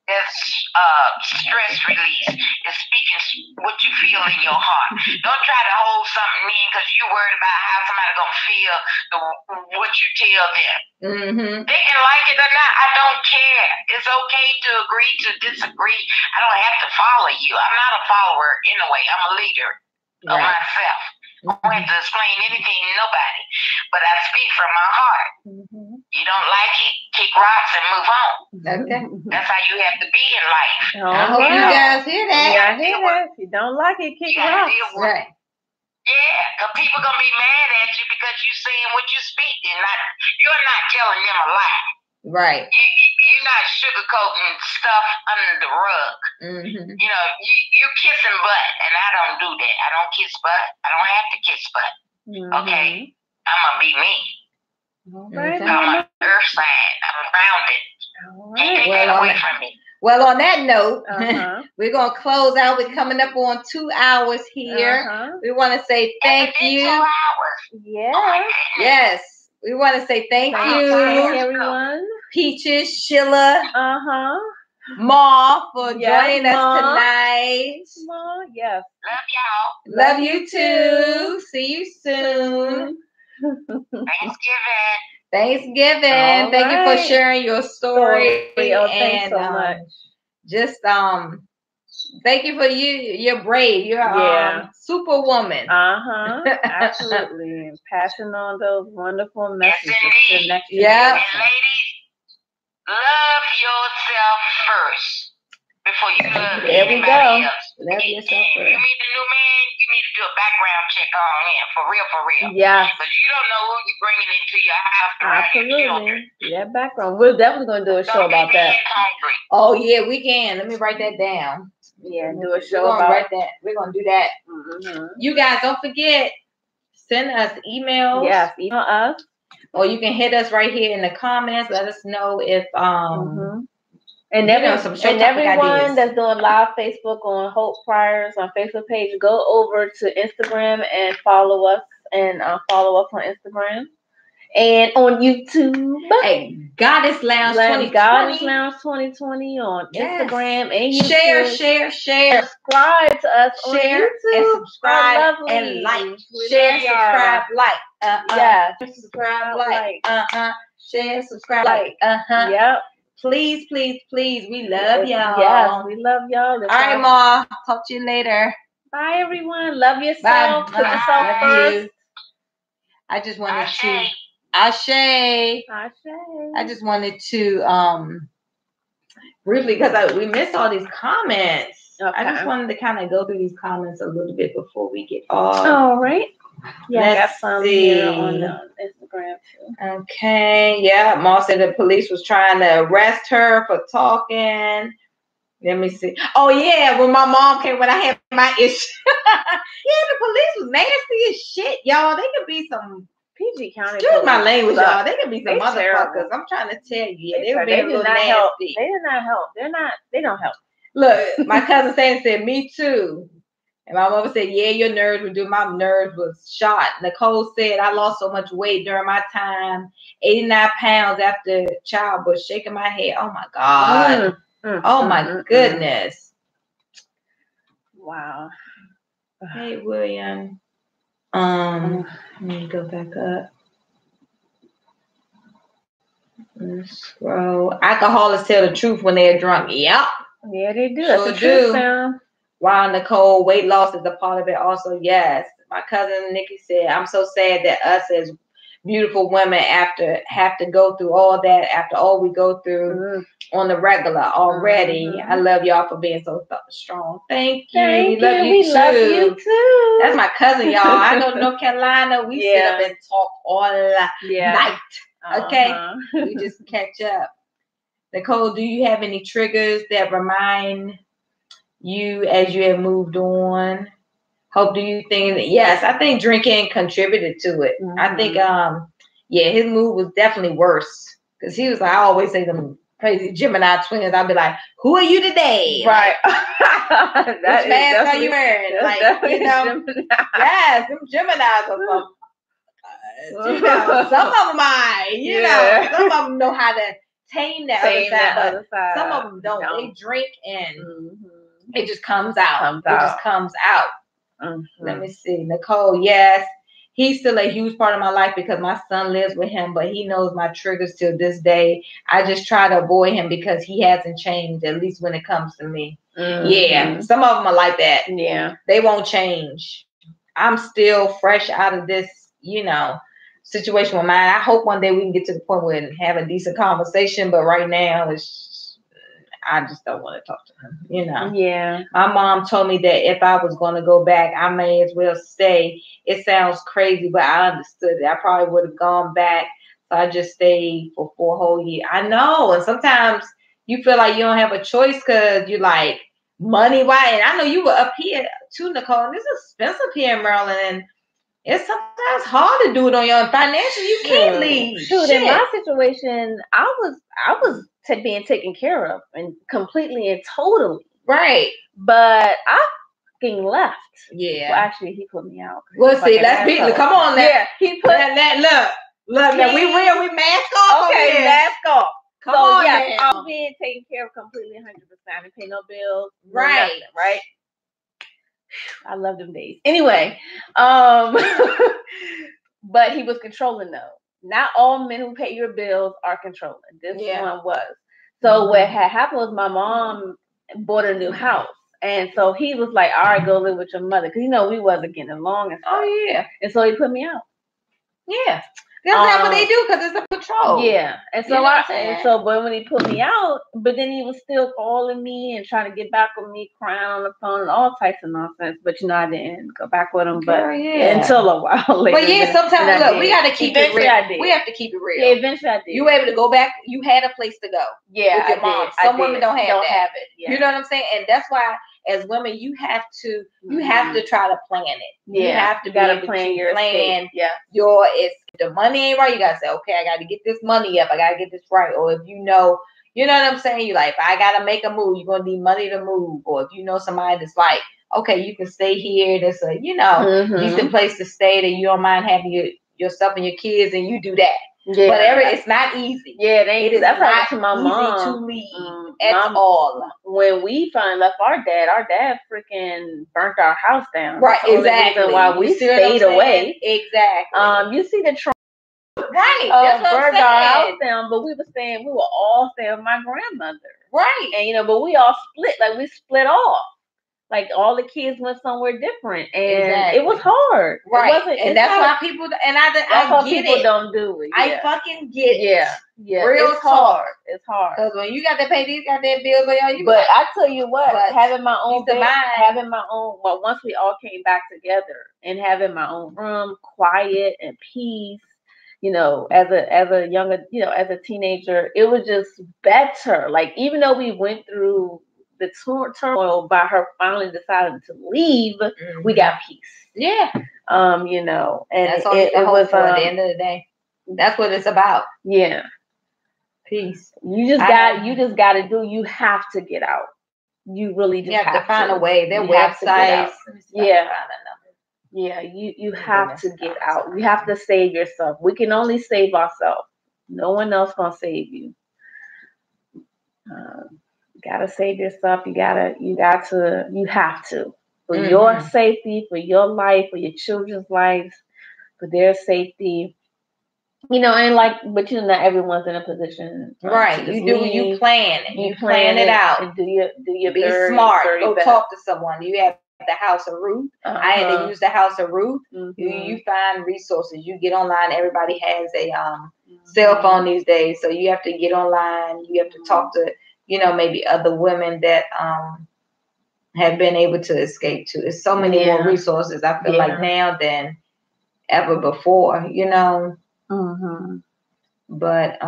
That's stress release is speaking what you feel in your heart. Don't try to hold something in because you're worried about how somebody's gonna feel what you tell them. They can like it or not. I don't care. It's okay to agree to disagree. I don't have to follow you. I'm not a follower anyway. I'm a leader of myself. I don't have to explain anything to nobody, but I speak from my heart. You don't like it, kick rocks and move on. Okay. That's how you have to be in life. I hope you guys hear that. Yeah, I hear that. If you don't like it, kick rocks. Right. Yeah, because people gonna be mad at you because you saying what you speak and you're not telling them a lie. Right. You're not sugarcoating stuff under the rug. You know, you kissing butt, and I don't do that. I don't kiss butt. I don't have to kiss butt. Okay, I'm gonna be me. Right. I'm an earth sign. I'm grounded. Can't take that away from me. Well, on that note, we're going to close out. We're coming up on 2 hours here. We want to say thank you. 2 hours. Yeah. Oh yes. We want to say thank you. Everyone. Peaches, Sheila. Ma, for Yes, joining Ma. us tonight. Ma, yes. Love y'all. Love you too. See you soon. Thanksgiving. Thanksgiving. Thank you for right. sharing your story. Oh, thanks And so much. just thank you for you're brave. You're Yeah. superwoman. Absolutely. And passing on those wonderful messages to the next Yeah. generation. And ladies, love yourself first before you love There we anybody go. else. Love yourself If first. you meet a new man, you need to do a background check on him, for real, for real. Yeah. Because you don't know who you're bringing into your house to raise your children. Absolutely. That background. We're definitely going to do a show about that. Hungry. Oh yeah, we can. Let me write that down. Yeah, do a show We're gonna about write that. We're gonna do that. You guys don't forget, send us emails. Yes, email us. Or you can hit us right here in the comments. Let us know if And, some show topic everyone ideas. that's doing live Facebook on Hope Priors on Facebook page, go over to Instagram and follow us on Instagram and on YouTube. Hey, Goddess Lounge 2020. Goddess Lounge 2020 on Instagram and YouTube. Share. Subscribe to us on Share YouTube. and subscribe Lovely. and like. We Share, love y'all. subscribe, like. Yes. Subscribe, like. Share, subscribe, Like. Yep. Please, please, please. We love y'all. Yes, we love y'all. All right, Ma. Talk to you later. Bye, everyone. Love yourself. Bye. Put yourself Love first. you. I just wanted Ashe. to. Ashe. I just wanted to briefly, because we missed all these comments. Okay. I just wanted to kind of go through these comments a little bit before we get off. All right. Yeah, I got Let's some see. here on Instagram too. Okay. Yeah, Ma said the police was trying to arrest her for talking. Let me see. Oh yeah, when my mom came, when I had my issue. Yeah, the police was nasty as shit, y'all. They could be some PG County. Excuse my language, suck. y'all. They could be some They motherfuckers. terrible. I'm trying to tell you. They were They being a did little not nasty. help. They did not help. They don't help. Look, my cousin said, me too. And my mother said, yeah, your nerves were due. My nerves was shot. Nicole said, I lost so much weight during my time, 89 pounds after childbirth, shaking my head. Oh my God. Oh my goodness. Wow. Hey, William. Let me go back up. Let's scroll. Alcoholics tell the truth when they're drunk. Yep. Yeah, they do. Sure That's the truth, Sam. Wow, Nicole, weight loss is a part of it also. Yes. My cousin Nikki said, I'm so sad that us as beautiful women have to go through all that after all we go through on the regular already. I love y'all for being so strong. Thank you. We love you too. That's my cousin, y'all. I go to North Carolina. We sit up and talk all night. Okay. We just catch up. Nicole, do you have any triggers that remind you as you have moved on? Hope, do you think that? Yes, I think drinking contributed to it. I think his mood was definitely worse because he was like, I always say them crazy Gemini twins. I'd be like, who are you today? Right. Which mask are you wearing? Like, you know, Gemini. Yes, them Geminis are some. Some of them are, you know, some of them know how to tame that other side. Some of them don't. They drink and it just comes out. Just comes out. Let me see. Nicole, yes. He's still a huge part of my life because my son lives with him, but he knows my triggers till this day. I just try to avoid him because he hasn't changed, at least when it comes to me. Yeah, some of them are like that. Yeah. They won't change. I'm still fresh out of this, you know, situation with mine. I hope one day we can get to the point where we have a decent conversation, but right now I just don't want to talk to him, you know. Yeah. My mom told me that if I was going to go back, I may as well stay. It sounds crazy, but I understood it. I probably would have gone back. So I just stayed for 4 whole years. I know. And sometimes you feel like you don't have a choice because you're like, money, why? And I know you were up here too, Nicole. And it's expensive here in Maryland. And it's sometimes hard to do it on your own. Financially, you can't leave. Shoot, in my situation, I was being taken care of and completely and totally. Right. But I fucking left. Yeah. Well, actually, he put me out. Well, see, let's be, come on now. Yeah, he put that. Look, now we real. We mask off. Okay, mask off. Come on yeah, now. I'm being taken care of completely 100%. I didn't pay no bills. No Right. nothing, right? I love them days. Anyway, but he was controlling though. Not all men who pay your bills are controlling. This one was. So what had happened was my mom bought a new house. And so he was like, all right, go live with your mother. Because, we wasn't getting along and stuff. Oh, yeah. And so he put me out. Yeah. That's what they do because it's a patrol. Yeah. And so but when he put me out, but then he was still calling me and trying to get back with me, crying on the phone and all types of nonsense. But I didn't go back with him. But until a while later. But sometimes look, we gotta keep it real. We have to keep it real. Yeah, eventually I did. You were able to go back, you had a place to go. Yeah. With your mom. Some women don't have it. Yeah. You know what I'm saying? And that's why as women, you have to try to plan it. Yeah. You have to plan your plan. Yeah. If the money ain't right, you gotta say, okay, I gotta get this money up. I gotta get this right. Or if you know what I'm saying? You like, if I gotta make a move, you're gonna need money to move. Or if you know somebody that's like, okay, you can stay here. That's a decent place to stay. That you don't mind having yourself and your kids, and you do that. Yeah. But it's not easy. Yeah, it is. That's not to my mom. Easy to leave at all. When we finally left our dad freaking burnt our house down. Right, exactly. Why we stayed away. Exactly. You see the Trump. Right. That's what burned I'm our house down, but we were all staying with my grandmother. Right. And but we all split. Like we split off. Like all the kids went somewhere different, and it was hard. Right, and that's why people. And I get people it. Don't do it. Yeah. I fucking get it. Yeah. Real it's hard. It's hard because when you got to pay these goddamn bills, but I tell you what, having my own bed, Well, once we all came back together and having my own room, quiet and peace. As a younger, as a teenager, it was just better. Like even though we went through the turmoil by her finally deciding to leave, we got peace. Yeah. And that's all it was at the end of the day. That's what it's about. Yeah. Peace. You just got to do. You have to get out. You really just have to find a way. Their websites. Yeah. Yeah. You have to get out. You have to save yourself. We can only save ourselves. No one else gonna save you. Gotta save yourself. You have to for your safety, for your life, for your children's lives, for their safety. And but not everyone's in a position. Right. You plan it. You plan it out. And do your be smart. Go talk to someone. You have the House of Ruth. I had to use the House of Ruth. You find resources. You get online. Everybody has a cell phone these days, so you have to get online. You have to talk to maybe other women that have been able to escape too. There's so many more resources, I feel like now than ever before, But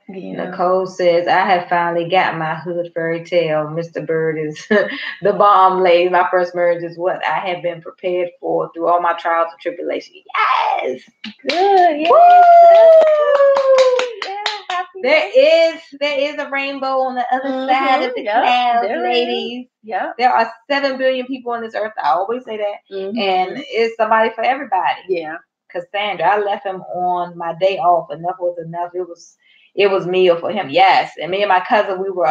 Nicole says, I have finally got my hood fairy tale. Mr. Bird is the bomb lady. My first marriage is what I have been prepared for through all my trials and tribulations. Yes. Good. Yes. There is a rainbow on the other side of the clouds, ladies. Yeah. There are 7 billion people on this earth. I always say that. And it's somebody for everybody. Yeah. Cassandra, I left him on my day off. Enough was enough. It was me or for him. Yes. And me and my cousin, we were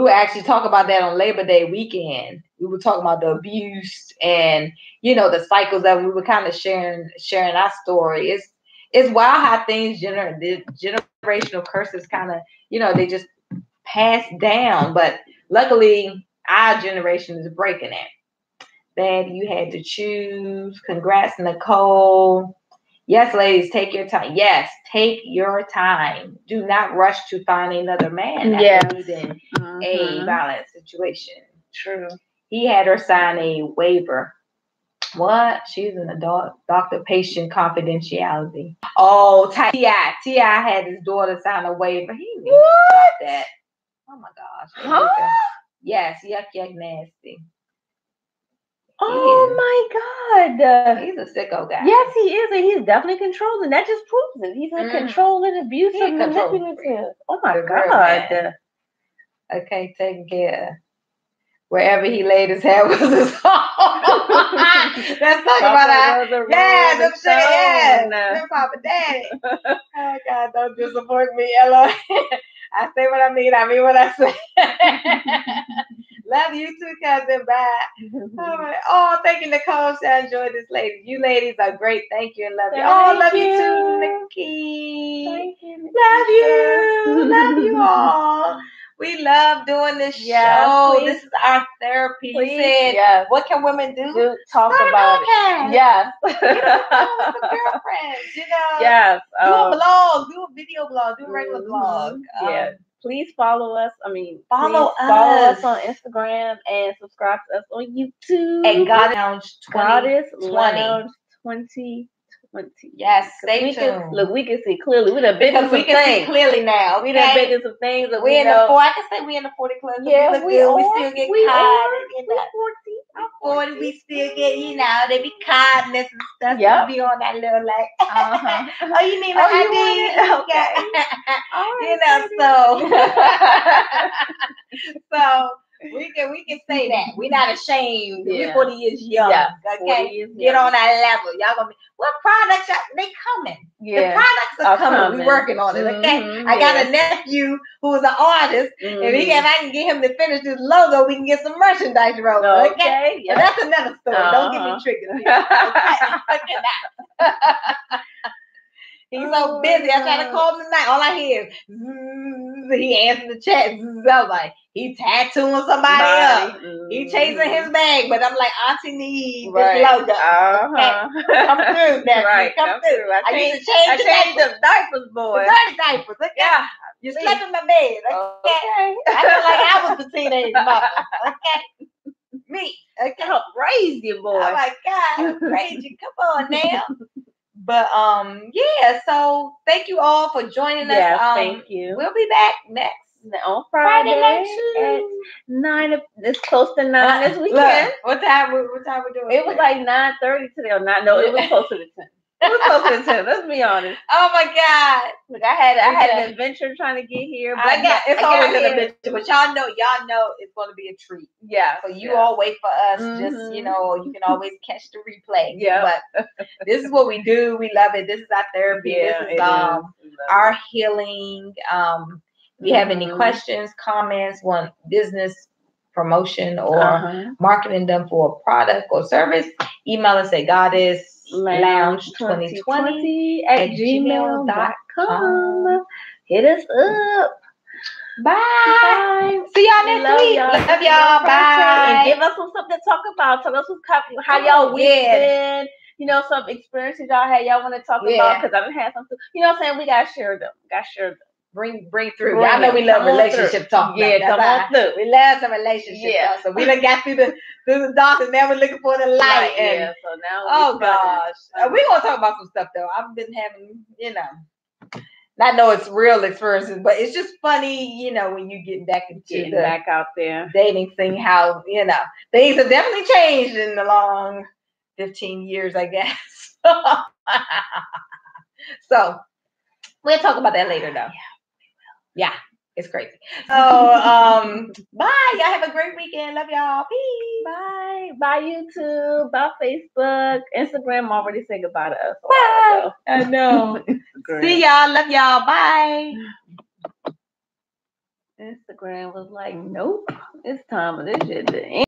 actually talking about that on Labor Day weekend. We were talking about the abuse and the cycles that we were kind of sharing our story. It's wild how things the generational curses kind of, they just pass down. But luckily, our generation is breaking it. That you had to choose. Congrats, Nicole. Yes, ladies, take your time. Yes, take your time. Do not rush to find another man after leaving a violent situation. True. He had her sign a waiver. What? She's in a doctor-patient confidentiality. Oh, T.I. had his daughter sign a waiver. He knew about that. Oh, my gosh. Huh? Yes, yuck, nasty. Oh my God. He's a sicko guy. Yes, he is. And he's definitely controlling. That just proves it. He's a controlling, abusive, manipulative. Oh my God. Okay, taking care. Wherever he laid his head was his home. Let's talk about that. Yeah, Yes, Papa Daddy. Oh God, don't disappoint me, Ella. I say what I mean what I say. Love you too, cousin. Bye. Oh, thank you, Nicole. I enjoyed this, ladies. You ladies are great. Thank you and love you. Oh, love you too, Nikki. Thank you. Love you. Love you all. We love doing this show. Please, this is our therapy. Please, You said, yes. What can women do? Talk about it. Yes. With some girlfriends, Yes. Do a blog, do a video blog, do a regular blog. Yeah. Please follow us. Follow us on Instagram and subscribe to us on YouTube. And Goddess Lounge 2020. Yes, stay tuned. We can see clearly. We done been through some things. We can see clearly now. We done been through some things. That we in the 40. I can say we in the 40 club. Yeah, we are. We still get caught. I'm 40. We still get, they be kindness and stuff. Yep. We be on that little oh, you mean my ID? Okay. So we can say that. We're not ashamed. We're 40 years young. Yeah, okay. Get on that level. Y'all gonna be what products they coming. Yeah. The products are coming. We're working on it. Okay. I got a nephew who's an artist, and if I can get him to finish this logo, we can get some merchandise rolling. Okay. Yep. That's another story. Don't get me triggered. Okay. He's so busy. I try to call him tonight. All I hear is he answered the chat. I was like, he tattooing somebody up. He chasing his bag, but I'm like, Auntie needs this logo. Come through, nephew. Come through. I used to change the diapers, boy. The dirty diapers. Okay? Yeah. You slept in my bed. Okay. I feel like I was the teenage mother. Okay. Me. Okay. Help raise you, boy. Oh my God. Raise you. Come on now. But so thank you all for joining us. Yeah, thank you. We'll be back next on Friday at 9. It's close to 9 this weekend. What time we doing? It was like 9:30 today or 9. No, it was closer to 10. It was closer to 10. Let's be honest. Oh my God! Look, I had an adventure trying to get here. But it's always an adventure, but y'all know it's going to be a treat. Yeah. So you all wait for us. Just you can always catch the replay. Yeah. But this is what we do. We love it. This is our therapy. Yeah, this is our healing. If you have any questions, comments, want business promotion or marketing done for a product or service, email us at goddesslounge2020@gmail.com. Hit us up. Bye. See y'all next week. Love y'all. Bye. And give us something to talk about. Tell us how y'all week been. Some experiences y'all had. Y'all want to talk about because I done had some. You know what I'm saying? We gotta share them. Bring through. Y'all know we love relationship talk. Yeah, come on through. We love some relationship talk. So we done got through the dark and now we're looking for the light. So now we're gonna talk about some stuff though. I've been having, I know it's real experiences, but it's just funny, when you get back into back out there dating thing, how things have definitely changed in the long 15 years, I guess. So we'll talk about that later though. Yeah, it's crazy. So, bye. Y'all have a great weekend. Love y'all. Peace. Bye. Bye, YouTube. Bye, Facebook. Instagram already said goodbye to us. Bye. I know. See y'all. Love y'all. Bye. Instagram was like, nope. It's time for this shit to end.